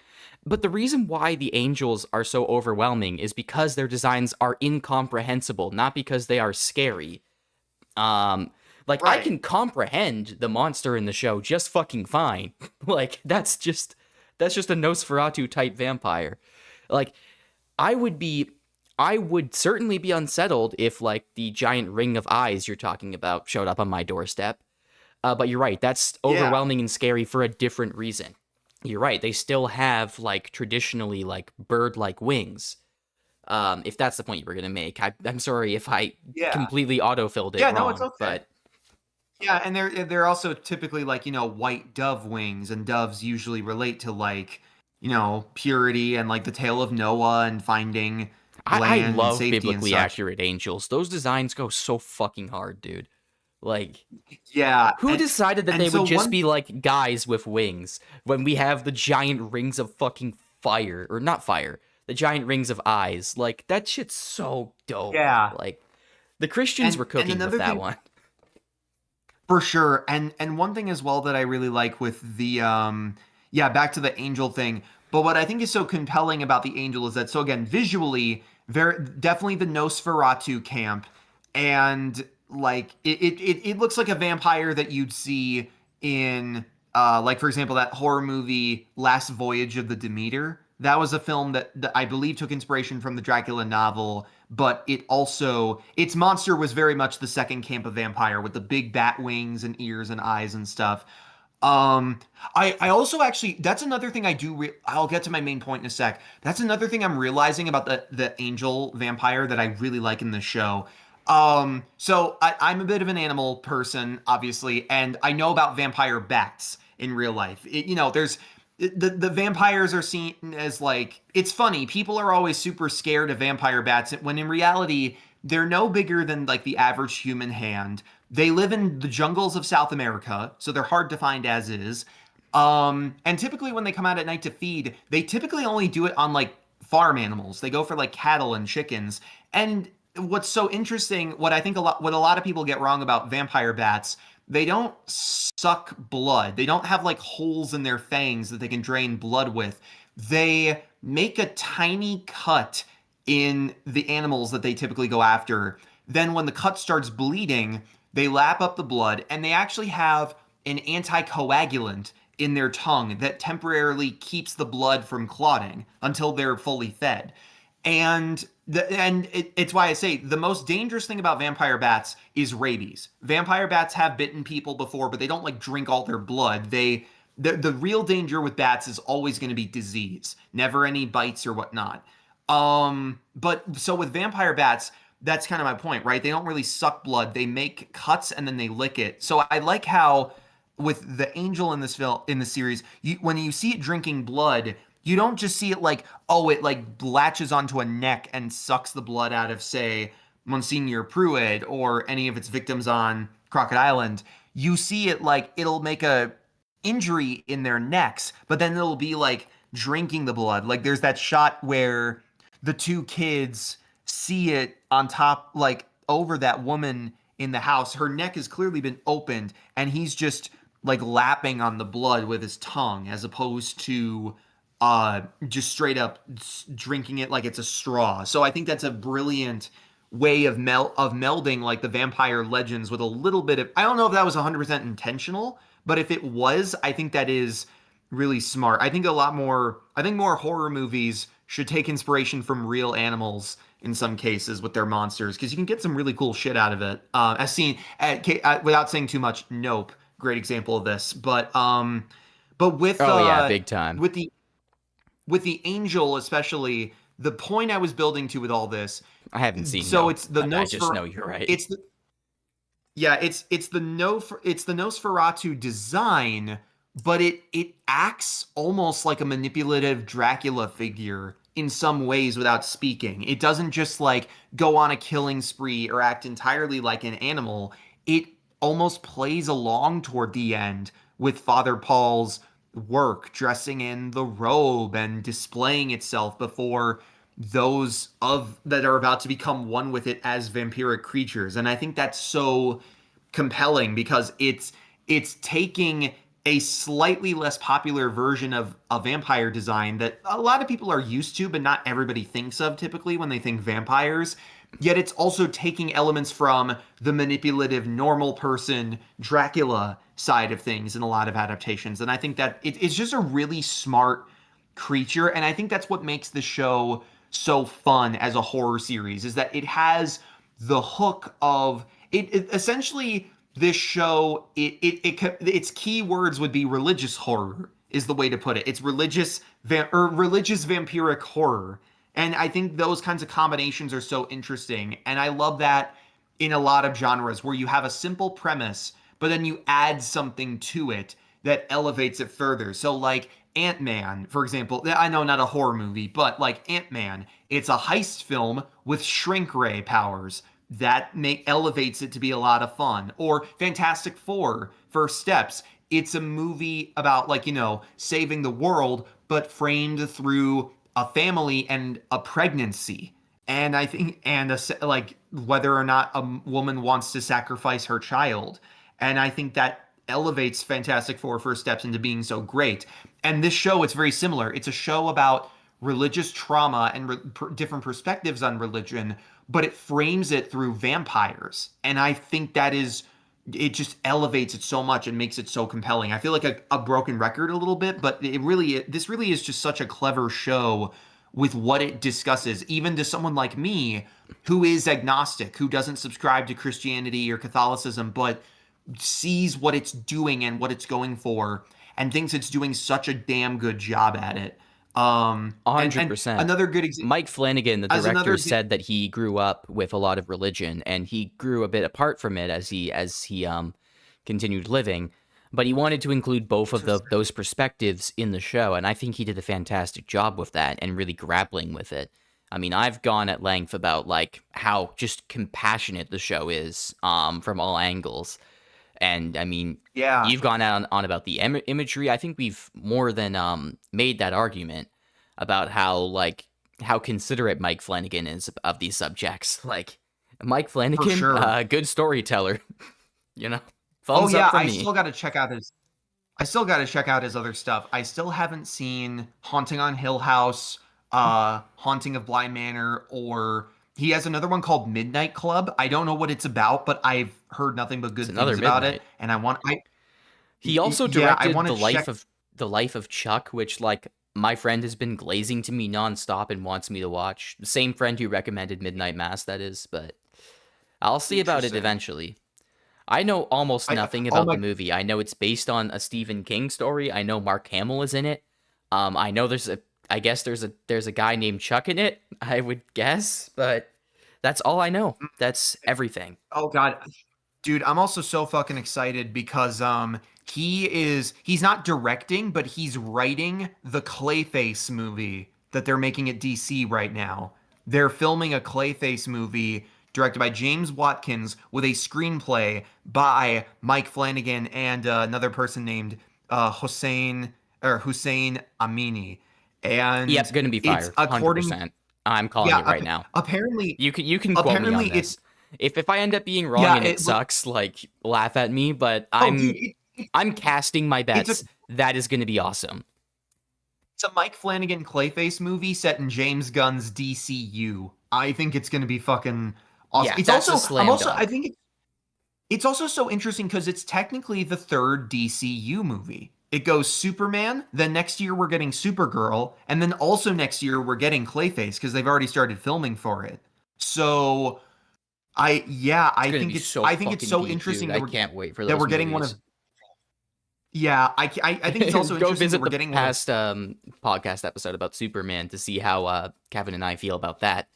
but the reason why the angels are so overwhelming is because their designs are incomprehensible, not because they are scary. Um, like I Right. can comprehend the monster in the show just fucking fine. Like that's just a Nosferatu type vampire. Like I would be I would certainly be unsettled if like the giant ring of eyes you're talking about showed up on my doorstep. But you're right, that's Yeah. overwhelming and scary for a different reason. You're right, they still have like traditionally like bird-like wings. If that's the point you were gonna make, I'm sorry if I Yeah. completely autofilled it Yeah, no, it's wrong, okay. but Yeah, and they're also typically like, white dove wings, and doves usually relate to like, purity and like the tale of Noah and finding I land and love safety and biblically such. accurate angels. Those designs go so fucking hard, dude. Like, Yeah, who decided that and they so would just one be like guys with wings when we have the giant rings of fucking fire, or not fire, the giant rings of eyes? Like, that shit's so dope. yeah. Like, the Christians were And cooking with another that thing one. for sure. And one thing as well that I really like with the yeah, back to the angel thing. But what I think is so compelling about the angel is that, so again, visually, very definitely the Nosferatu camp, and like it looks like a vampire that you'd see in like for example that horror movie Last Voyage of the Demeter. That was a film that I believe took inspiration from the Dracula novel, but it also, its monster was very much the second camp of vampire with the big bat wings and ears and eyes and stuff. Um, I also actually, that's another thing I do. I'll get to my main point in a sec. That's another thing I'm realizing about the angel vampire that I really like in the show. So I'm a bit of an animal person, obviously, and I know about vampire bats in real life. There's the vampires are seen as like, it's funny. People are always super scared of vampire bats when in reality they're no bigger than like the average human hand. They live in the jungles of South America, so they're hard to find as is. And typically when they come out at night to feed, they typically only do it on like farm animals. They go for like cattle and chickens. And what's so interesting, what a lot of people get wrong about vampire bats, they don't suck blood. They don't have like holes in their fangs that they can drain blood with. They make a tiny cut in the animals that they typically go after. Then when the cut starts bleeding, they lap up the blood, and they actually have an anticoagulant in their tongue that temporarily keeps the blood from clotting until they're fully fed. It's why I say the most dangerous thing about vampire bats is rabies. Vampire bats have bitten people before, but they don't like drink all their blood. The real danger with bats is always going to be disease, never any bites or whatnot. But so with vampire bats, that's kind of my point, right? They don't really suck blood. They make cuts and then they lick it. So I like how with the angel in this film in the series, when you see it drinking blood, you don't just see it like, oh, it like latches onto a neck and sucks the blood out of, say, Monsignor Pruitt or any of its victims on Crockett Island. You see it like it'll make a injury in their necks, but then it'll be like drinking the blood. Like there's that shot where the two kids see it on top, like over that woman in the house. Her neck has clearly been opened, and he's just like lapping on the blood with his tongue as opposed to just straight up drinking it like it's a straw. So I think that's a brilliant way of melding like the vampire legends with a little bit of, I don't know if that was 100% intentional, but if it was, I think that is really smart. I think more horror movies should take inspiration from real animals in some cases with their monsters, because you can get some really cool shit out of it. As seen without saying too much, Nope, great example of this. But with Oh yeah, big time. with the angel especially, the point I was building to with all this. I haven't seen. So No, it's the I just know you're right. It's the Nosferatu design, but it acts almost like a manipulative Dracula figure in some ways without speaking. It doesn't just like go on a killing spree or act entirely like an animal. It almost plays along toward the end with Father Paul's work, dressing in the robe and displaying itself before those of that are about to become one with it as vampiric creatures. And I think that's so compelling because it's taking a slightly less popular version of a vampire design that a lot of people are used to, but not everybody thinks of typically when they think vampires. Yet it's also taking elements from the manipulative normal person Dracula side of things in a lot of adaptations. And I think that it's just a really smart creature. And I think that's what makes the show so fun as a horror series, is that it has the hook of it essentially this show its key words would be religious horror is the way to put it. It's religious vampiric horror. And I think those kinds of combinations are so interesting. And I love that in a lot of genres where you have a simple premise, but then you add something to it that elevates it further. So like Ant-Man, for example, I know not a horror movie, but like Ant-Man, it's a heist film with shrink ray powers. That elevates it to be a lot of fun. Or Fantastic Four, First Steps. It's a movie about like, saving the world, but framed through a family and a pregnancy. And I think, like whether or not a woman wants to sacrifice her child. And I think that elevates Fantastic Four First Steps into being so great. And this show, it's very similar. It's a show about religious trauma and different perspectives on religion, but it frames it through vampires. And I think it just elevates it so much and makes it so compelling. I feel like a broken record a little bit, but this really is just such a clever show with what it discusses, even to someone like me who is agnostic, who doesn't subscribe to Christianity or Catholicism, but sees what it's doing and what it's going for and thinks it's doing such a damn good job at it. 100%. Another good example. Mike Flanagan, the director, said that he grew up with a lot of religion and he grew a bit apart from it as he continued living, but he wanted to include both of those perspectives in the show, and I think he did a fantastic job with that and really grappling with it. I mean, I've gone at length about like how just compassionate the show is from all angles. And I mean, yeah, you've gone on about the imagery. I think we've more than made that argument about how considerate Mike Flanagan is of these subjects. Like Mike Flanagan, sure. Good storyteller. Thumbs up for me. I still got to check out his other stuff. I still haven't seen Haunting on Hill House, Haunting of Bly Manor, or he has another one called Midnight Club. I don't know what it's about, but I've heard nothing but good things about it. And he also directed The Life of Chuck, which like my friend has been glazing to me nonstop and wants me to watch. The same friend who recommended Midnight Mass, that is, but I'll see about it eventually. I know almost nothing about the movie. I know it's based on a Stephen King story. I know Mark Hamill is in it. I know there's a guy named Chuck in it, I would guess, but that's all I know. That's everything. Oh God, dude, I'm also so fucking excited because he's not directing, but he's writing the Clayface movie that they're making at DC right now. They're filming a Clayface movie directed by James Watkins with a screenplay by Mike Flanagan and another person named Hussein Amini. And yep, gonna be fired. 100%. I'm calling it right now. Apparently, you can quote me on this. If I end up being wrong and it sucks, like laugh at me. But I'm casting my bets. That is going to be awesome. It's a Mike Flanagan Clayface movie set in James Gunn's DCU. I think it's going to be fucking awesome. Yeah, it's that's also a slam dunk. I think it's also so interesting because it's technically the third DCU movie. It goes Superman, then next year we're getting Supergirl, and then also next year we're getting Clayface because they've already started filming for it. So I think it's so interesting. Dude. I can't wait for those that we're getting movies. Yeah, I think it's also Go interesting that visit we're the getting past podcast episode about Superman to see how Kevin and I feel about that.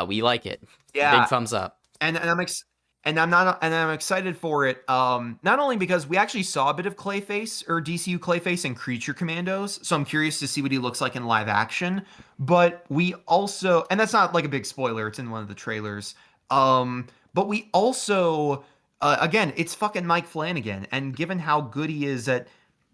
We like it. Big yeah, thumbs up. and I'm excited for it. Not only because we actually saw a bit of Clayface or DCU Clayface in Creature Commandos, so I'm curious to see what he looks like in live action. But we also, and that's not like a big spoiler; it's in one of the trailers. But we also, again, it's fucking Mike Flanagan, and given how good he is at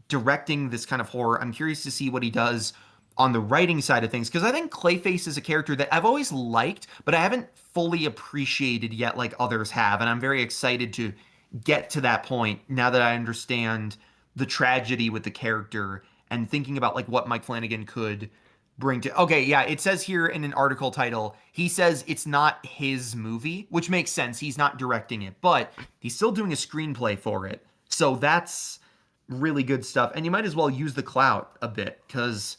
directing this kind of horror, I'm curious to see what he does on the writing side of things, because I think Clayface is a character that I've always liked, but I haven't fully appreciated yet like others have, and I'm very excited to get to that point now that I understand the tragedy with the character and thinking about like what Mike Flanagan could bring to. Okay, yeah, it says here in an article title, he says it's not his movie, which makes sense. He's not directing it, but he's still doing a screenplay for it. So that's really good stuff, and you might as well use the clout a bit, because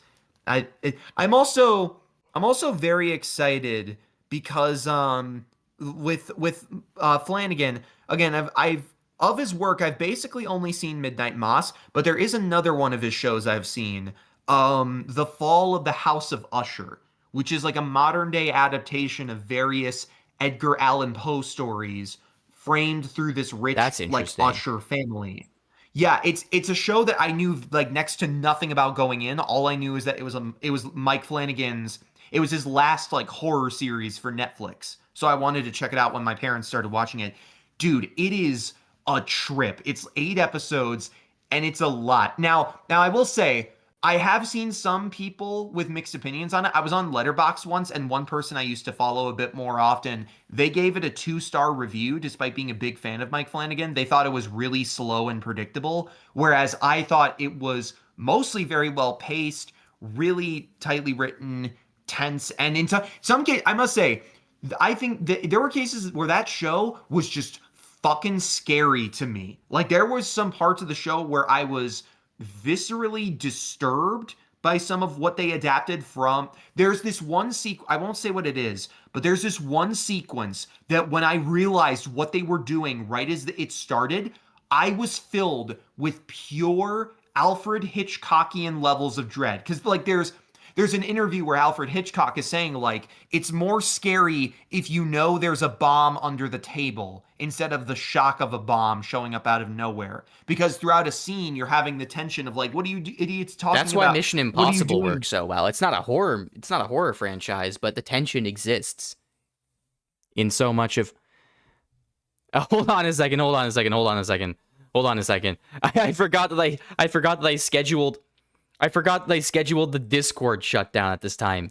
I'm also very excited because with Flanagan again, I've of his work I've basically only seen Midnight Moss, but there is another one of his shows I've seen, The Fall of the House of Usher, which is like a modern day adaptation of various Edgar Allan Poe stories framed through this rich That's like interesting. Usher family. Yeah, it's a show that I knew like next to nothing about going in. All I knew is that it was Mike Flanagan's. It was his last like horror series for Netflix. So I wanted to check it out when my parents started watching it. Dude, it is a trip. It's 8 episodes and it's a lot. Now I will say I have seen some people with mixed opinions on it. I was on Letterboxd once, and one person I used to follow a bit more often, they gave it a 2-star review despite being a big fan of Mike Flanagan. They thought it was really slow and predictable, whereas I thought it was mostly very well paced, really tightly written, tense, and in some cases, I must say, I think there were cases where that show was just fucking scary to me. Like there was some parts of the show where I was viscerally disturbed by some of what they adapted from. There's this one I won't say what it is, but there's this one sequence that when I realized what they were doing right as it started, I was filled with pure Alfred Hitchcockian levels of dread. Because like there's an interview where Alfred Hitchcock is saying like it's more scary if you know there's a bomb under the table instead of the shock of a bomb showing up out of nowhere, because throughout a scene you're having the tension of like, what are you idiots talking about? That's why Mission What are you Impossible doing? works so well. It's not a horror franchise, but the tension exists in so much of. Hold on a second. I forgot that I scheduled the Discord shutdown at this time.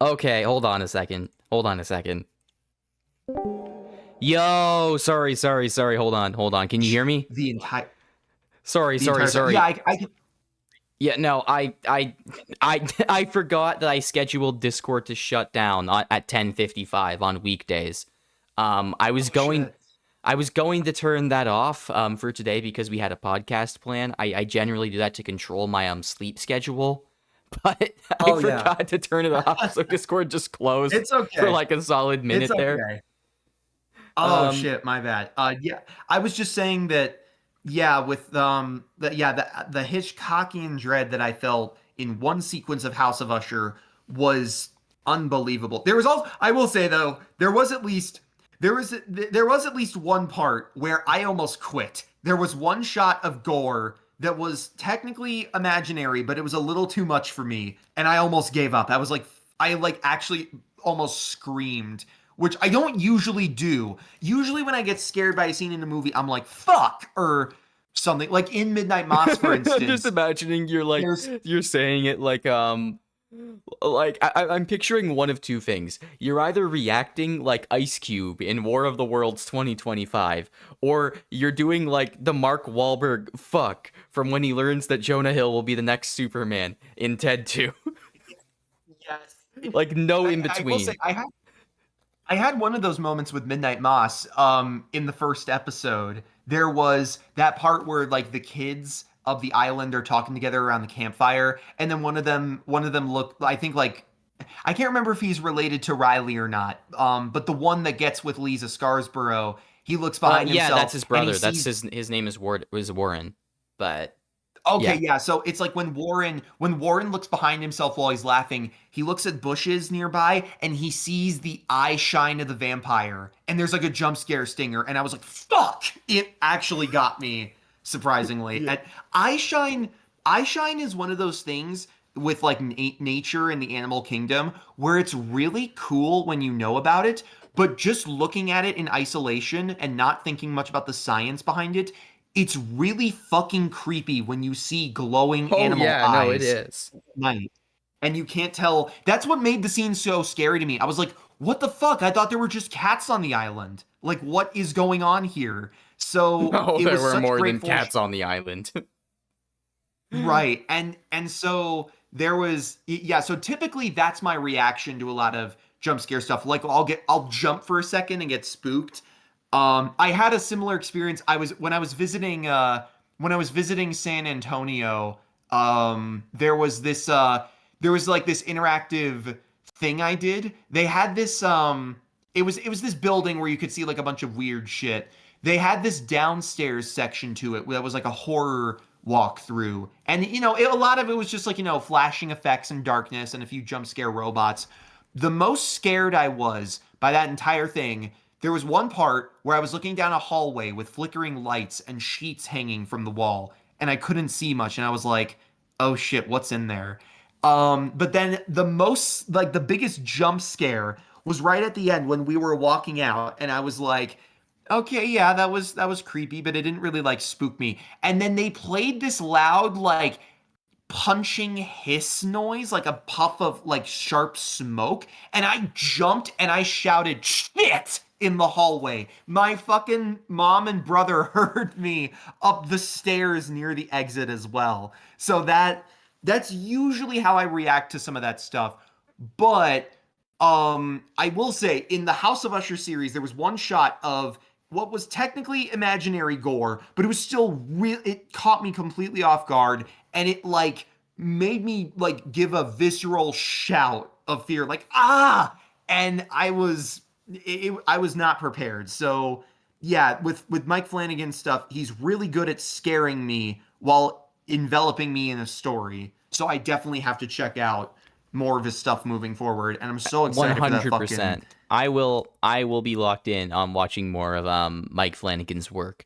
Okay, hold on a second. Yo, sorry. Hold on. Can you hear me? The entire Sorry. Yeah, I can. Yeah, no, I forgot that I scheduled Discord to shut down at 10:55 on weekdays. I was going to turn that off for today because we had a podcast plan. I generally do that to control my sleep schedule, but I forgot to turn it off, so Discord just closed. It's okay for like a solid minute it's okay. there. Oh shit, my bad. Yeah, I was just saying that. Yeah, with the Hitchcockian dread that I felt in one sequence of House of Usher was unbelievable. There was also, I will say though, there was at least one part where I almost quit. There was one shot of gore that was technically imaginary, but it was a little too much for me, and I almost gave up. I actually almost screamed, which I don't usually do. Usually when I get scared by a scene in a movie, I'm like, fuck, or something. Like in Midnight Moss, for instance. I'm just imagining you're saying it like I'm picturing one of two things. You're either reacting like Ice Cube in War of the Worlds 2025, or you're doing like the Mark Wahlberg fuck from when he learns that Jonah Hill will be the next Superman in Ted 2. Yes. Like no in between. I will say, I had one of those moments with Midnight Moss in the first episode. There was that part where like the kids of the island are talking together around the campfire, and then one of them looked, I think, like, I can't remember if he's related to Riley or not, but the one that gets with Lisa Scarsborough, he looks behind himself. Yeah, that's his brother. His name is Warren, but Okay, yeah. So it's like when Warren looks behind himself while he's laughing, he looks at bushes nearby and he sees the eye shine of the vampire, and there's like a jump scare stinger, and I was like, "Fuck!" It actually got me, surprisingly. Yeah. And eye shine is one of those things with like nature and the animal kingdom where it's really cool when you know about it, but just looking at it in isolation and not thinking much about the science behind it, it's really fucking creepy when you see glowing Oh animal yeah, no, it eyes is. at night. And you can't tell. That's what made the scene so scary to me. I was like, what the fuck? I thought there were just cats on the island. Like, what is going on here? So No, it there was were such more great than cats on the island. right. And so there was, yeah, so typically that's my reaction to a lot of jump scare stuff. Like I'll jump for a second and get spooked. I had a similar experience. When I was visiting San Antonio, there was like this interactive thing I did. They had this it was this building where you could see like a bunch of weird shit. They had this downstairs section to it that was like a horror walkthrough. And a lot of it was just like, flashing effects and darkness and a few jump scare robots. The most scared I was by that entire thing, there was one part where I was looking down a hallway with flickering lights and sheets hanging from the wall, and I couldn't see much, and I was like, "Oh shit, what's in there?" But then the biggest jump scare was right at the end when we were walking out, and I was like, "Okay, yeah, that was creepy, but it didn't really like spook me." And then they played this loud like punching hiss noise, like a puff of like sharp smoke, and I jumped and I shouted shit in the hallway. My fucking mom and brother heard me up the stairs near the exit as well. So that's usually how I react to some of that stuff. But I will say in the House of Usher series there was one shot of what was technically imaginary gore, but it was still real. It caught me completely off guard, and it like made me like give a visceral shout of fear, like ah! And I was not prepared. So yeah, with Mike Flanagan stuff, he's really good at scaring me while enveloping me in a story. So I definitely have to check out more of his stuff moving forward, and I'm so excited for that fucking 100%. I will be locked in on watching more of Mike Flanagan's work.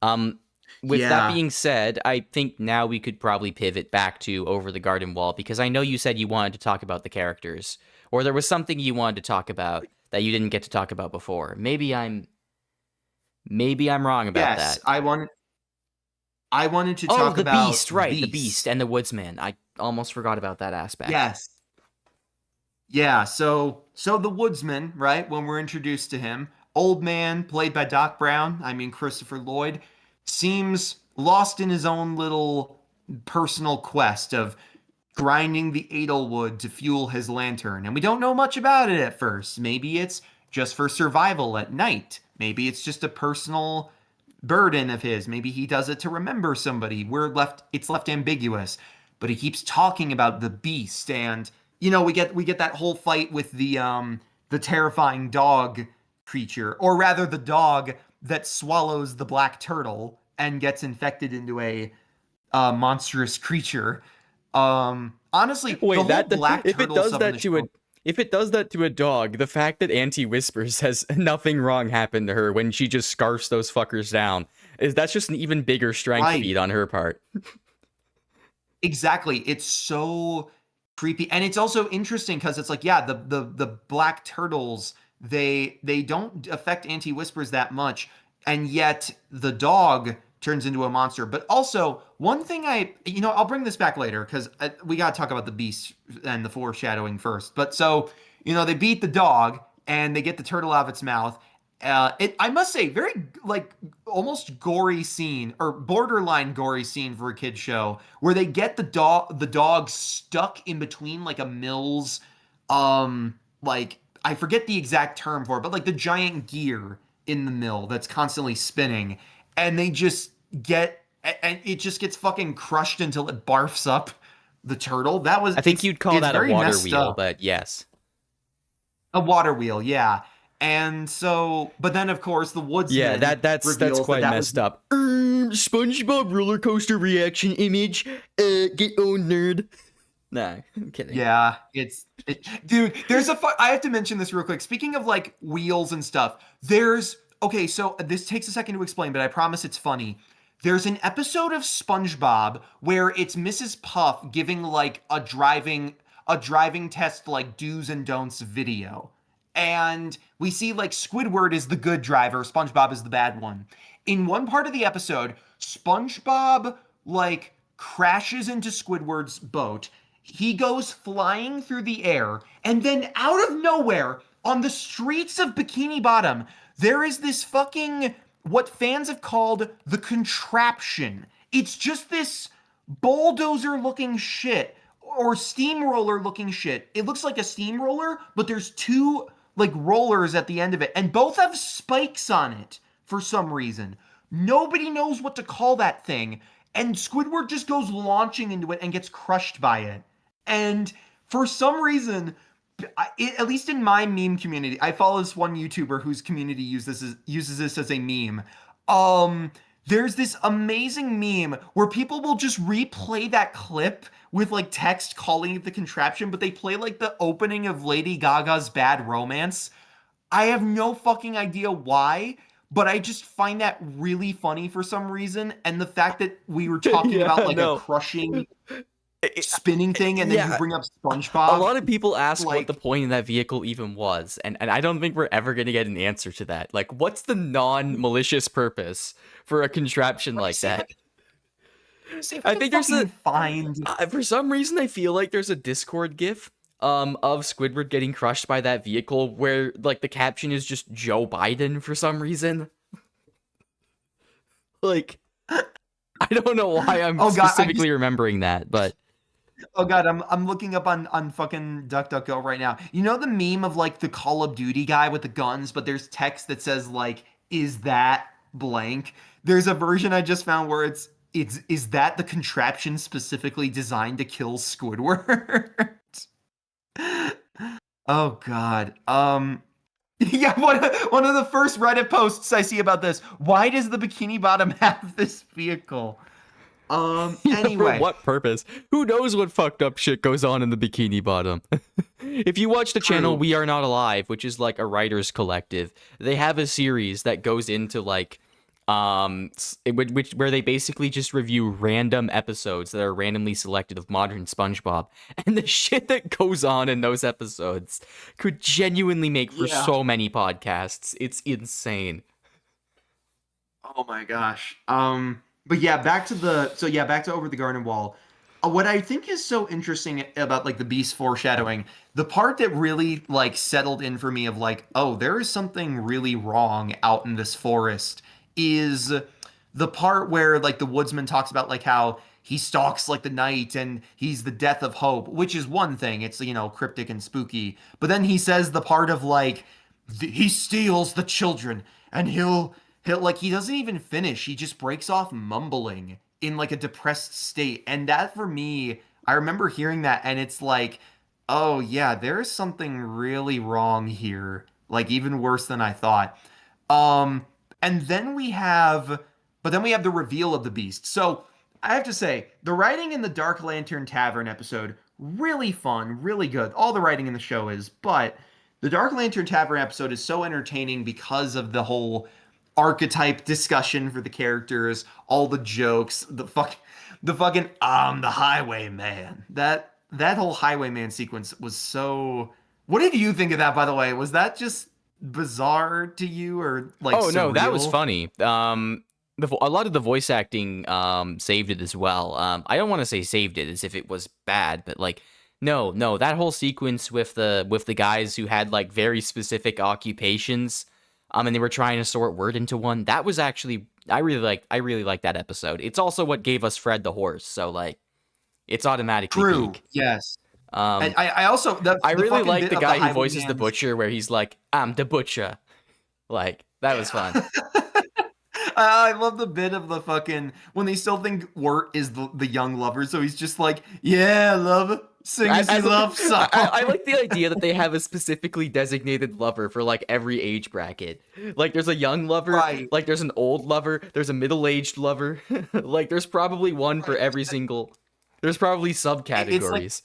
With that yeah. being said, I think now we could probably pivot back to Over the Garden Wall, because I know you said you wanted to talk about the characters, or there was something you wanted to talk about that you didn't get to talk about before. Maybe I'm wrong about Yes, that. I wanted to Oh, talk the about Beast, the right? The Beast. Beast and the Woodsman. I almost forgot about that aspect. Yes. Yeah, so the woodsman, right? When we're introduced to him, old man played by Doc Brown, I mean Christopher Lloyd, seems lost in his own little personal quest of grinding the Edelwood to fuel his lantern. And we don't know much about it at first. Maybe it's just for survival at night. Maybe it's just a personal burden of his. Maybe he does it to remember somebody. It's left ambiguous. But he keeps talking about the beast, and we get that whole fight with the terrifying dog creature, or rather the dog that swallows the black turtle and gets infected into a monstrous creature. Honestly, the Wait, whole black if it turtle does stuff in the that to a show. if it does that to a dog, the fact that Auntie Whispers says nothing wrong happened to her when she just scarfs those fuckers down, that's just an even bigger strength Right. feat on her part. Exactly. It's so creepy. And it's also interesting because it's like, yeah, the black turtles, they don't affect anti-whispers that much. And yet the dog turns into a monster. But also, one thing I'll bring this back later because we got to talk about the beast and the foreshadowing first. But so, they beat the dog and they get the turtle out of its mouth. I must say, very like almost gory scene or borderline gory scene for a kid show where they get the dog stuck in between like a mill's, like I forget the exact term for it, but like the giant gear in the mill that's constantly spinning, and they just and it just gets fucking crushed until it barfs up the turtle. I think you'd call It's that a very water messed wheel, up. but yes. A water wheel, yeah. And so, but then of course the Yeah, woodsman that's reveals quite that messed was up. SpongeBob roller coaster reaction image. Get owned, nerd. Nah, I'm kidding. Yeah, dude, I have to mention this real quick. Speaking of like wheels and stuff, okay, so this takes a second to explain, but I promise it's funny. There's an episode of SpongeBob where it's Mrs. Puff giving like a driving test, like do's and don'ts video. And we see like Squidward is the good driver, SpongeBob is the bad one. In one part of the episode, SpongeBob like crashes into Squidward's boat. He goes flying through the air, and then out of nowhere, on the streets of Bikini Bottom, there is this fucking, what fans have called the contraption. It's just this bulldozer-looking shit, or steamroller-looking shit. It looks like a steamroller, but there's two, like, rollers at the end of it, and both have spikes on it, for some reason. Nobody knows what to call that thing, and Squidward just goes launching into it and gets crushed by it. And for some reason, at least in my meme community, I follow this one YouTuber whose community uses this as a meme. There's this amazing meme where people will just replay that clip with like text calling it the contraption, but they play like the opening of Lady Gaga's Bad Romance. I have no fucking idea why, but I just find that really funny for some reason. And the fact that we were talking about like a crushing spinning thing, and then you bring up SpongeBob. A lot of people ask what the point of that vehicle even was, and I don't think we're ever going to get an answer to that. Like, what's the non-malicious purpose for a contraption like that? I think there's for some reason I feel like there's a Discord gif of Squidward getting crushed by that vehicle where like the caption is just Joe Biden for some reason. Like, I don't know why I'm specifically remembering that, but oh god, I'm looking up on fucking DuckDuckGo right now. You know the meme of like the Call of Duty guy with the guns, but there's text that says like, is that blank? There's a version I just found where it's is that the contraption specifically designed to kill Squidward? Oh god. Yeah, one of the first Reddit posts I see about this. Why does the Bikini Bottom have this vehicle? Anyway. For what purpose? Who knows what fucked up shit goes on in the Bikini Bottom? If you watch the channel We Are Not Alive, which is like a writers collective, they have a series that goes into like where they basically just review random episodes that are randomly selected of modern SpongeBob, and the shit that goes on in those episodes could genuinely make for so many podcasts. It's insane. Oh my gosh. But yeah, back to Over the Garden Wall. What I think is so interesting about like the Beast foreshadowing, the part that really like settled in for me of like, oh, there is something really wrong out in this forest, is the part where like the woodsman talks about like how he stalks like the night and he's the death of hope, which is one thing. It's, you know, cryptic and spooky. But then he says the part of like, he steals the children and he'll like, he doesn't even finish. He just breaks off mumbling in like a depressed state. And that for me, I remember hearing that and it's like, oh yeah, there's something really wrong here. Like even worse than I thought. And then we have the reveal of the Beast. So I have to say, the writing in the Dark Lantern Tavern episode, really fun, really good. All the writing in the show is, but the Dark Lantern Tavern episode is so entertaining because of the whole archetype discussion for the characters, all the jokes, the fucking the highwayman. That whole highwayman sequence was so. What did you think of that, by the way? Was that just bizarre to you, or like? Oh no, surreal? that was funny. A lot of the voice acting saved it as well. I don't want to say saved it as if it was bad, but like no, that whole sequence with the guys who had like very specific occupations, and they were trying to sort word into one. That was actually I really like that episode. It's also what gave us Fred the horse, so like it's automatically true. peak. Yes. I also I really like the guy who voices the butcher, where he's like, "I'm the butcher." Like that was fun. I love the bit of the fucking when they still think Wirt is the young lover, so he's just like, yeah, love, sing us your love song. I like the idea that they have a specifically designated lover for like every age bracket. Like there's a young lover, Right. like there's an old lover, there's a middle-aged lover. Like there's probably one for every single. There's probably subcategories.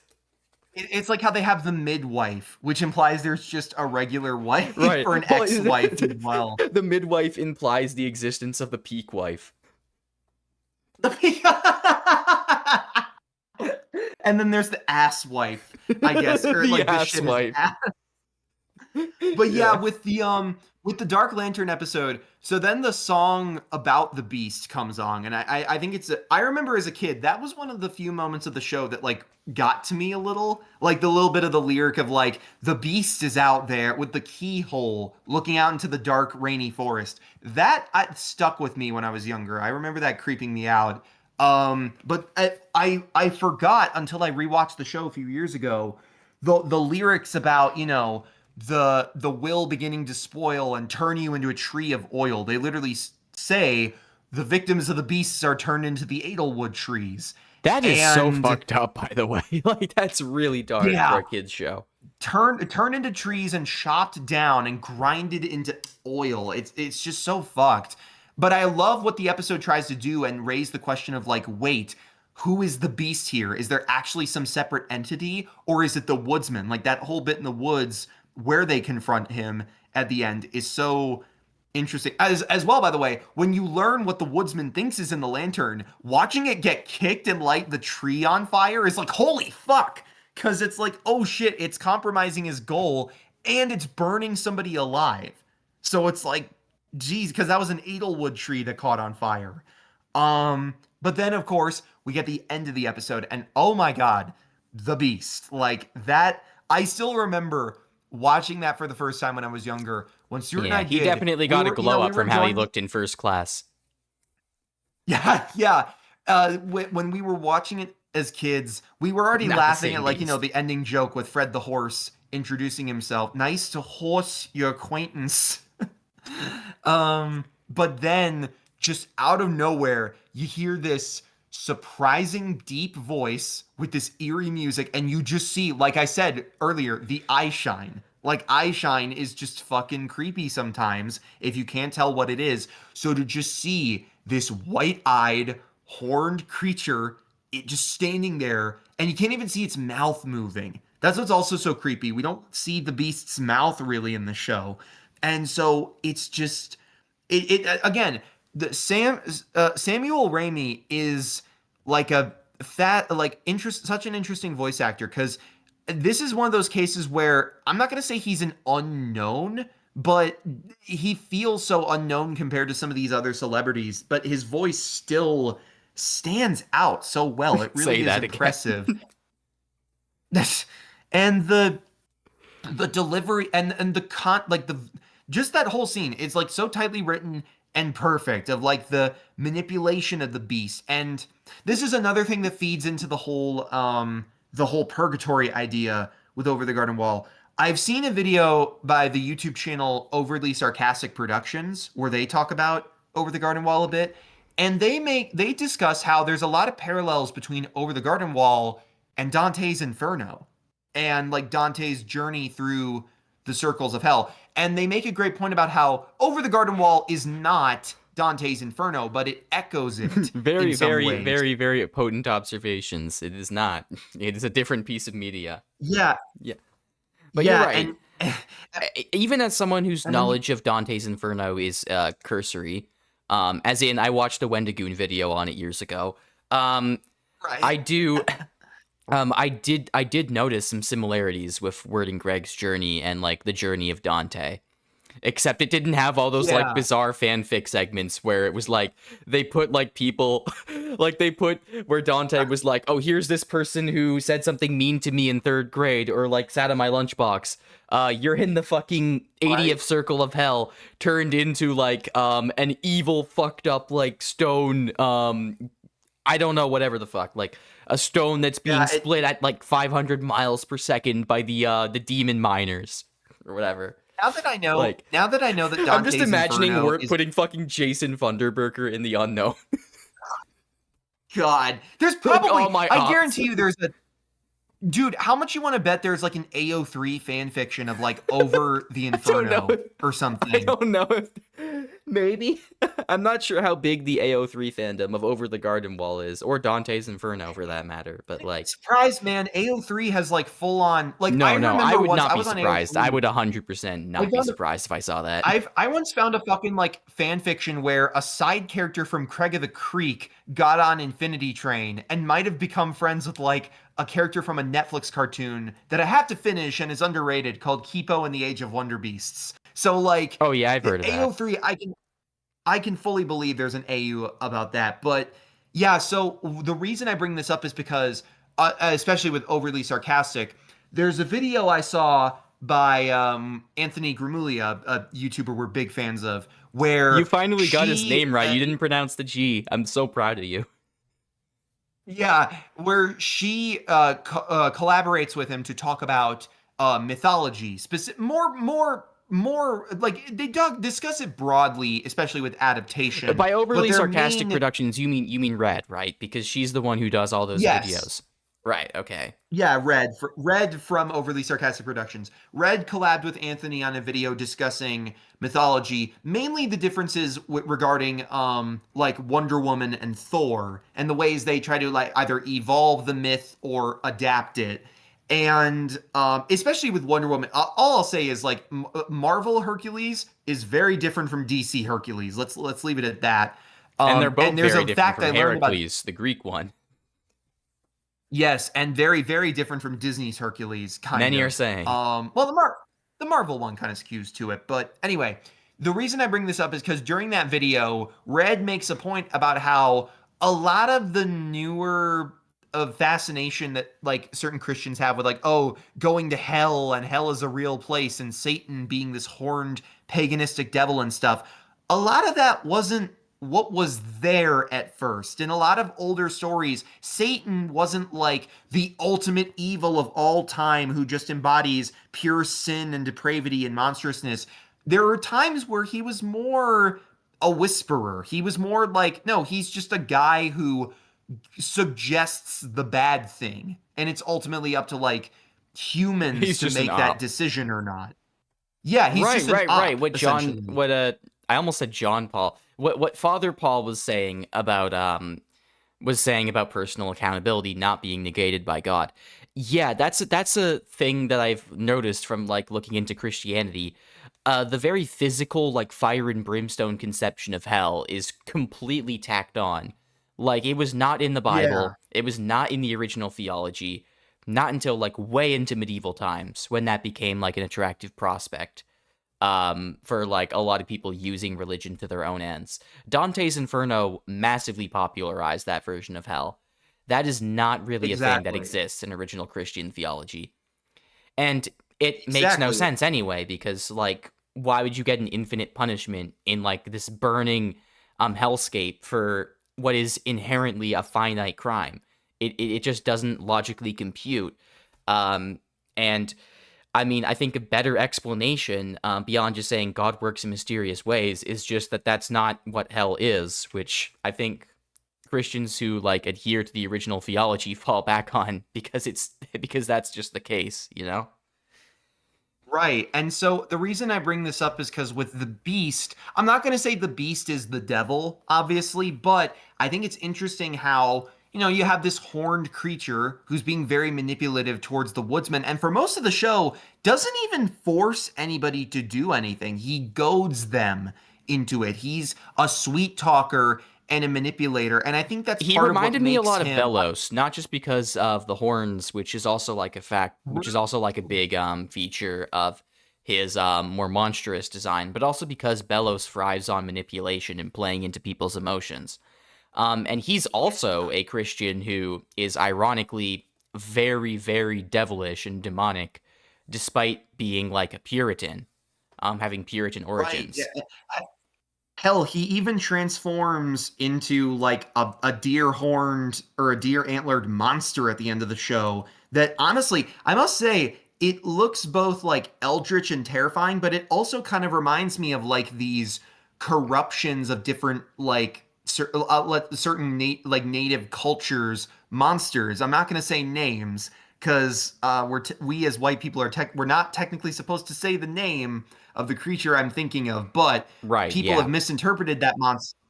It's like how they have the midwife, which implies there's just a regular wife Right. or an Well, ex-wife as well. The midwife implies the existence of the peak wife. And then there's the ass wife, I guess, or The like ass the shit wife. ass. But yeah, with the Dark Lantern episode, so then the song about the Beast comes on, and I think I remember as a kid that was one of the few moments of the show that like got to me a little, like the little bit of the lyric of like the Beast is out there with the keyhole looking out into the dark rainy forest. That stuck with me when I was younger. I remember that creeping me out. But I forgot until I rewatched the show a few years ago the lyrics about, you know, the will beginning to spoil and turn you into a tree of oil. They literally say the victims of the beasts are turned into the Edelwood trees. That is so And fucked up, by the way. Like that's really dark for a kid's show. Turned into trees and chopped down and grinded into oil. It's just so fucked. But I love what the episode tries to do and raise the question of like, wait, who is the beast here? Is there actually some separate entity, or is it the woodsman? Like that whole bit in the woods where they confront him at the end is so interesting. As well, by the way, when you learn what the woodsman thinks is in the lantern, watching it get kicked and light the tree on fire is like, holy fuck. Because it's like, oh shit, it's compromising his goal and it's burning somebody alive. So it's like, geez, because that was an Edelwood tree that caught on fire. But then of course we get the end of the episode, and oh my god, the beast. Like that, I still remember watching that for the first time when I was younger. When Stuart and I He did, definitely got a glow up from how he enjoying- looked in First Class. Yeah, yeah. When we were watching it as kids, we were already Not the laughing same at like, you know, beast. the ending joke with Fred the horse introducing himself. Nice to horse your acquaintance. But then just out of nowhere, you hear this surprising deep voice with this eerie music, and you just see, like I said earlier, the eye shine. Like eye shine is just fucking creepy sometimes if you can't tell what it is. So to just see this white-eyed horned creature, it just standing there, and you can't even see its mouth moving. That's what's also so creepy. We don't see the beast's mouth really in the show. And so it's just it again, the Samuel Raimi is like a such an interesting voice actor, because this is one of those cases where I'm not going to say he's an unknown, but he feels so unknown compared to some of these other celebrities, but his voice still stands out so well. It really is impressive. And the delivery and the just that whole scene is like so tightly written and perfect, of like the manipulation of the beast. And this is another thing that feeds into the whole purgatory idea with Over the Garden Wall. I've seen a video by the YouTube channel Overly Sarcastic Productions where they talk about Over the Garden Wall a bit, and they discuss how there's a lot of parallels between Over the Garden Wall and Dante's Inferno, and like Dante's journey through the circles of hell. And they make a great point about how Over the Garden Wall is not Dante's Inferno, but it echoes it. Very, in some very, ways. very, very potent observations. It is not. It is a different piece of media. Yeah. Yeah. But yeah, you're right. And Even as someone whose I mean- knowledge of Dante's Inferno is cursory, as in I watched a Wendigoon video on it years ago. right. I do. I did notice some similarities with Word and Greg's journey and like the journey of Dante, except it didn't have all those like Yeah. bizarre fanfic segments where it was like they put like people, like they put where Dante was like, oh, here's this person who said something mean to me in 3rd grade or like sat on my lunchbox. You're in the fucking 80th Right. circle of hell, turned into like an evil fucked up like stone. I don't know, whatever the fuck, like a stone that's being split at like 500 miles per second by the demon miners or whatever. Now that I know, Like, now that I know that I'm just Dante's imagining Inferno we're is putting fucking Jason Funderburker in the unknown. God, there's Like, probably all my I ops. guarantee you there's a dude. How much you want to bet there's like an AO3 fan fiction of like Over the I don't know. Inferno or I something? don't know if maybe. I'm not sure how big the AO3 fandom of Over the Garden Wall is, or Dante's Inferno for that matter. But like, Surprised, man. AO3 has like full on. Like I no, I remember would once not I be was on surprised. I AO3. would 100% I not be found surprised if I saw that. I once found a fucking like fan fiction where a side character from Craig of the Creek got on Infinity Train and might have become friends with like a character from a Netflix cartoon that I have to finish and is underrated called Kipo and the Age of Wonder Beasts. So like Oh yeah, I've heard of that. AO3, I can fully believe there's an AU about that. But yeah, so the reason I bring this up is because especially with Overly Sarcastic, there's a video I saw by Anthony Gramuglia, a YouTuber we're big fans of, where You finally got his name right. You didn't pronounce the G. I'm so proud of you. yeah, where she collaborates with him to talk about mythology, specific more like they discuss it broadly, especially with adaptation. By But Overly their Sarcastic main Productions, you mean Red, right? Because she's the one who does all those yes. videos. Right, okay. Yeah, Red from Overly Sarcastic Productions. Red collabed with Anthony on a video discussing mythology, mainly the differences regarding like Wonder Woman and Thor, and the ways they try to like either evolve the myth or adapt it. And especially with Wonder Woman, all I'll say is like Marvel Hercules is very different from DC Hercules. Let's leave it at that. And they're both And there's very a different fact I from learned about. Heracles, the Greek one. Yes, and very, very different from Disney's Hercules, kind Many of. are saying. Well, the Marvel one kind of skews to it, but anyway, the reason I bring this up is because during that video, Red makes a point about how a lot of the newer of fascination that like certain Christians have with like, oh, going to hell and hell is a real place and Satan being this horned paganistic devil and stuff. A lot of that wasn't what was there at first. In a lot of older stories, Satan wasn't like the ultimate evil of all time who just embodies pure sin and depravity and monstrousness. There are times where he was more a whisperer. He was more like, no, he's just a guy who suggests the bad thing. And it's ultimately up to like humans He's to just an make that op. decision or not. Yeah, he's Right, just an right. op, What John, essentially. what I almost said John Paul. What Father Paul was saying about personal accountability not being negated by God. Yeah, that's a thing that I've noticed from like looking into Christianity. The very physical, like fire and brimstone conception of hell is completely tacked on. Like it was not in the Yeah. Bible. It was not in the original theology. Not until like way into medieval times when that became like an attractive prospect for like a lot of people using religion to their own ends. Dante's Inferno massively popularized that version of hell. That is not really a thing that Exactly. exists in original Christian theology. And it makes no Exactly. sense anyway, because like, why would you get an infinite punishment in like this burning hellscape for what is inherently a finite crime? It just doesn't logically compute. And I mean, I think a better explanation beyond just saying God works in mysterious ways is just that that's not what hell is, which I think Christians who like adhere to the original theology fall back on because that's just the case, you know? Right. And so the reason I bring this up is because with the beast, I'm not going to say the beast is the devil, obviously, but I think it's interesting how, you know, you have this horned creature who's being very manipulative towards the woodsman. And for most of the show, doesn't even force anybody to do anything. He goads them into it. He's a sweet talker and a manipulator. And I think that's He part of what reminded me a makes lot of him. Bellows, not just because of the horns, which is also like a big feature of his more monstrous design, but also because Bellows thrives on manipulation and playing into people's emotions. And he's also a Christian who is ironically very, very devilish and demonic, despite being like a Puritan, having Puritan Right. origins. Yeah. Hell, he even transforms into like a deer horned or a deer antlered monster at the end of the show. That honestly, I must say, it looks both like eldritch and terrifying, but it also kind of reminds me of like these corruptions of different like certain native cultures monsters. I'm not going to say names because we as white people we're not technically supposed to say the name of the creature I'm thinking of, but Right, people yeah. have misinterpreted that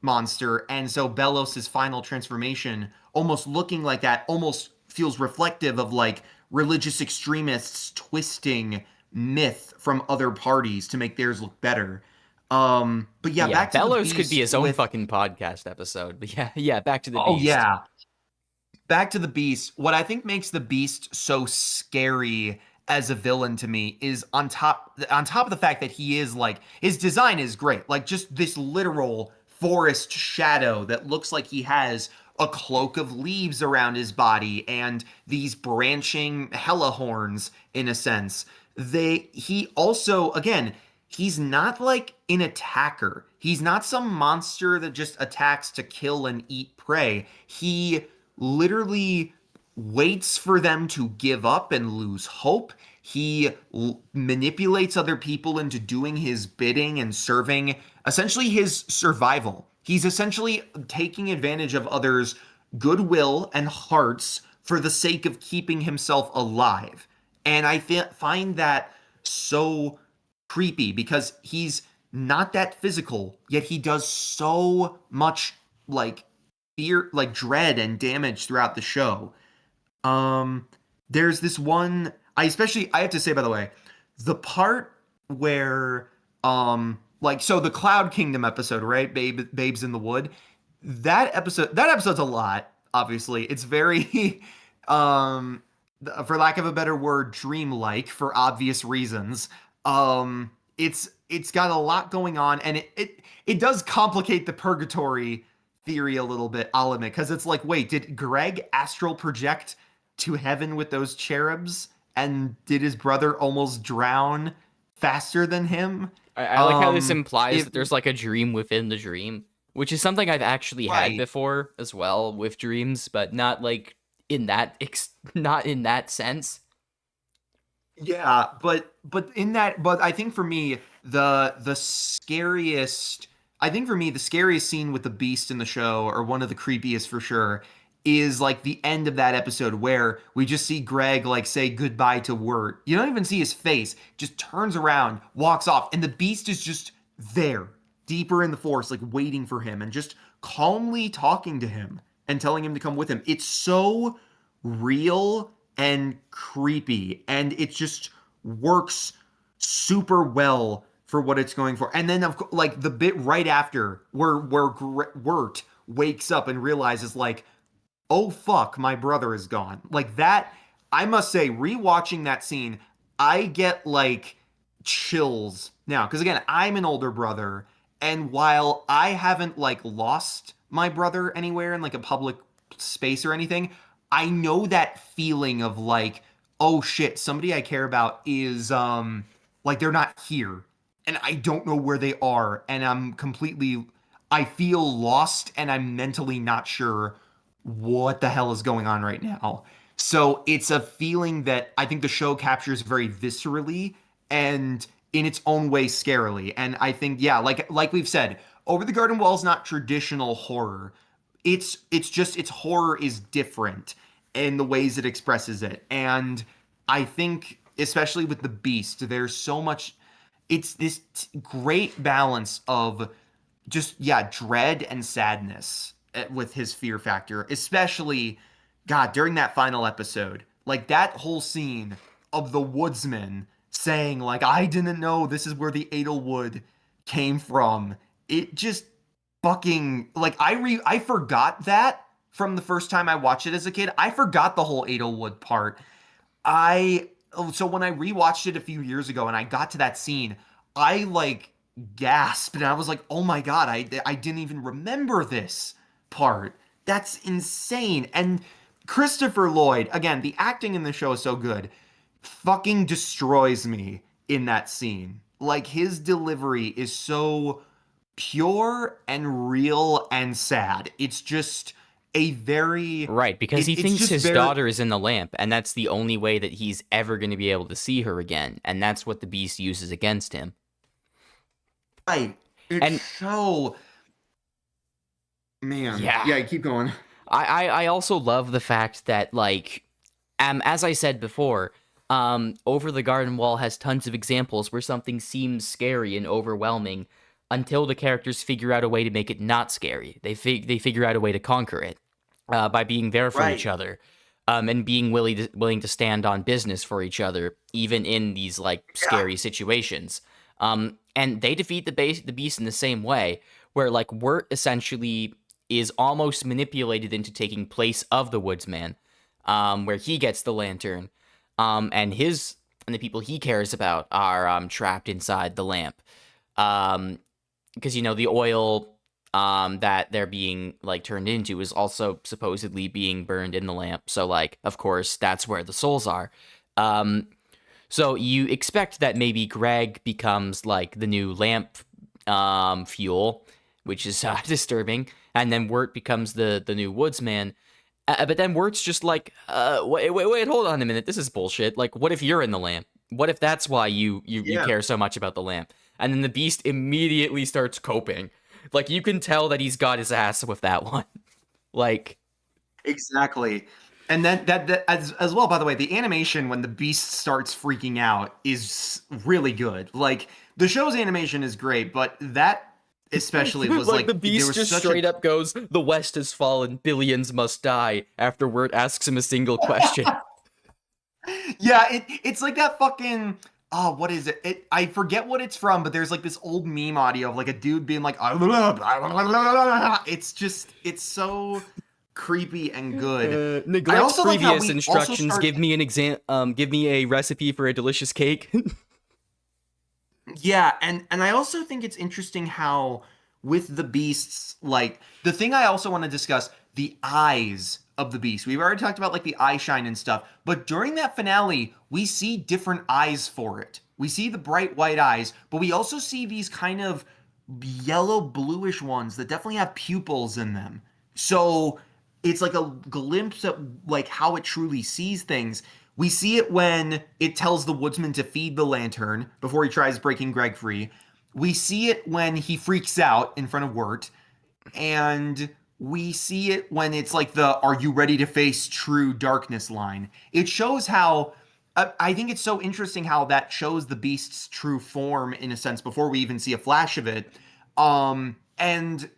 monster, and so Belos's final transformation, almost looking like that, almost feels reflective of like religious extremists twisting myth from other parties to make theirs look better. But yeah, Yeah, back to the Bellows could be Beast his own with fucking podcast episode. But yeah, back to the oh Beast. yeah, back to the Beast. What I think makes the Beast so scary as a villain to me is on top of the fact that he is like his design is great. Like just this literal forest shadow that looks like he has a cloak of leaves around his body and these branching hella horns in a sense. He also again, he's not like an attacker. He's not some monster that just attacks to kill and eat prey. He literally waits for them to give up and lose hope. He manipulates other people into doing his bidding and serving essentially his survival. He's essentially taking advantage of others' goodwill and hearts for the sake of keeping himself alive. And I find that so creepy because he's not that physical, yet he does so much like fear, like dread and damage throughout the show. Um, there's this one I have to say, by the way, the part where like so the Cloud Kingdom episode, right? Babes in the Wood. That episode's a lot, obviously. It's very um for lack of a better word, dreamlike for obvious reasons. It's got a lot going on, and it does complicate the purgatory theory a little bit, I'll admit, because it's like, wait, did Greg astral project to heaven with those cherubs? And did his brother almost drown faster than him? I like how this implies If that there's like a dream within the dream, which is something I've actually had right, before as well with dreams, but not like in that not in that sense. yeah, but in that, but I think for me the scariest, I think for me the scariest scene with the Beast in the show, or one of the creepiest for sure, is like the end of that episode where we just see Greg like say goodbye to Wirt. You don't even see his face, just turns around, walks off, and the Beast is just there, deeper in the forest, like waiting for him and just calmly talking to him and telling him to come with him. It's so real and creepy, and it just works super well for what it's going for. And then like the bit right after where Wirt wakes up and realizes like, oh fuck, my brother is gone. Like that, I must say, rewatching that scene, I get like chills now. Because again, I'm an older brother, and while I haven't like lost my brother anywhere in like a public space or anything, I know that feeling of like, oh shit, somebody I care about is like they're not here. And I don't know where they are. And I feel lost, and I'm mentally not sure what the hell is going on right now. So it's a feeling that I think the show captures very viscerally and in its own way scarily. And I think, yeah, like we've said, Over the Garden Wall is not traditional horror. It's just its horror is different in the ways it expresses it. And I think especially with the Beast, there's so much, it's this great balance of just yeah, dread and sadness with his fear factor, especially God during that final episode. Like that whole scene of the woodsman saying like I didn't know this is where the Edelwood came from. It just fucking like I forgot that from the first time I watched it as a kid. I forgot the whole Edelwood part. So when I rewatched it a few years ago and I got to that scene, I like gasped and I was like, "Oh my god, I didn't even remember this part. That's insane." And Christopher Lloyd, again, the acting in the show is so good. Fucking destroys me in that scene. Like his delivery is so pure and real and sad. It's just a very Right, because he it's thinks just his very daughter is in the lamp, and that's the only way that he's ever going to be able to see her again, and that's what the beast uses against him. right. It's And so man. yeah, Yeah, keep going. I also love the fact that, like, as I said before, Over the Garden Wall has tons of examples where something seems scary and overwhelming until the characters figure out a way to make it not scary. They figure out a way to conquer it by being there for each Right. other, and being willing to stand on business for each other, even in these like Yeah. scary situations. And they defeat the beast in the same way, where like Wirt essentially is almost manipulated into taking place of the woodsman, where he gets the lantern, and the people he cares about are trapped inside the lamp, because the oil that they're being like turned into is also supposedly being burned in the lamp. So like, of course, that's where the souls are. So you expect that maybe Greg becomes like the new lamp fuel, which is disturbing, and then Wirt becomes the new woodsman. But then Wirt's just like, wait, hold on a minute, this is bullshit. Like, what if you're in the lamp? What if that's why you Yeah. care so much about the lamp? And then the beast immediately starts coping. Like, you can tell that he's got his ass with that one. Like, Exactly. And then that as well, by the way, the animation when the beast starts freaking out is really good. Like the show's animation is great, but that especially was like the there beast was just such straight up goes, "The West has fallen, billions must die." After Wirt asks him a single question. Yeah, it's like that fucking what is it? I forget what it's from, but there's like this old meme audio of like a dude being like it's so creepy and good. I Neglect also like how previous we also instructions. start Give me give me a recipe for a delicious cake. Yeah, and I also think it's interesting how with the beasts, like the thing I also want to discuss, the eyes of the beast. We've already talked about like the eye shine and stuff, but during that finale, we see different eyes for it. We see the bright white eyes, but we also see these kind of yellow bluish ones that definitely have pupils in them. So it's like a glimpse at like how it truly sees things. We see it when it tells the woodsman to feed the lantern before he tries breaking Greg free. We see it when he freaks out in front of Wirt. And we see it when it's like the "Are you ready to face true darkness" line. It shows how I think it's so interesting how that shows the beast's true form in a sense before we even see a flash of it. And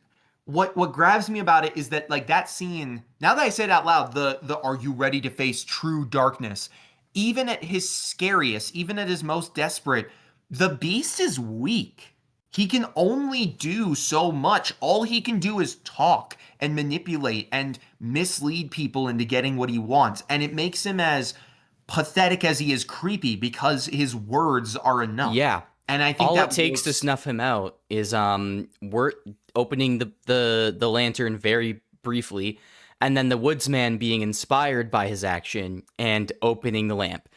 what grabs me about it is that like that scene, now that I say it out loud, the "Are you ready to face true darkness," even at his scariest, even at his most desperate, the beast is weak. He can only do so much. All he can do is talk and manipulate and mislead people into getting what he wants. And it makes him as pathetic as he is creepy because his words are enough. Yeah. And I think All that it takes to works. snuff him out is Wirt opening the lantern very briefly, and then the woodsman being inspired by his action and opening the lamp.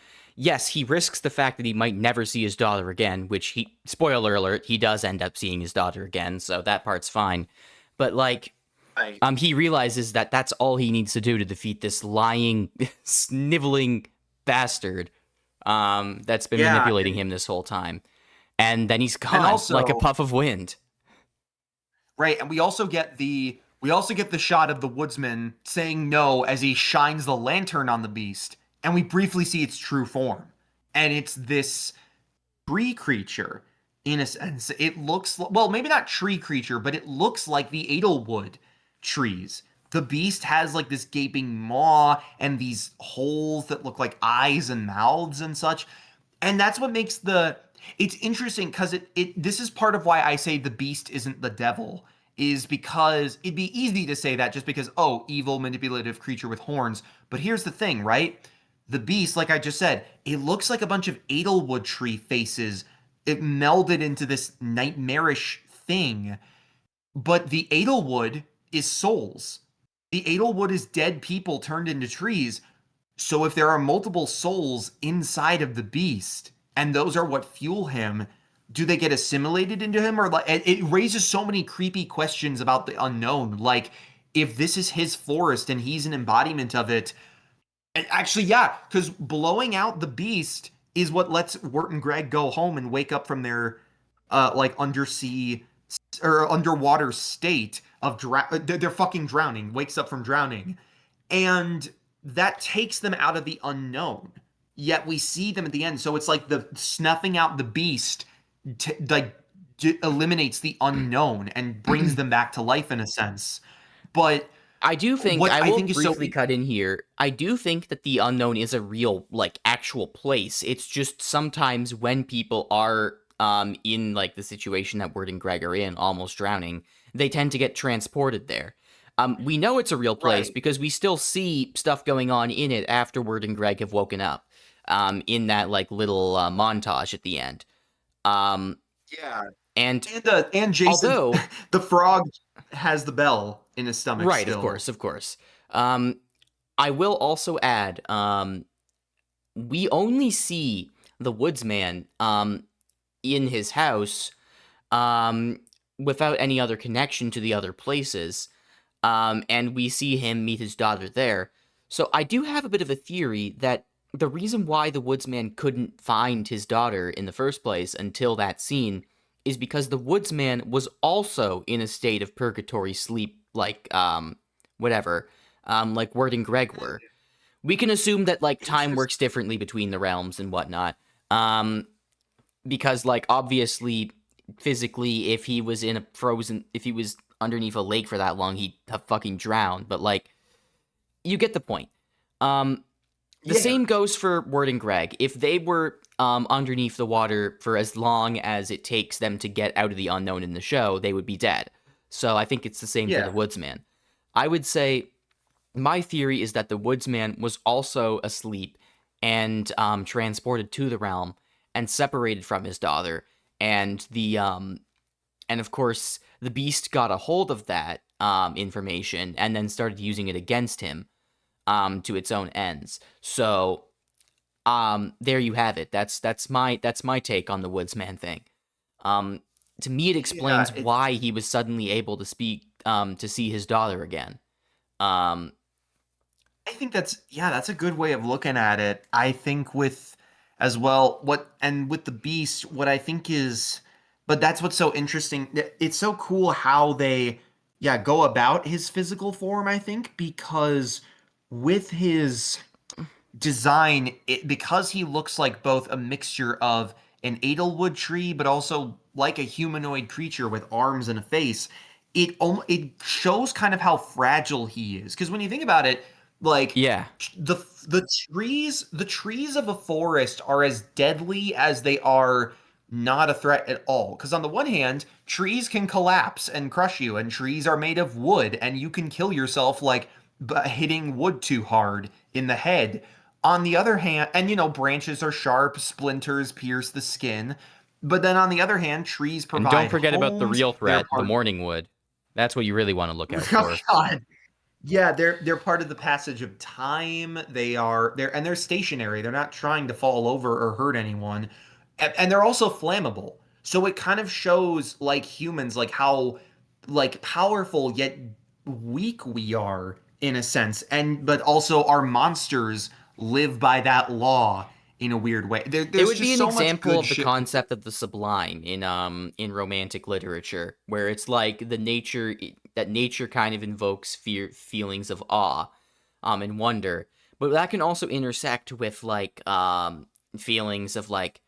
Yes, he risks the fact that he might never see his daughter again, which spoiler alert, he does end up seeing his daughter again, so that part's fine. But like, Right. he realizes that that's all he needs to do to defeat this lying, sniveling bastard that's been Yeah. manipulating him this whole time. And then he's And gone also, like a puff of wind. right, and we also get the shot of the woodsman saying no as he shines the lantern on the beast, and we briefly see its true form. And it's this tree creature in a sense. It looks well, maybe not tree creature, but it looks like the Edelwood trees. The beast has like this gaping maw and these holes that look like eyes and mouths and such. And that's what makes it's interesting because this is part of why I say the beast isn't the devil, is because it'd be easy to say that just because, oh, evil manipulative creature with horns. But here's the thing, right? The beast, like I just said, it looks like a bunch of Edelwood tree faces. It melded into this nightmarish thing. But the Edelwood is souls. The Edelwood is dead people turned into trees. So if there are multiple souls inside of the beast, and those are what fuel him, do they get assimilated into him? Or like it raises so many creepy questions about the unknown. Like, if this is his forest and he's an embodiment of it, and actually, yeah, because blowing out the beast is what lets Wirt and Greg go home and wake up from their like undersea or underwater state of they're fucking drowning, wakes up from drowning, and that takes them out of the unknown. Yet we see them at the end, so it's like the snuffing out the beast like eliminates the unknown and brings them back to life in a sense. But I do think what I I will think is briefly cut in here. I do think that the unknown is a real, like, actual place. It's just sometimes when people are in like the situation that Wirt and Greg are in, almost drowning, they tend to get transported there. We know it's a real place right. because we still see stuff going on in it after Wirt and Greg have woken up. In that like little montage at the end. Yeah. And And Jason, although the frog has the bell in his stomach right, still. of course. I will also add, we only see the woodsman in his house without any other connection to the other places, and we see him meet his daughter there. So I do have a bit of a theory that the reason why the woodsman couldn't find his daughter in the first place until that scene is because the woodsman was also in a state of purgatory sleep, like whatever, like Wirt and Greg were. We can assume that like time works differently between the realms and whatnot, because like obviously physically, if he was if he was underneath a lake for that long, he'd have fucking drowned. But like, you get the point. The same goes for Wirt and Greg. If they were underneath the water for as long as it takes them to get out of the unknown in the show, they would be dead. So I think it's the same for the woodsman. I would say my theory is that the woodsman was also asleep and transported to the realm and separated from his daughter, and of course the beast got a hold of that information and then started using it against him to its own ends. So there you have it. That's my take on the woodsman thing. To me, it explains why he was suddenly able to to see his daughter again. I think that's a good way of looking at it. I think with as well with the beast, what I think is, but that's what's so interesting. It's so cool how they go about his physical form, I think, because with his design, because he looks like both a mixture of an Edelwood tree but also like a humanoid creature with arms and a face, it shows kind of how fragile he is. Because when you think about it, like the trees of a forest are as deadly as they are not a threat at all. Because on the one hand, trees can collapse and crush you, and trees are made of wood, and you can kill yourself like hitting wood too hard in the head. On the other hand, and branches are sharp, splinters pierce the skin. But then on the other hand, trees provide and don't forget homes, about the real threat, the morning wood. That's what you really want to look out Oh for. God. Yeah, they're part of the passage of time. They're stationary. They're not trying to fall over or hurt anyone. And they're also flammable. So it kind of shows like humans, like how like powerful yet weak we are in a sense. But also our monsters live by that law in a weird way. There's it would just be an so example much of the good concept of the sublime in romantic literature, where it's like nature kind of invokes feelings of awe, and wonder, but that can also intersect with like feelings of like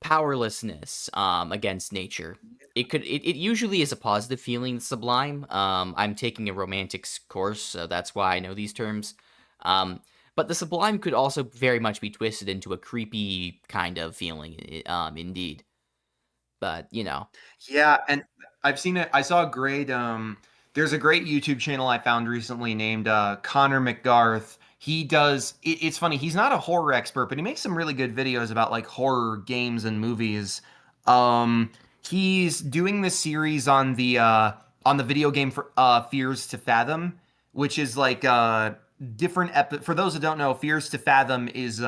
powerlessness against nature. It usually is a positive feeling, sublime. I'm taking a romantics course, so that's why I know these terms. But the sublime could also very much be twisted into a creepy kind of feeling, indeed. But, Yeah, and I've seen it. I saw a great there's a great YouTube channel I found recently named Connor McGarth. It's funny, he's not a horror expert, but he makes some really good videos about like horror games and movies. He's doing this series on the video game for Fears to Fathom, which is like different for those that don't know, Fears to Fathom is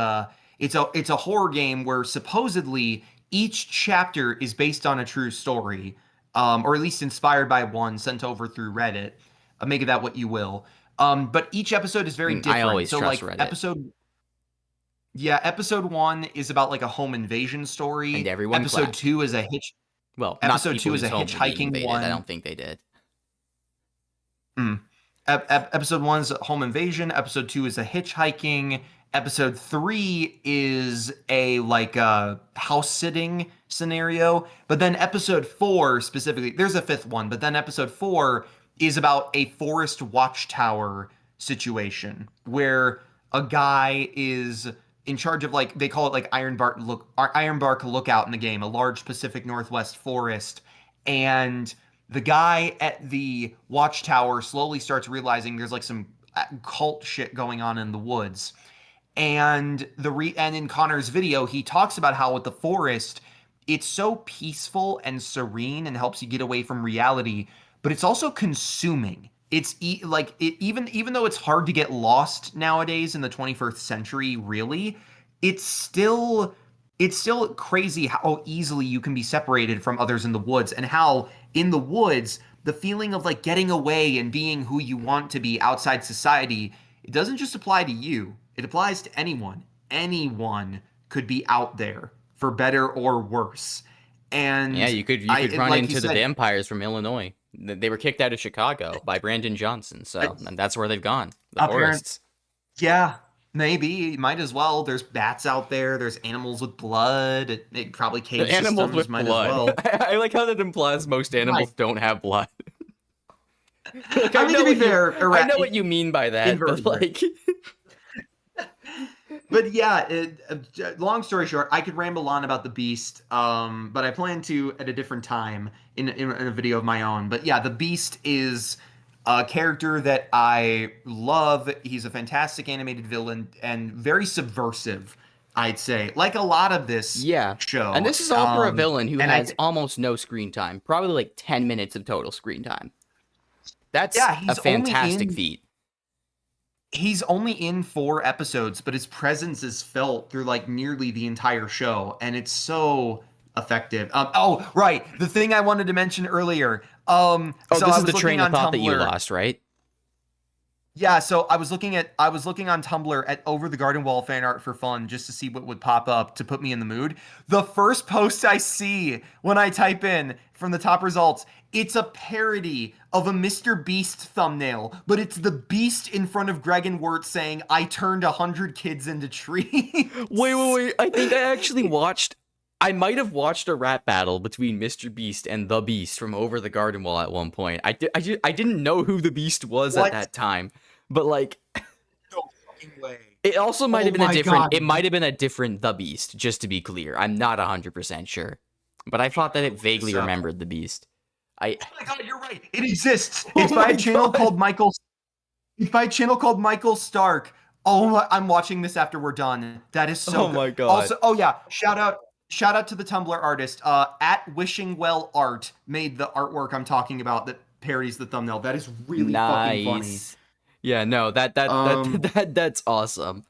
it's a horror game where supposedly each chapter is based on a true story, or at least inspired by one sent over through Reddit. Make of that what you will. But each episode is very different. I always so trust like Reddit. episode 1 is about like a home invasion story. And everyone Episode clapped. 2 is Well, not episode people 2 is whose a homes were being hitchhiking invaded. one. I don't think they did. Episode 1 is home invasion. Episode 2 is a hitchhiking. Episode 3 is a like a house sitting scenario. But then episode 4 specifically, there's a fifth one, but then episode 4 is about a forest watchtower situation where a guy is in charge of, like, they call it like Ironbark Lookout in the game, a large Pacific Northwest forest. And the guy at the watchtower slowly starts realizing there's like some cult shit going on in the woods. And in Connor's video, he talks about how with the forest, it's so peaceful and serene and helps you get away from reality, but it's also consuming. It's even though it's hard to get lost nowadays in the 21st century, really, it's still crazy how easily you can be separated from others in the woods, and how in the woods the feeling of like getting away and being who you want to be outside society, it doesn't just apply to you. It applies to anyone. Anyone could be out there for better or worse. And yeah, you could run into the vampires from Illinois. They were kicked out of Chicago by Brandon Johnson, so and that's where they've gone. The forests. Yeah, maybe. Might as well. There's bats out there. There's animals with blood. It probably cave Animals with might blood. As well. I like how that implies most animals don't have blood. Like, I mean, to be fair, I know what you mean by that, but like. But yeah, long story short, I could ramble on about the Beast, but I plan to at a different time in a video of my own. But yeah, the Beast is a character that I love. He's a fantastic animated villain and very subversive, I'd say. Like a lot of this show. And this is all for a villain who has almost no screen time. Probably like 10 minutes of total screen time. That's a fantastic feat. He's only in 4 episodes, but his presence is felt through like nearly the entire show, and it's so effective. Oh, right, the thing I wanted to mention earlier. So this is the train of thought that you lost, right? Yeah, so I was looking on Tumblr at Over the Garden Wall fan art for fun, just to see what would pop up to put me in the mood. The first post I see when I type in from the top results, it's a parody of a Mr. Beast thumbnail, but it's the Beast in front of Greg and Wirt saying, "I turned 100 kids into trees." Wait. I think I might have watched a rap battle between Mr. Beast and the Beast from Over the Garden Wall at one point. I didn't know who the Beast was at that time, but like, no fucking way. It also might have been a different. God. It might have been a different The Beast. Just to be clear, I'm not 100% sure, but I thought that it vaguely remembered the Beast. Oh my god, you're right. It exists. It's by a channel called Michael. It's by a channel called Michael Stark. Oh, I'm watching this after we're done. That is so. Oh my god. Also, oh yeah, shout out to the Tumblr artist at Wishing Well Art made the artwork I'm talking about that parodies the thumbnail. That is really fucking funny. Yeah, no, that's awesome.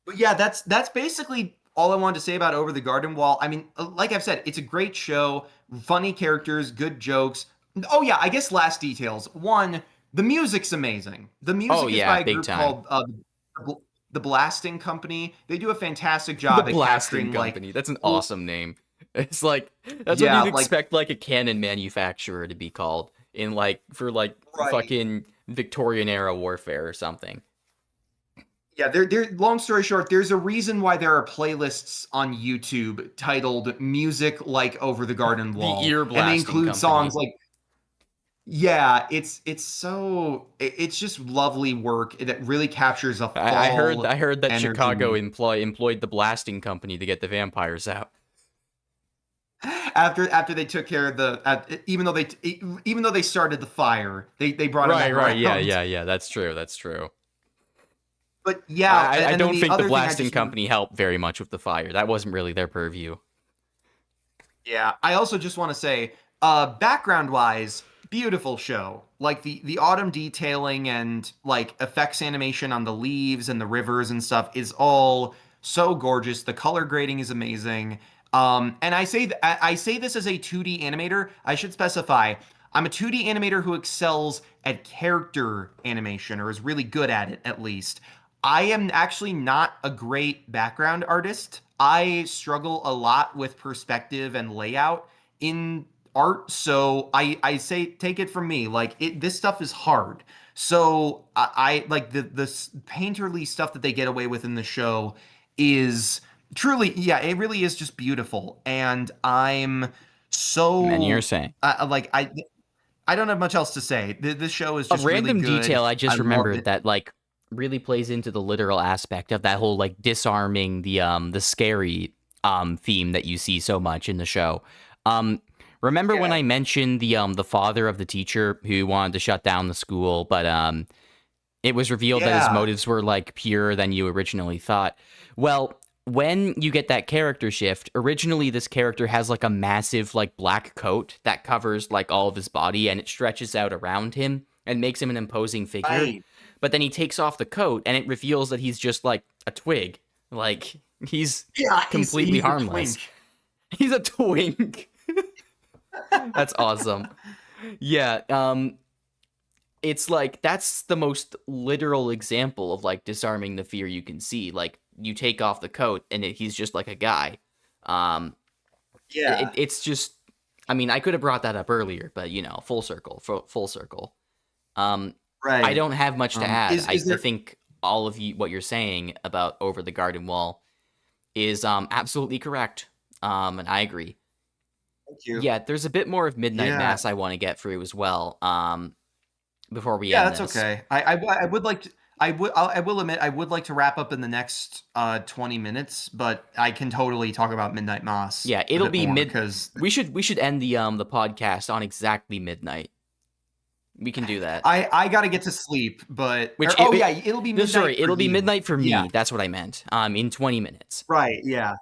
But yeah, that's basically all I wanted to say about Over the Garden Wall. I mean, like I've said, it's a great show, funny characters, good jokes. Oh yeah, I guess last details. One, the music's amazing. The music is by a group called the Blasting Company. They do a fantastic job at capturing Company. That's an awesome name. It's like that's what you'd expect like a canon manufacturer to be called in for fucking Victorian era warfare or something. Yeah, they're long story short, there's a reason why there are playlists on YouTube titled "Music Like Over the Garden Wall," the ear blasting, and they include songs like. Yeah, it's just lovely work that really captures a fall. I heard that energy. Chicago employed the Blasting Company to get the vampires out. After they took care of even though they started the fire, they brought them right. Yeah. That's true. But yeah, I don't think the Blasting Company helped very much with the fire. That wasn't really their purview. Yeah, I also just want to say, background-wise, beautiful show. Like the autumn detailing and like effects animation on the leaves and the rivers and stuff is all so gorgeous. The color grading is amazing. And I say this as a 2D animator. I should specify, I'm a 2D animator who excels at character animation, or is really good at it at least. I am actually not a great background artist. I struggle a lot with perspective and layout in art, so I say take it from me, like this stuff is hard. So I like the painterly stuff that they get away with in the show is truly, yeah, it really is just beautiful, and I'm And you're so saying like I don't have much else to say. This show is a just really random good. detail I just love remembered it. that like really plays into the literal aspect of that whole like disarming the scary theme that you see so much in the show. Remember when Yeah. I mentioned the father of the teacher who wanted to shut down the school, but it was revealed that his Yeah. motives were like purer than you originally thought. Well, when you get that character shift, originally this character has like a massive like black coat that covers like all of his body and it stretches out around him and makes him an imposing figure. Right. But then he takes off the coat and it reveals that he's just like a twig. Like he's Yeah, completely he's a harmless. twink. He's a twink. That's awesome. Yeah, it's like that's the most literal example of like disarming the fear you can see. Like you take off the coat and he's just like a guy. Um, Yeah. it's just, I mean, I could have brought that up earlier, but you know, full circle, full circle. I Right. don't have much to add. Is I there think all of you, what you're saying about Over the Garden Wall is absolutely correct. And I agree. Thank you. Yeah, there's a bit more of Midnight Yeah. Mass I want to get through as well. Before we Yeah, end that's this. okay. I would like to I will admit I would like to wrap up in the next 20 minutes, but I can totally talk about Midnight Mass. Yeah, a it'll bit be more, mid. because We should end the podcast on exactly midnight. We can do that. I got to get to sleep, but Which yeah, it'll be no, midnight. sorry, for it'll be you. midnight for me. Yeah. That's what I meant. In 20 minutes. Right, yeah.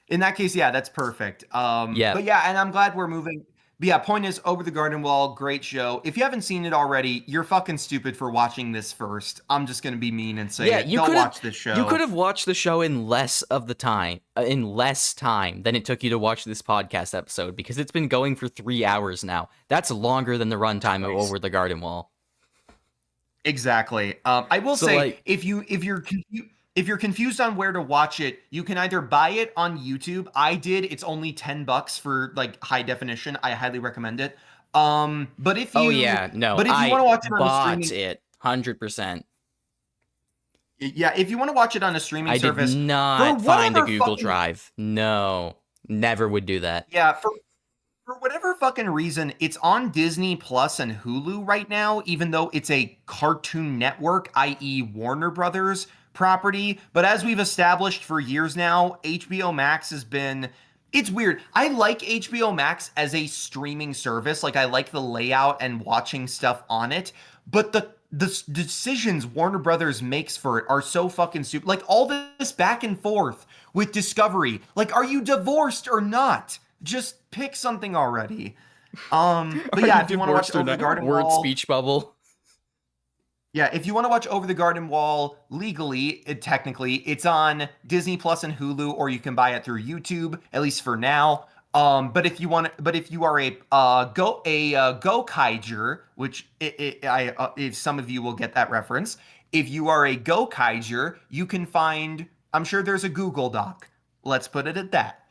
In that case, yeah, that's perfect. Yeah. But yeah, and I'm glad we're moving. But yeah, point is, Over the Garden Wall, great show. If you haven't seen it already, you're fucking stupid for watching this first. I'm just gonna be mean and say it. Go watch this show. You could have watched the show in less time than it took you to watch this podcast episode because it's been going for 3 hours now. That's longer than the runtime of Over the Garden Wall. Exactly. I will say, like, if you're confused on where to watch it, you can either buy it on YouTube. I did. It's only $10 for like high definition. I highly recommend it. But if you oh yeah, no, but if you want to watch it on a bought streaming, it 100%. yeah, if you want to watch it on a streaming service, did not find a whatever Google fucking- Drive. No, never would do that. Yeah, for whatever fucking reason, it's on Disney Plus and Hulu right now, even though it's a Cartoon Network, i.e. Warner Brothers property. But as we've established for years now, HBO Max has been... It's weird. I like HBO Max as a streaming service. Like, I like the layout and watching stuff on it. But the decisions Warner Brothers makes for it are so fucking stupid. Like, all this back and forth with Discovery. Like, are you divorced or not? Just pick something already. But yeah, if you want to watch Over the Garden Wall, speech bubble. Yeah, if you want to watch Over the Garden Wall legally, technically, it's on Disney Plus and Hulu, or you can buy it through YouTube, at least for now. But if you are a Gokaiger, which if some of you will get that reference, if you are a Gokaiger, you can find. I'm sure there's a Google Doc. Let's put it at that.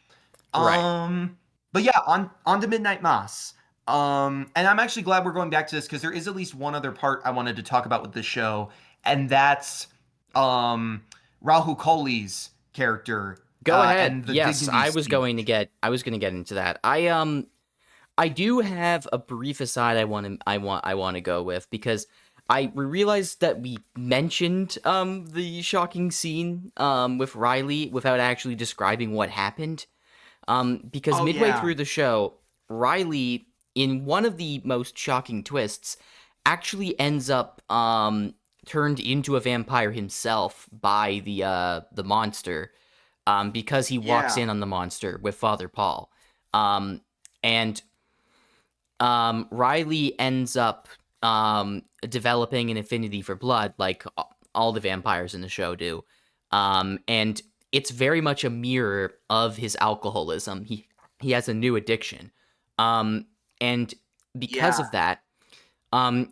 Right. But yeah, on to Midnight Mass. And I'm actually glad we're going back to this because there is at least one other part I wanted to talk about with this show, and that's Rahul Kohli's character. Go ahead. And the Yes, dignity I was speech. going to get into that. I do have a brief aside I want to go with because I realized that we mentioned the shocking scene with Riley without actually describing what happened. Because midway through the show, Riley, in one of the most shocking twists, actually ends up turned into a vampire himself by the monster, because he walks in on the monster with Father Paul, and Riley ends up developing an affinity for blood, like all the vampires in the show do, and it's very much a mirror of his alcoholism. He has a new addiction. And because of that,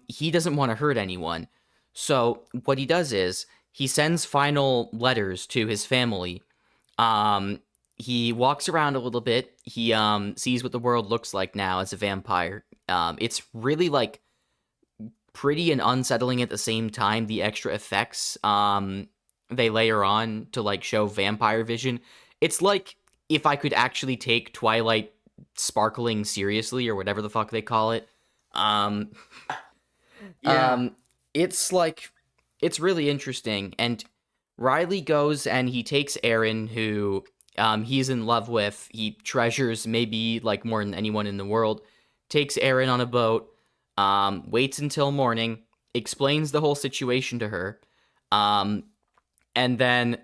he doesn't want to hurt anyone. So what he does is he sends final letters to his family. He walks around a little bit. He sees what the world looks like now as a vampire. It's really like pretty and unsettling at the same time, the extra effects they layer on to like show vampire vision. It's like if I could actually take Twilight sparkling seriously, or whatever the fuck they call it. Yeah. It's like, it's really interesting. And Riley goes and he takes Aaron, who he's in love with, he treasures maybe like more than anyone in the world, takes Aaron on a boat, waits until morning, explains the whole situation to her, and then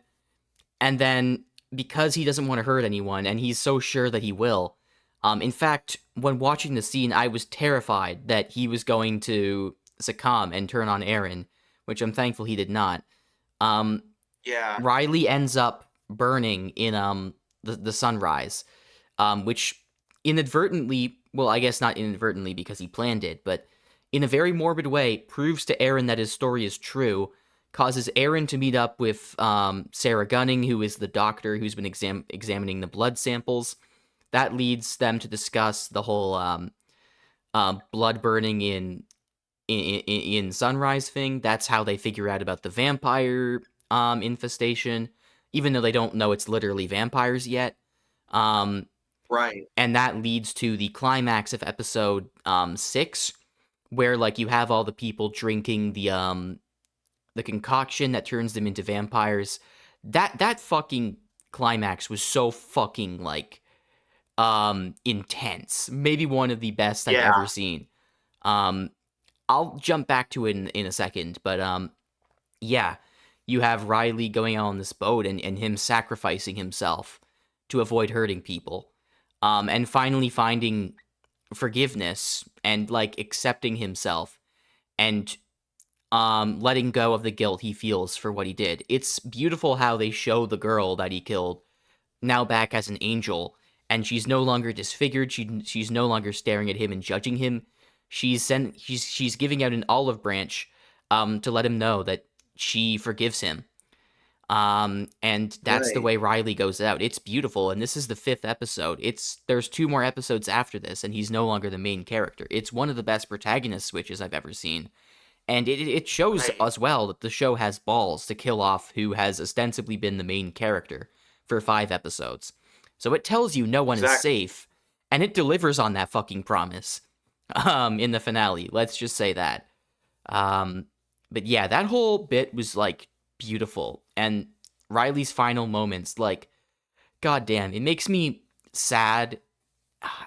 because he doesn't want to hurt anyone, and he's so sure that he will. In fact, when watching the scene, I was terrified that he was going to succumb and turn on Aaron, which I'm thankful he did not. Yeah. Riley ends up burning in the sunrise, which inadvertently, well, I guess not inadvertently because he planned it, but in a very morbid way, proves to Aaron that his story is true, causes Aaron to meet up with Sarah Gunning, who is the doctor who's been examining the blood samples. That leads them to discuss the whole blood burning in Sunrise thing. That's how they figure out about the vampire infestation, even though they don't know it's literally vampires yet. Right. And that leads to the climax of episode 6, where like you have all the people drinking the concoction that turns them into vampires. That fucking climax was so fucking like intense. Maybe one of the best I've ever seen. I'll jump back to it in a second, but yeah, you have Riley going out on this boat and him sacrificing himself to avoid hurting people, and finally finding forgiveness and like accepting himself and letting go of the guilt he feels for what he did. It's beautiful how they show the girl that he killed now back as an angel, and she's no longer disfigured. She's no longer staring at him and judging him. She's giving out an olive branch to let him know that she forgives him. And that's the way Riley goes out. It's beautiful, and this is the 5th episode. There's 2 more episodes after this, and he's no longer the main character. It's one of the best protagonist switches I've ever seen. And it shows as well that the show has balls to kill off who has ostensibly been the main character for 5 episodes. So it tells you no one is safe, and it delivers on that fucking promise in the finale. Let's just say that. But yeah, that whole bit was like beautiful, and Riley's final moments, like, goddamn, it makes me sad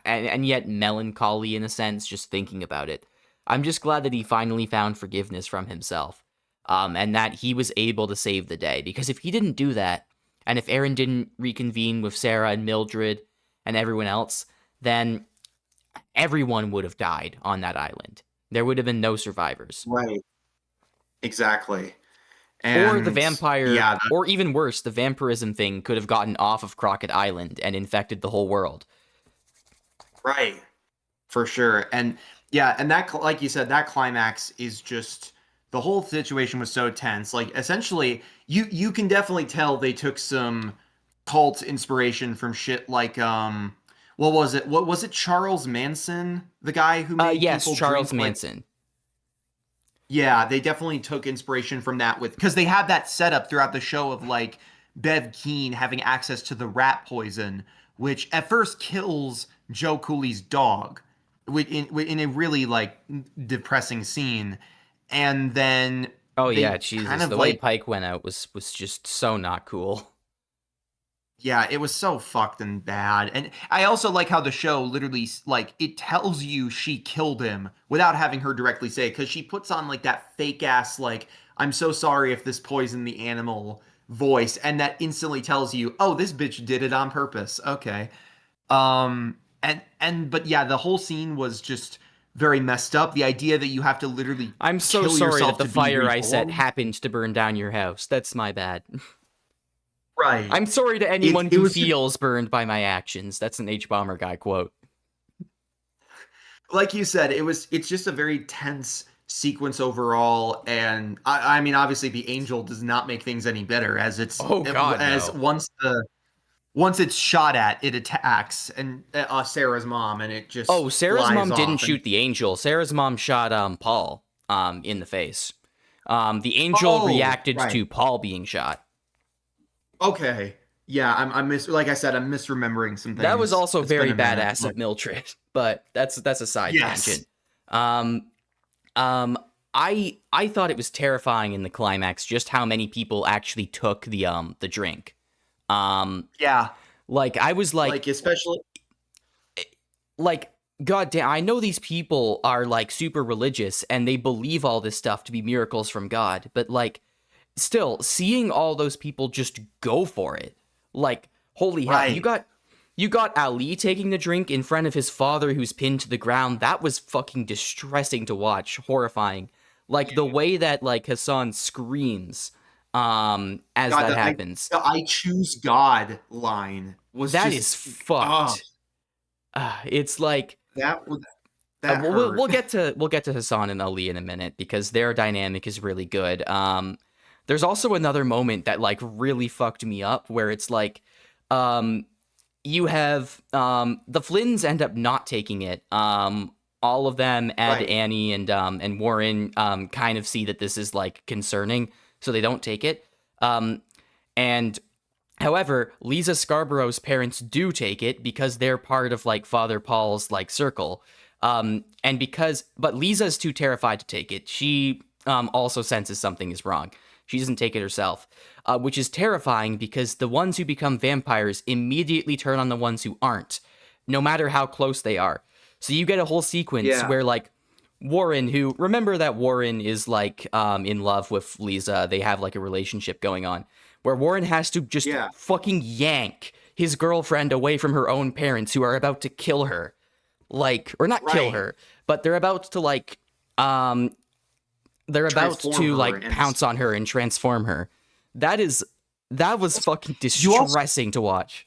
and yet melancholy in a sense just thinking about it. I'm just glad that he finally found forgiveness from himself, and that he was able to save the day, because if he didn't do that, and if Aaron didn't reconvene with Sarah and Mildred and everyone else, then everyone would have died on that island. There would have been no survivors. Right. Exactly. Or the vampire, or even worse, the vampirism thing could have gotten off of Crockett Island and infected the whole world. Right. For sure. And yeah, and that, like you said, that climax is just, the whole situation was so tense. Like, essentially, you can definitely tell they took some cult inspiration from shit like, what was it? What was it? Charles Manson, the guy who made people Charles drink, Manson. Like, yeah, they definitely took inspiration from that, with, because they have that setup throughout the show of like Bev Keane having access to the rat poison, which at first kills Joe Cooley's dog, in a really like depressing scene, and then Jesus, kind of the way Pike went out was just so not cool. Yeah, it was so fucked and bad. And I also like how the show literally, like, it tells you she killed him without having her directly say it, because she puts on, like, that fake-ass, like, I'm so sorry if this poisoned the animal voice, and that instantly tells you, oh, this bitch did it on purpose. Okay. But yeah, the whole scene was just very messed up. The idea that you have to literally I'm so sorry that the fire I set happened to burn down your house. That's my bad. Right. I'm sorry to anyone who feels burned by my actions. That's an H-Bomber guy quote. like you said, it's just a very tense sequence overall, and I mean, obviously, the angel does not make things any better as Oh God, as no. once it's shot at, it attacks and Sarah's mom, and it just Oh, Sarah's flies mom didn't off. And shoot the angel. Sarah's mom shot Paul in the face. The angel oh, reacted right, to Paul being shot. okay, yeah, like I said, I'm misremembering some That was things. also It's been very a minute, badass but of Mildred, but that's a side yes, tangent. Um, um, I thought it was terrifying in the climax just how many people actually took the drink. yeah, Like I was like especially like god damn, I know these people are like super religious and they believe all this stuff to be miracles from God, but like still seeing all those people just go for it. Like holy hell, right. you got Ali taking the drink in front of his father who's pinned to the ground. That was fucking distressing to watch, horrifying. Like the way that like Hassan screams as God, that happens. the I choose God line was That just is oh, fucked. It's like that was that we'll hurt. get to Hassan and Ali in a minute because their dynamic is really good. There's also another moment that like really fucked me up where it's like, you have the Flynns end up not taking it. All of them, Ed, Right. Annie, and Warren, kind of see that this is like concerning, so they don't take it. And however, Lisa Scarborough's parents do take it because they're part of like Father Paul's like circle. But Lisa's too terrified to take it. She also senses something is wrong. She doesn't take it herself, which is terrifying because the ones who become vampires immediately turn on the ones who aren't, no matter how close they are. So you get a whole sequence Yeah. where like Warren, who remember that Warren is like in love with Lisa, they have like a relationship going on, where Warren has to just Yeah. fucking yank his girlfriend away from her own parents who are about to kill her. Like, or not kill Right. her, but they're about to like they're about Transform to her like and pounce on her and transform her. That was fucking you also distressing to watch.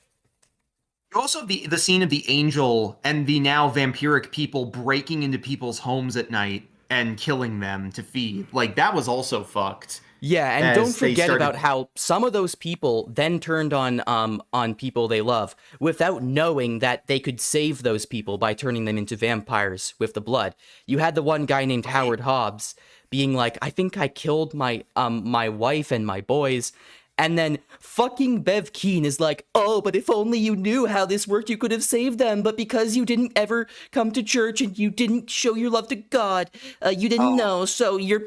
also the scene of the angel and the now vampiric people breaking into people's homes at night and killing them to feed. Like that was also fucked. Yeah, and don't As they forget started about how some of those people then turned on people they love without knowing that they could save those people by turning them into vampires with the blood. You had the one guy named Howard Hobbs being like, "I think I killed my wife and my boys." And then fucking Bev Keane is like, "Oh, but if only you knew how this worked, you could have saved them. But because you didn't ever come to church and you didn't show your love to God, you didn't Oh, know. So your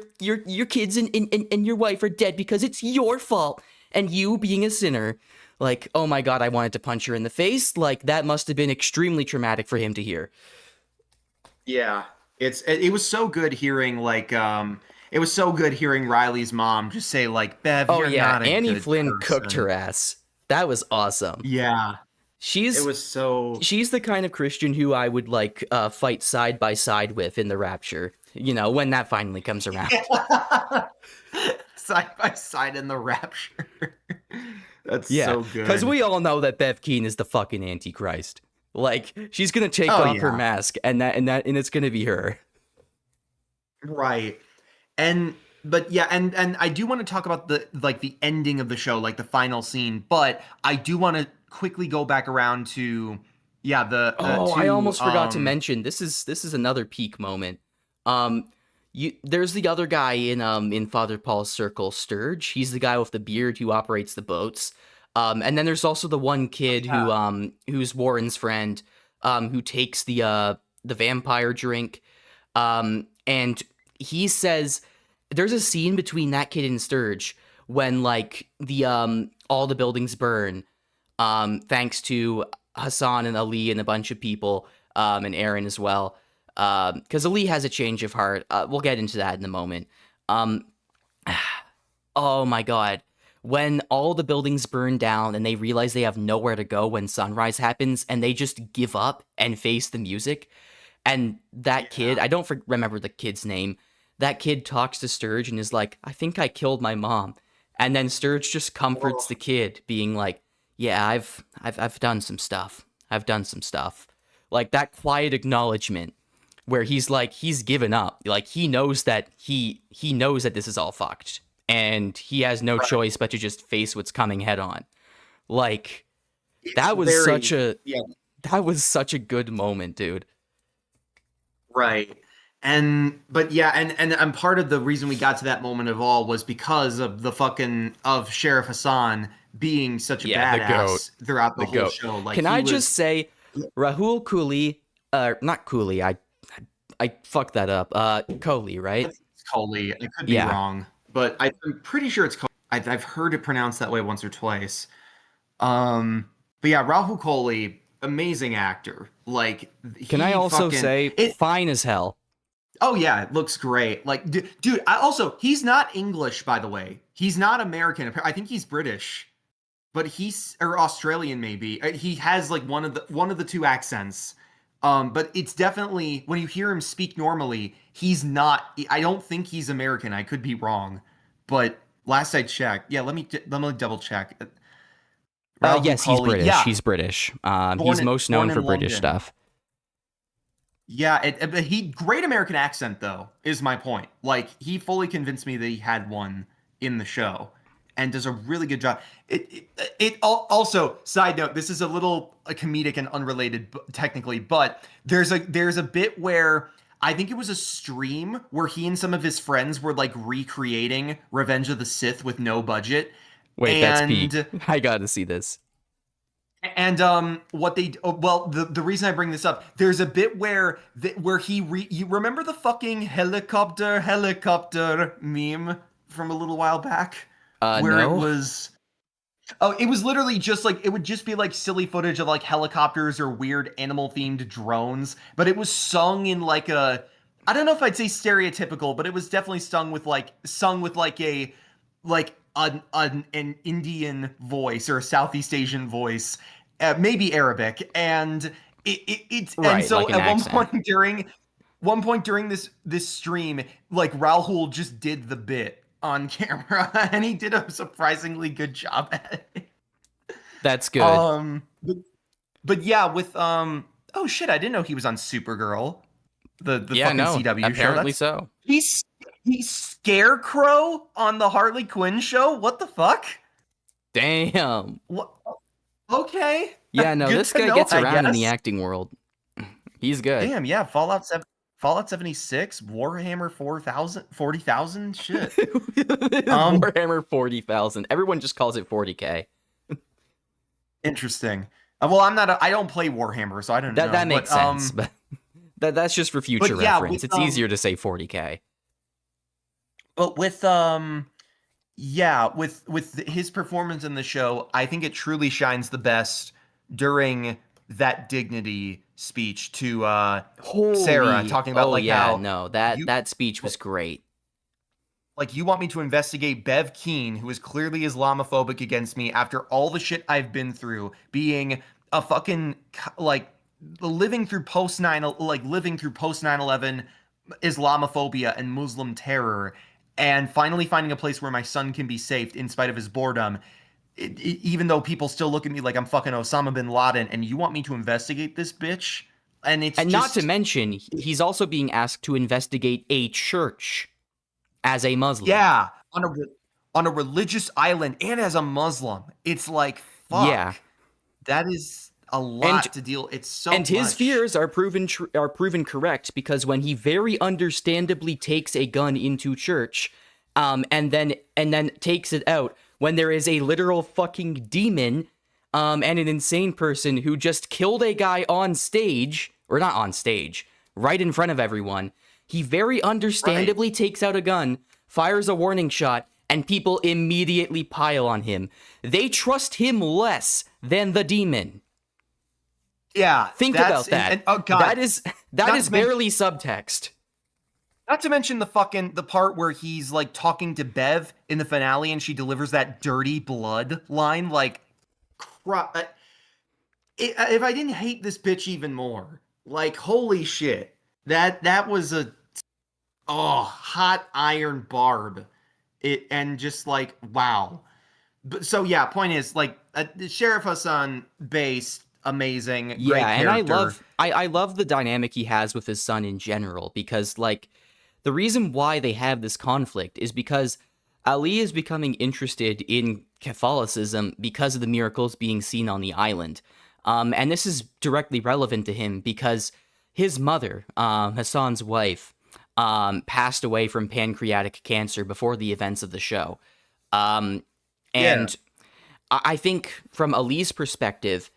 kids and your wife are dead because it's your fault. And you being a sinner." Like, oh my God, I wanted to punch her in the face. Like, that must have been extremely traumatic for him to hear. yeah. It was so good hearing it was so good hearing Riley's mom just say like, "Bev, Oh you're yeah, not a Annie good Flynn cooked person." her ass. That was awesome. Yeah. It She's was so she's the kind of Christian who I would like fight side by side with in the rapture. You know, when that finally comes around. side by side in the rapture. That's Yeah, so because good. we all know that Bev Keane is the fucking Antichrist. Like, she's gonna take Oh off her yeah. mask, and it's gonna be her. Right. And but yeah, and I do want to talk about the ending of the show, like the final scene, but I do want to quickly go back around to yeah, the Oh, I to almost forgot to mention this is another peak moment. Um, there's the other guy in Father Paul's circle, Sturge. He's the guy with the beard who operates the boats. And then there's also the one kid who's Warren's friend, who takes the vampire drink. And he says there's a scene between that kid and Sturge when like the all the buildings burn, thanks to Hassan and Ali and a bunch of people, and Aaron as well. Because Ali has a change of heart. We'll get into that in a moment. Um, oh my God. When all the buildings burn down and they realize they have nowhere to go when sunrise happens and they just give up and face the music. And that kid, yeah. I don't remember the kid's name. That kid talks to Sturge and is like, "I think I killed my mom." And then Sturge just comforts Oh, the kid, being like, "Yeah, I've done some stuff. I've done some stuff." Like that quiet acknowledgement where he's like, he's given up. Like, he knows that he knows that this is all fucked, and he has no choice but to just face what's coming head on. Like, that was such a good moment, dude. Right. And part of the reason we got to that moment of all was because of the fucking of Sheriff Hassan being such a badass throughout the whole show. Like, can I just say, Rahul Cooley, not Cooley, I fucked that up. Coley, right? It's Coley. I could be wrong, but I'm pretty sure it's Coley. I've heard it pronounced that way once or twice. But yeah, Rahul Kohli, amazing actor. Like, can I also say, fine as hell. Oh yeah, it looks great. Like, dude, he's not English, by the way. He's not American. I think he's British, but or Australian maybe. He has like one of the two accents. But it's definitely, when you hear him speak normally, he's not. I don't think he's American. I could be wrong, but last I checked, let me double check. Yes, he's British. Yeah. He's British. He's most known for British stuff. Yeah, great American accent though, is my point. Like, he fully convinced me that he had one in the show, and does a really good job. It also, side note, this is a little comedic and unrelated technically, but there's a bit where I think it was a stream where he and some of his friends were like recreating Revenge of the Sith with no budget. Wait, that's peak. I gotta see this. And the reason I bring this up, there's a bit where you remember the fucking helicopter meme from a little while back, where no. it was literally just like, it would just be like silly footage of like helicopters or weird animal themed drones, but it was sung in like I don't know if I'd say stereotypical, but it was definitely sung with like an Indian voice or a Southeast Asian voice, maybe Arabic, and it's right, and so like at one point during this stream, like, Rahul just did the bit on camera, and he did a surprisingly good job at it. That's good. But yeah, with oh shit, I didn't know he was on Supergirl, the fucking CW show. Apparently so. He's Scarecrow on the Harley Quinn show? What the fuck? Damn. What? Okay. Yeah, no, this guy gets around in the acting world. He's good. Damn, yeah, Fallout 76, Warhammer 40,000, shit. Warhammer 40,000. Everyone just calls it 40K. Interesting. Well, I don't play Warhammer, so I don't know. That makes sense, but that's just for future reference. It's easier to say 40K. But with his performance in the show, I think it truly shines the best during that dignity speech to Sarah, talking about that speech was great. Like, you want me to investigate Bev Keane, who is clearly Islamophobic against me after all the shit I've been through, being a fucking, like, living through post 9/11 Islamophobia and Muslim terror, and finally finding a place where my son can be safe in spite of his boredom, even though people still look at me like I'm fucking Osama bin Laden, and you want me to investigate this bitch? And not to mention, he's also being asked to investigate a church as a Muslim. Yeah, on a religious island and as a Muslim. It's like, fuck. Yeah. That is a lot to deal. It's so much. His fears are proven correct, because when he very understandably takes a gun into church, and then takes it out when there is a literal fucking demon, and an insane person who just killed a guy on stage, or not on stage, right in front of everyone. He very understandably takes out a gun, fires a warning shot, and people immediately pile on him. They trust him less than the demon. Yeah, think about that. That is barely subtext. Not to mention the part where he's like talking to Bev in the finale, and she delivers that dirty blood line. Like, if I didn't hate this bitch even more, like, holy shit, that was a hot iron barb. And just like, wow. But so yeah, point is, like, Sheriff Hassan based amazing. Yeah, Great and I character. love the dynamic he has with his son in general, because like the reason why they have this conflict is because Ali is becoming interested in Catholicism because of the miracles being seen on the island. And this is directly relevant to him because his mother, Hassan's wife, passed away from pancreatic cancer before the events of the show. Um, Yeah. and I think from Ali's perspective,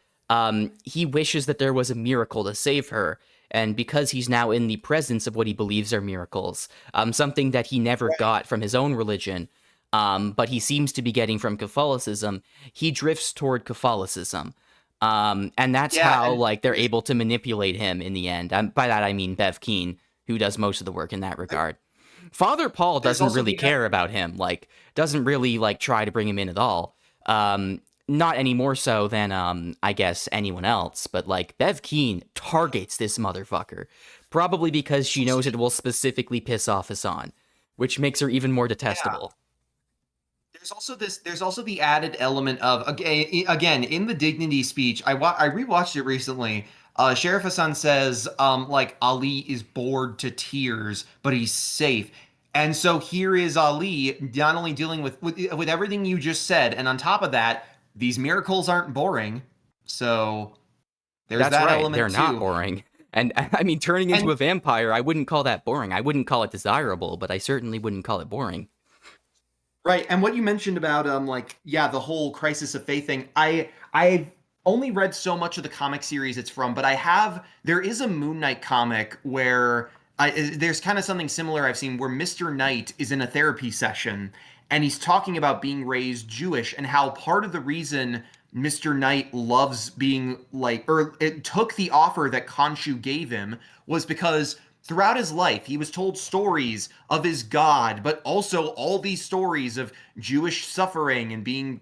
he wishes that there was a miracle to save her. And because he's now in the presence of what he believes are miracles, something that he never got from his own religion, but he seems to be getting from Catholicism, he drifts toward Catholicism. And that's Yeah, how and like they're able to manipulate him in the end. By that I mean Bev Keane, who does most of the work in that regard. Father Paul there's doesn't also really the care about him, like doesn't really like try to bring him in at all. Not any more so than I guess anyone else, but like Bev Keane targets this motherfucker, probably because she knows it will specifically piss off Hassan, which makes her even more detestable. There's also the added element of again in the dignity speech. I rewatched it recently. Sheriff Hassan says like Ali is bored to tears, but he's safe. And so here is Ali not only dealing with everything you just said, and on top of that, these miracles aren't boring. So there's That's that right, they're element not too. boring. And I mean, turning into And a vampire, I wouldn't call that boring. I wouldn't call it desirable, but I certainly wouldn't call it boring. right, and what you mentioned about like yeah, the whole crisis of faith thing. I've only read so much of the comic series it's from, but there is a Moon Knight comic where there's kind of something similar I've seen where Mr. Knight is in a therapy session and he's talking about being raised Jewish and how part of the reason Mr. Knight loves being like, or it took the offer that Khonshu gave him was because throughout his life, he was told stories of his God, but also all these stories of Jewish suffering and being,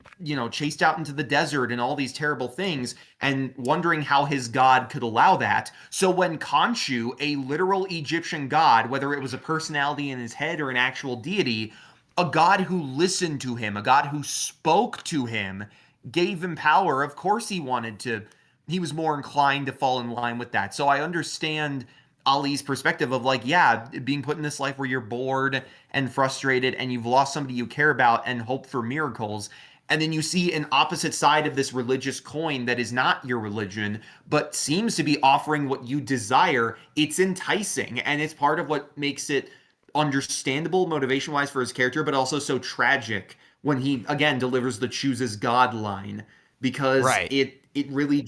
chased out into the desert and all these terrible things, and wondering how his God could allow that. So when Khonshu, a literal Egyptian god, whether it was a personality in his head or an actual deity, a god who listened to him, a god who spoke to him, gave him power, of course he was more inclined to fall in line with that. So I understand Ali's perspective of like, yeah, being put in this life where you're bored and frustrated and you've lost somebody you care about and hope for miracles. And then you see an opposite side of this religious coin that is not your religion, but seems to be offering what you desire. It's enticing. And it's part of what makes it understandable motivation wise for his character, but also so tragic when he again delivers the chooses God line, because Right. it really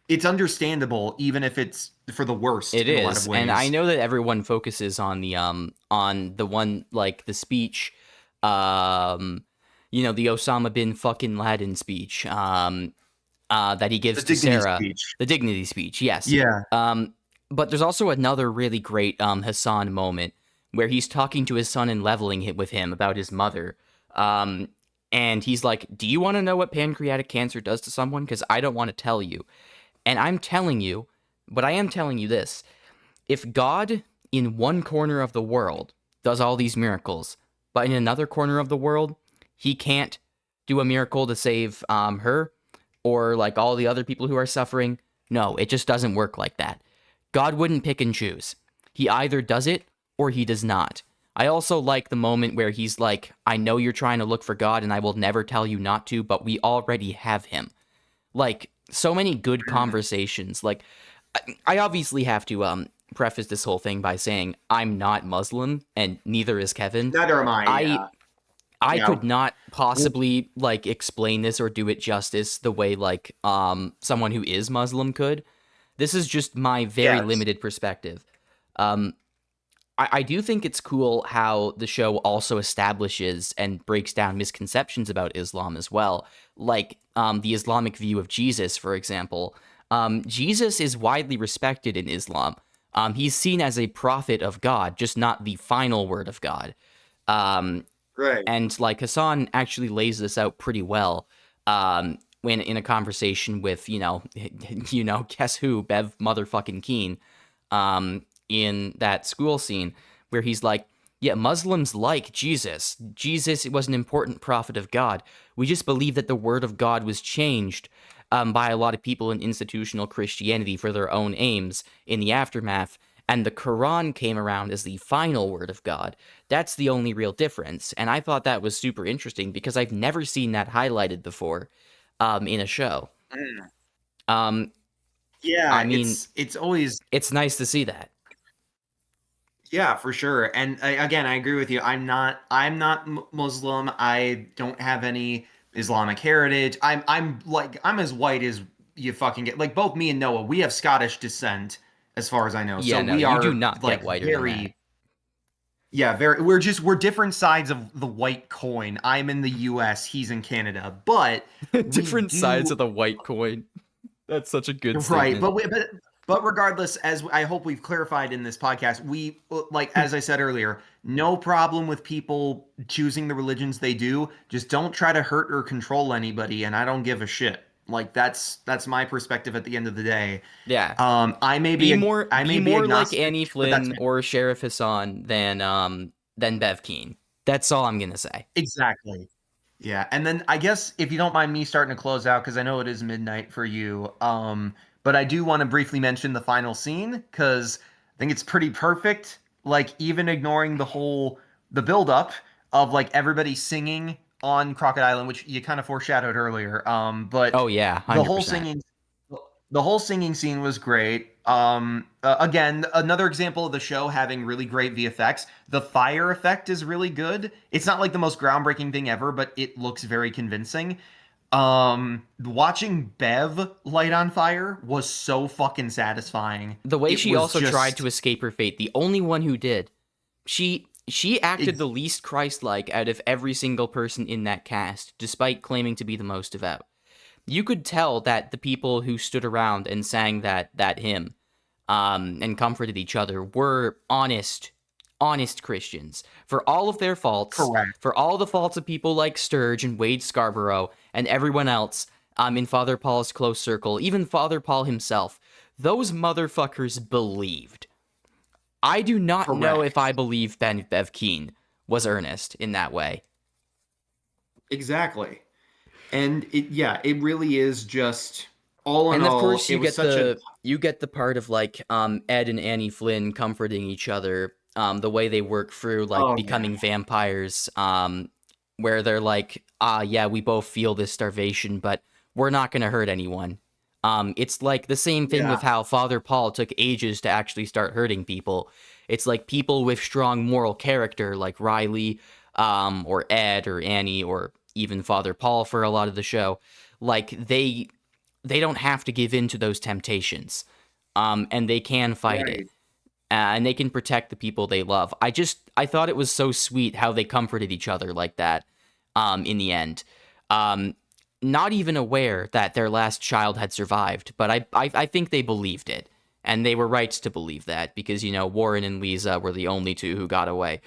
it's understandable even if it's for the worst It in a lot of is, and I ways. know that everyone focuses on the one like the speech, um, the Osama bin fucking Laden speech, that he The gives to dignity Sarah, speech. the dignity speech, yes. Yeah. But there's also another really great Hassan moment where he's talking to his son and leveling it with him about his mother. And he's like, "Do you want to know what pancreatic cancer does to someone? Because I don't want to tell you." And I'm telling you, but I am telling you this. If God in one corner of the world does all these miracles, but in another corner of the world, he can't do a miracle to save her or like all the other people who are suffering, no, it just doesn't work like that. God wouldn't pick and choose. He either does it or he does not. I also like the moment where he's like, I know you're trying to look for God and I will never tell you not to, but we already have him. Like, so many good conversations. Like, I obviously have to preface this whole thing by saying I'm not Muslim and neither is Kevin. Neither am I. I Yeah. I Yeah. could not possibly like explain this or do it justice the way like someone who is Muslim could. This is just my very Yes. limited perspective. Um I do think it's cool how the show also establishes and breaks down misconceptions about Islam as well. Like the Islamic view of Jesus, for example. Jesus is widely respected in Islam. He's seen as a prophet of God, just not the final word of God. Um, Right. and like Hassan actually lays this out pretty well when in a conversation with, guess who, Bev motherfucking Keen, in that school scene where he's like, yeah, Muslims like Jesus. Jesus was an important prophet of God. We just believe that the word of God was changed by a lot of people in institutional Christianity for their own aims in the aftermath, and the Quran came around as the final word of God. That's the only real difference, and I thought that was super interesting because I've never seen that highlighted before in a show. Yeah, I mean, it's always it's nice to see that. Yeah, for sure. And again, I agree with you. I'm not Muslim. I don't have any Islamic heritage. I'm as white as you fucking get. Like both me and Noah, we have Scottish descent as far as I know. Yeah, So no, we you do are not like get whiter than very Yeah, very we're different sides of the white coin. I'm in the US, he's in Canada. But that. we Different sides do of the white coin. That's such a good Right, statement. but regardless, as I hope we've clarified in this podcast, we like as I said earlier, no problem with people choosing the religions they do. Just don't try to hurt or control anybody, and I don't give a shit. Like that's my perspective at the end of the day. Yeah. I may Be be more I may be like agnostic, Annie but that's Flynn or Sheriff Hassan than Bev Keane. That's all I'm gonna say. exactly. Yeah, and then I guess if you don't mind me starting to close out, because I know it is midnight for you, but I do want to briefly mention the final scene because I think it's pretty perfect. Like even ignoring the build up of like everybody singing on Crockett Island, which you kind of foreshadowed earlier. But Oh yeah, the 100%. the whole singing scene was great. Again, another example of the show having really great VFX. The fire effect is really good. It's not like the most groundbreaking thing ever, but it looks very convincing. Watching Bev light on fire was so fucking satisfying. The way It she was also tried just to escape her fate, the only one who did. She acted the least Christ-like out of every single person in that cast, despite claiming to be the most devout. You could tell that the people who stood around and sang that hymn and comforted each other were honest Christians. For all of their faults, correct. for all the faults of people like Sturge and Wade Scarborough and everyone else in Father Paul's close circle, even Father Paul himself, those motherfuckers believed. I do not know if I believe Bev Keane was earnest in that way. Exactly. And it really is just all in and of all, course it was such a you get the part of like Ed and Annie Flynn comforting each other, the way they work through like becoming vampires, where they're like, yeah, we both feel this starvation, but we're not gonna hurt anyone. It's like the same thing with how Father Paul took ages to actually start hurting people. It's like people with strong moral character like Riley, or Ed or Annie or even Father Paul for a lot of the show, like they don't have to give in to those temptations, and they can fight it, and they can protect the people they love. I thought it was so sweet how they comforted each other like that, in the end, not even aware that their last child had survived, but I think they believed it, and they were right to believe that because Warren and Lisa were the only two who got away.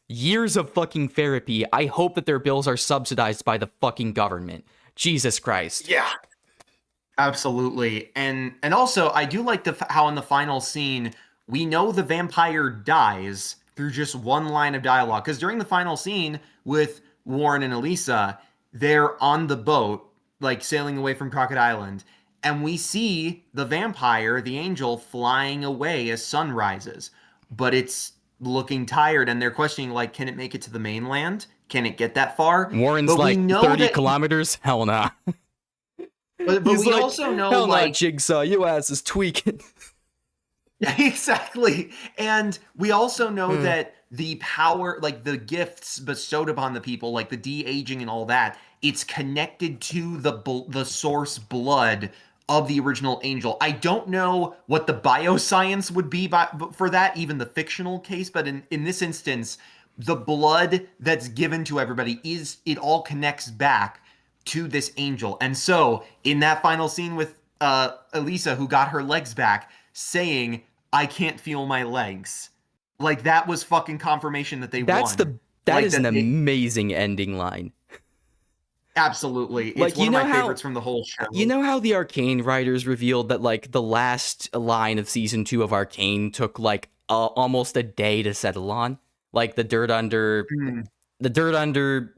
Years of fucking therapy. I hope that their bills are subsidized by the fucking government. Jesus Christ. Yeah. Absolutely. And also I do like how in the final scene we know the vampire dies through just one line of dialogue, because during the final scene with Warren and Elisa, they're on the boat like sailing away from Crockett Island, and we see the vampire, the angel, flying away as sun rises, but it's looking tired, and they're questioning like, can it make it to the mainland? Can it get that far? Warren's but like we know 30 that kilometers? Hell nah. But He's we like, also know hell like nah, Jigsaw, you ass is tweaking. exactly. And we also know that the power, like the gifts bestowed upon the people, like the de-aging and all that, it's connected to the source blood of the original angel. I don't know what the bioscience would be for that, even the fictional case, but in this instance, the blood that's given to everybody it all connects back to this angel. And so in that final scene with Elisa, who got her legs back, saying, I can't feel my legs. Like that was fucking confirmation that they won. That is an amazing ending line. Absolutely. It's like, one of my favorites from the whole show. You know how the Arcane writers revealed that like the last line of season 2 of Arcane took like almost a day to settle on? Like the dirt under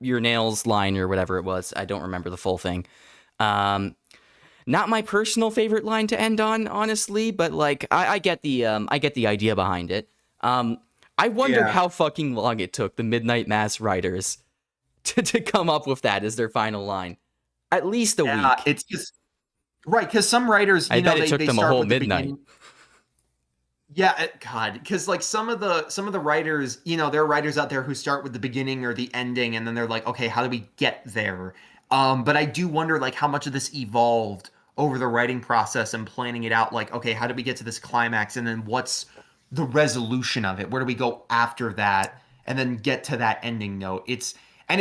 your nails line or whatever it was. I don't remember the full thing. Not my personal favorite line to end on, honestly, but like I get the idea behind it. I wonder Yeah. how fucking long it took the Midnight Mass writers to come up with that as their final line. At least a week. It's just right, because some writers, I bet it took they them a start whole with the midnight. beginning. Yeah, God, because like some of the writers, there are writers out there who start with the beginning or the ending, and then they're like, okay, how do we get there? But I do wonder like how much of this evolved over the writing process and planning it out. Like, okay, how did we get to this climax, and then what's the resolution of it? Where do we go after that, and then get to that ending note? It's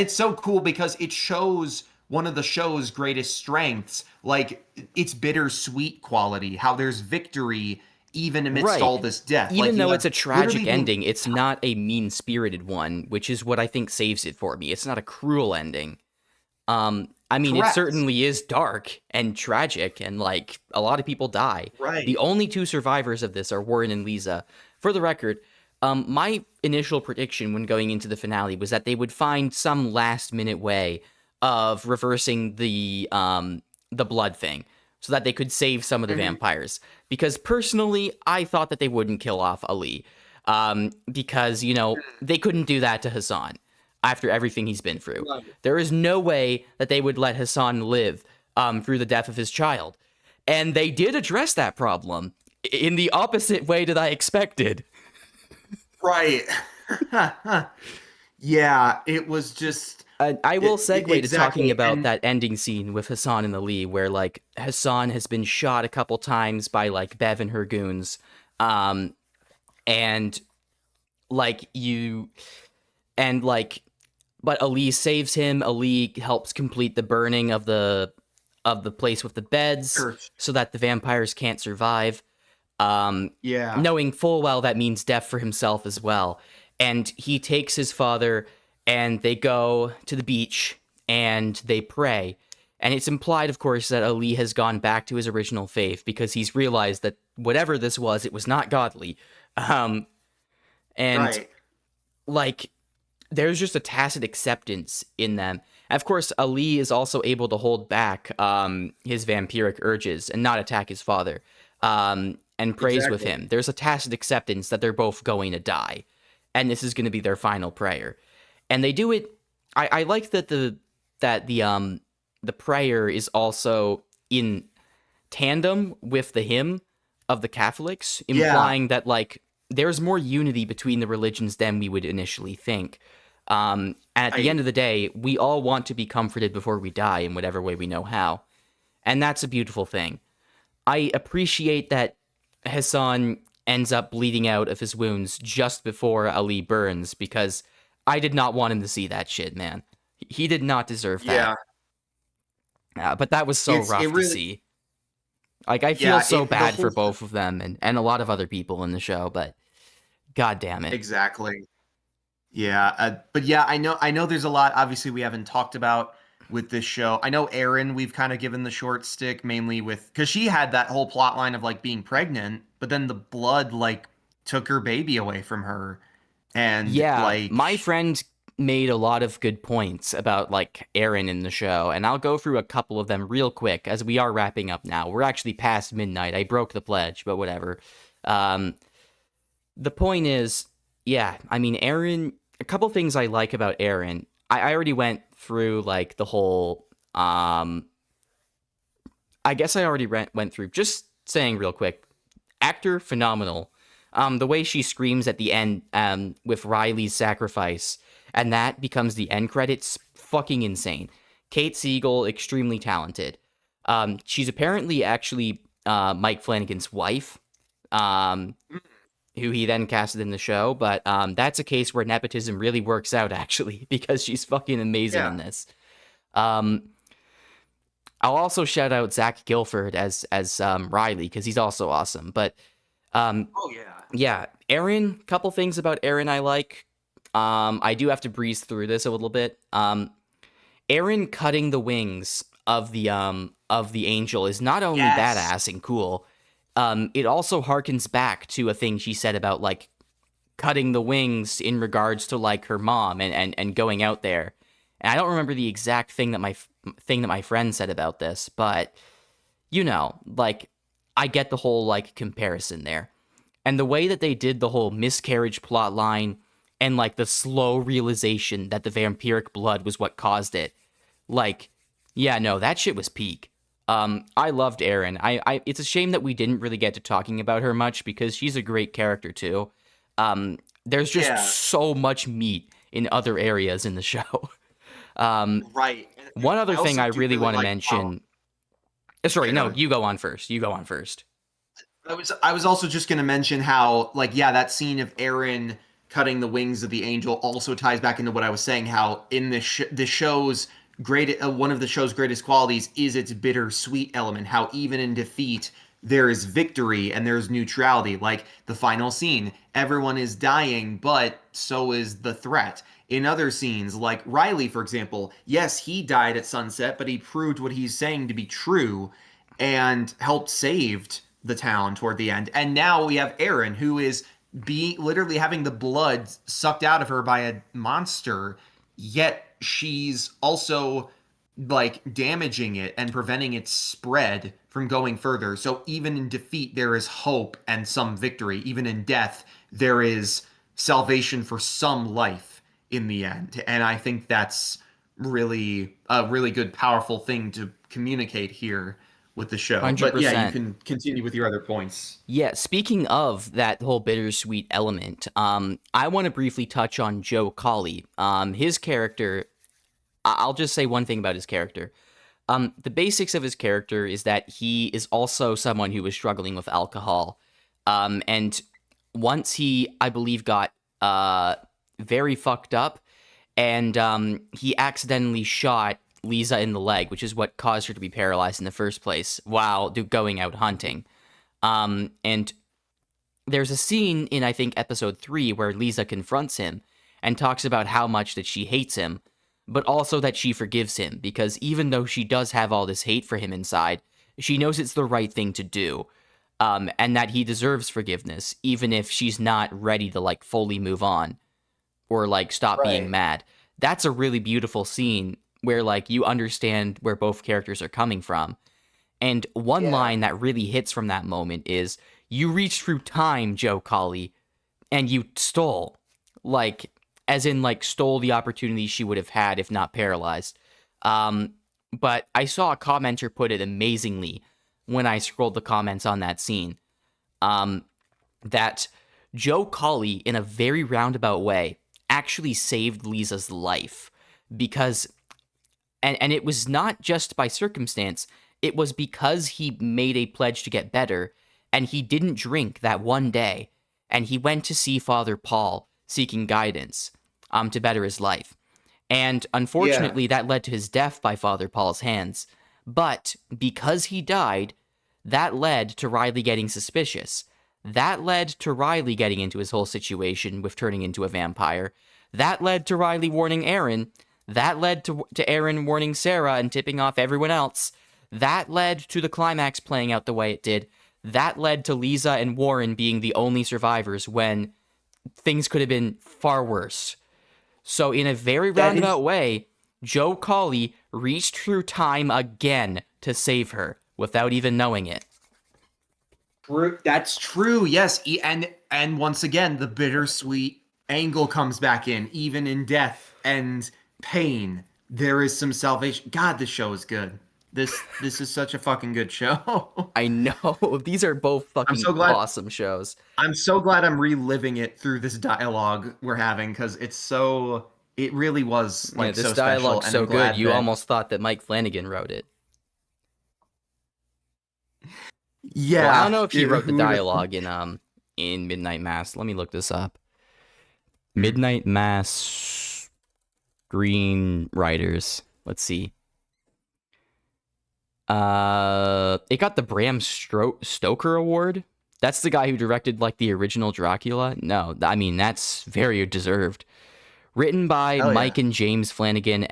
so cool because it shows one of the show's greatest strengths, like its bittersweet quality, how there's victory even amidst all this death. Even like, though it's a tragic literally ending, it's not a mean-spirited one, which is what I think saves it for me. It's not a cruel ending. I mean, Correct. it certainly is dark and tragic, and like a lot of people die. Right. The only two survivors of this are Warren and Lisa. For the record, my initial prediction when going into the finale was that they would find some last-minute way of reversing the blood thing, so that they could save some of the vampires. Because personally, I thought that they wouldn't kill off Ali. Because, they couldn't do that to Hassan after everything he's been through. Right. There is no way that they would let Hassan live through the death of his child. And they did address that problem in the opposite way that I expected. Right. Yeah, it was just... I will segue to talking about and that ending scene with Hassan and Ali, where like Hassan has been shot a couple times by like Bev and her goons, and like but Ali saves him. Ali helps complete the burning of the place with the beds, so that the vampires can't survive. Yeah. Knowing full well that means death for himself as well, and he takes his father. And they go to the beach and they pray. And it's implied, of course, that Ali has gone back to his original faith because he's realized that whatever this was, it was not godly. And Right. like, there's just a tacit acceptance in them. And of course, Ali is also able to hold back his vampiric urges and not attack his father, and prays with him. There's a tacit acceptance that they're both going to die, and this is going to be their final prayer. And they do it. I like that the prayer is also in tandem with the hymn of the Catholics, implying that like there's more unity between the religions than we would initially think. And at the end of the day, we all want to be comforted before we die in whatever way we know how, and that's a beautiful thing. I appreciate that Hassan ends up bleeding out of his wounds just before Ali burns, because I did not want him to see that shit, man. He did not deserve that. Yeah. But that was so rough to see. Like, I feel so bad for both of them and a lot of other people in the show, but god damn it. Exactly. Yeah, but yeah, I know there's a lot, obviously, we haven't talked about with this show. I know Erin, we've kind of given the short stick, mainly because she had that whole plot line of, like, being pregnant, but then the blood, like, took her baby away from her. And yeah, like, my friend made a lot of good points about like Erin in the show, and I'll go through a couple of them real quick as we are wrapping up now. We're actually past midnight. I broke the pledge, but whatever. The point is, yeah, I mean, Erin, a couple things I like about Erin. I already went through like the whole, I guess I already went through, just saying real quick, actor, phenomenal. The way she screams at the end with Riley's sacrifice, and that becomes the end credits, fucking insane. Kate Siegel, extremely talented. She's apparently actually Mike Flanagan's wife, who he then casted in the show, but that's a case where nepotism really works out, actually, because she's fucking amazing in this. I'll also shout out Zach Gilford as Riley, because he's also awesome, but... Yeah, Erin, couple things about Erin I like. I do have to breeze through this a little bit. Erin cutting the wings of the angel is not only badass and cool, it also harkens back to a thing she said about like cutting the wings in regards to like her mom and going out there. And I don't remember the exact thing that my friend said about this, but like, I get the whole, like, comparison there. And the way that they did the whole miscarriage plot line and, like, the slow realization that the vampiric blood was what caused it, like, yeah, no, that shit was peak. I loved Erin. It's a shame that we didn't really get to talking about her much because she's a great character too. There's just so much meat in other areas in the show. Right. One other thing I really want to like mention. Sorry, no, you go on first. You go on first. I was also just going to mention how, like, yeah, that scene of Erin cutting the wings of the angel also ties back into what I was saying. How in the show's one of the show's greatest qualities is its bittersweet element. How even in defeat there is victory and there's neutrality. Like the final scene, everyone is dying, but so is the threat. In other scenes, like Riley, for example, yes, he died at sunset, but he proved what he's saying to be true and helped saved the town toward the end. And now we have Erin, who is literally having the blood sucked out of her by a monster, yet she's also like damaging it and preventing its spread from going further. So even in defeat, there is hope and some victory. Even in death, there is salvation for some life in the end. And I think that's really a really good, powerful thing to communicate here with the show. 100%. But yeah, you can continue with your other points. Yeah, speaking of that whole bittersweet element, I want to briefly touch on Joe Colley. His character, I'll just say one thing about his character. The basics of his character is that he is also someone who was struggling with alcohol. And once he, I believe, got very fucked up, and he accidentally shot Lisa in the leg, which is what caused her to be paralyzed in the first place while going out hunting. And there's a scene in, I think, episode 3 where Lisa confronts him and talks about how much that she hates him, but also that she forgives him, because even though she does have all this hate for him inside, she knows it's the right thing to do, and that he deserves forgiveness, even if she's not ready to, like, fully move on or, like, stop being mad. That's a really beautiful scene where, like, you understand where both characters are coming from. And one line that really hits from that moment is, "You reached through time, Joe Colley, and you stole." Like, as in, like, stole the opportunity she would have had if not paralyzed. But I saw a commenter put it amazingly when I scrolled the comments on that scene. That Joe Colley, in a very roundabout way, actually saved Lisa's life. Because, and it was not just by circumstance, it was because he made a pledge to get better, and he didn't drink that one day, and he went to see Father Paul seeking guidance to better his life. And unfortunately, that led to his death by Father Paul's hands. But because he died, that led to Riley getting suspicious. That led to Riley getting into his whole situation with turning into a vampire. That led to Riley warning Erin. That led to Erin warning Sarah and tipping off everyone else. That led to the climax playing out the way it did. That led to Lisa and Warren being the only survivors when things could have been far worse. So in a very roundabout way, Joe Colley reached through time again to save her without even knowing it. That's true, yes. And once again, the bittersweet angle comes back in. Even in death and pain, there is some salvation. God, this show is good. This is such a fucking good show. I know. These are both fucking awesome shows. I'm so glad I'm reliving it through this dialogue we're having, because it really was like this so dialogue's special. So good, you almost thought that Mike Flanagan wrote it. Yeah. Well, I don't know if he wrote the dialogue in Midnight Mass. Let me look this up. Midnight Mass screenwriters. Let's see. It got the Bram Stoker Award. That's the guy who directed, like, the original Dracula. No, I mean, that's very deserved. Written by Mike and James Flanagan,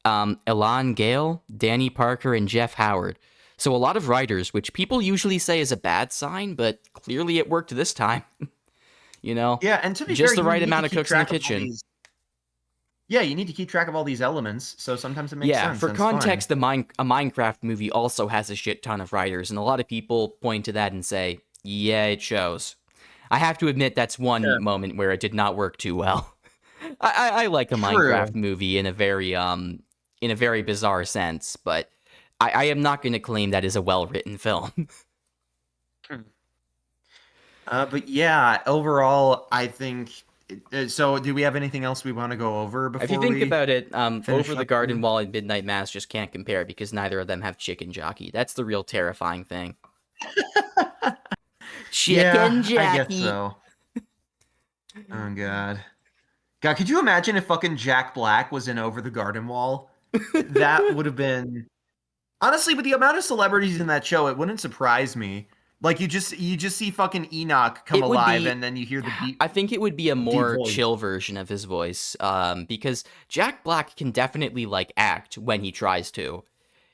Elan Gale, Danny Parker, and Jeff Howard. So a lot of writers, which people usually say is a bad sign, but clearly it worked this time. You know? Yeah, and to be just fair, the right amount of cooks in the kitchen. Yeah, you need to keep track of all these elements, so sometimes it makes Yeah, sense. for And it's fine. context, a Minecraft movie also has a shit ton of writers, and a lot of people point to that and say, yeah, it shows. I have to admit that's one Yeah. moment where it did not work too well. I like a True. Minecraft movie in a very bizarre sense, but I am not going to claim that is a well-written film. But yeah, overall, I think. So, do we have anything else we want to go over If you before think we about it, finish Over the up Garden here? Wall and Midnight Mass just can't compare because neither of them have chicken jockey. That's the real terrifying thing. Chicken Yeah, I guess jockey. so. Oh god. God, could you imagine if fucking Jack Black was in Over the Garden Wall? That would have been honestly, with the amount of celebrities in that show, it wouldn't surprise me. Like you just see fucking Enoch come It would alive, be. and then you hear the I think it would be a deep more voice. chill version of his voice, because Jack Black can definitely like act when he tries to.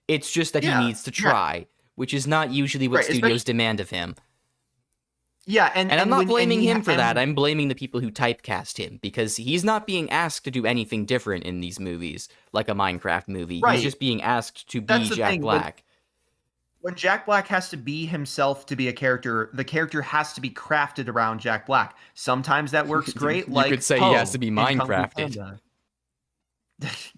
It's just that he Yeah, needs to yeah, try, which is not usually what right. Especially studios demand of him. yeah, And I'm and not when and blaming he him for that. and I'm blaming the people who typecast him because he's not being asked to do anything different in these movies, like a Minecraft movie. He's right. just being asked to That's be the Jack thing. When Black. when Jack Black has to be himself to be a character, the character has to be crafted around Jack Black. Sometimes that works great, You could like say he has to Poe be in Kung Fu Minecrafted. Panda.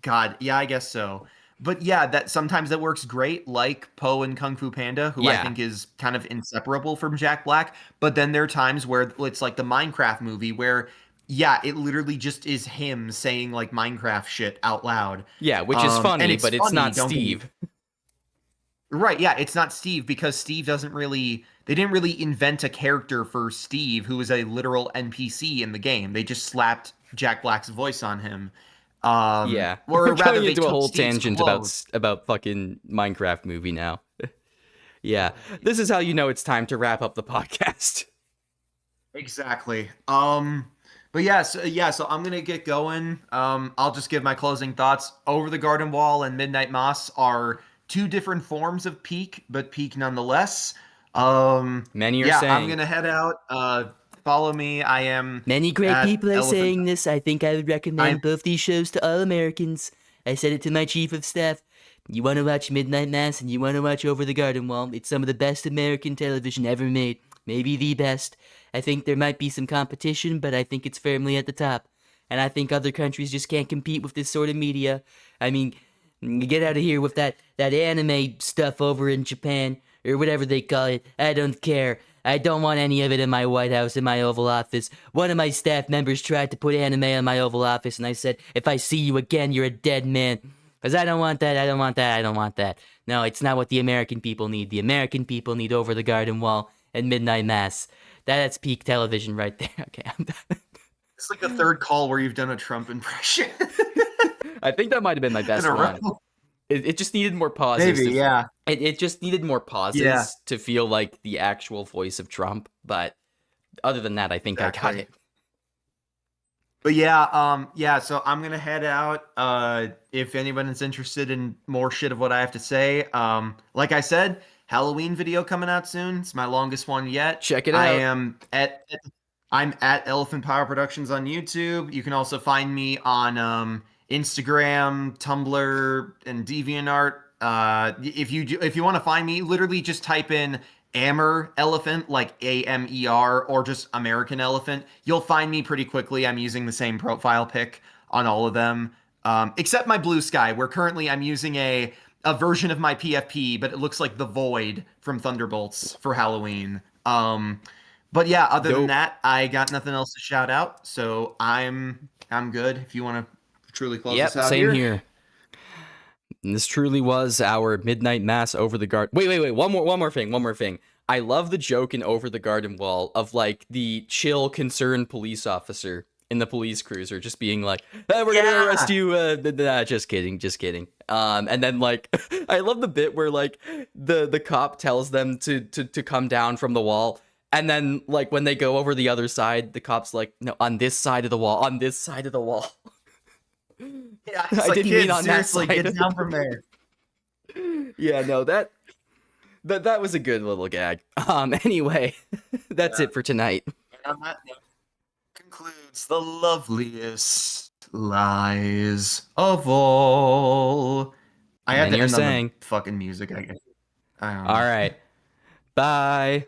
God, yeah, I guess so. But yeah, that sometimes that works great, like Poe in Kung Fu Panda, who I Yeah. think is kind of inseparable from Jack Black. But then there are times where it's like the Minecraft movie where, yeah, it literally just is him saying like Minecraft shit out loud. Yeah, which is And funny, it's but it's funny, not don't get me Steve. right. Yeah, it's not Steve because Steve doesn't really. They didn't really invent a character for Steve, who is a literal NPC in the game. They just slapped Jack Black's voice on him. Yeah. We're Or rather, going they into a took whole Steve's tangent about clothes. about fucking Minecraft movie now. Yeah. This is how you know it's time to wrap up the podcast. Exactly. But so I'm gonna get going. I'll just give my closing thoughts. Over the Garden Wall and Midnight Moss are two different forms of peak, but peak nonetheless. Many are Yeah, I'm saying. gonna head out. Follow me. I am Many great at people are Elephant. saying this. I think I would I'm recommend both these shows to all Americans. I said it to my chief of staff. You want to watch Midnight Mass and you want to watch Over the Garden Wall. It's some of the best American television ever made. Maybe the best. I think there might be some competition, but I think it's firmly at the top. And I think other countries just can't compete with this sort of media. I mean, get out of here with that anime stuff over in Japan, or whatever they call it. I don't care. I don't want any of it in my White House, in my Oval Office. One of my staff members tried to put anime in my Oval Office, and I said, if I see you again, you're a dead man. Because I don't want that, I don't want that, I don't want that. No, it's not what the American people need. The American people need Over the Garden Wall and Midnight Mass. That's peak television right there. Okay, I'm done. It's like the third call where you've done a Trump impression I think that might have been my in best a row. one. It just needed more pauses. Maybe, yeah, It just needed more yeah, pauses to feel like the actual voice of Trump. But other than that, I think I got exactly. it. But yeah. So I'm gonna head out. If anyone is interested in more shit of what I have to say, like I said, Halloween video coming out soon. It's my longest one yet. Check it I out. am at. I'm at Elephant Power Productions on YouTube. You can also find me on Instagram, Tumblr, and DeviantArt. If you want to find me, literally just type in Elephant, like AMER, or just American Elephant. You'll find me pretty quickly. I'm using the same profile pic on all of them, except my Blue Sky, where currently I'm using a version of my PFP, but it looks like the Void from Thunderbolts for Halloween. But yeah, other than Dope. that, I got nothing else to shout out. So I'm good. If you want to truly close Yep, this out same here. And this truly was our Midnight Mass Over the Garden. Wait. One more thing. I love the joke in Over the Garden Wall of like the chill, concerned police officer in the police cruiser just being like, "Hey, we're gonna arrest you." Just kidding. And then like, I love the bit where like the cop tells them to come down from the wall. And then, like, when they go over the other side, the cop's like, no, on this side of the wall, on this side of the wall. Yeah, I like, didn't mean kids, on that seriously, side. get down from there. Yeah, no, that was a good little gag. Anyway, that's it for tonight. And on that note, concludes the loveliest lies of all. I And have then to you're end on saying, the fucking music, I guess. I don't all know. right, bye.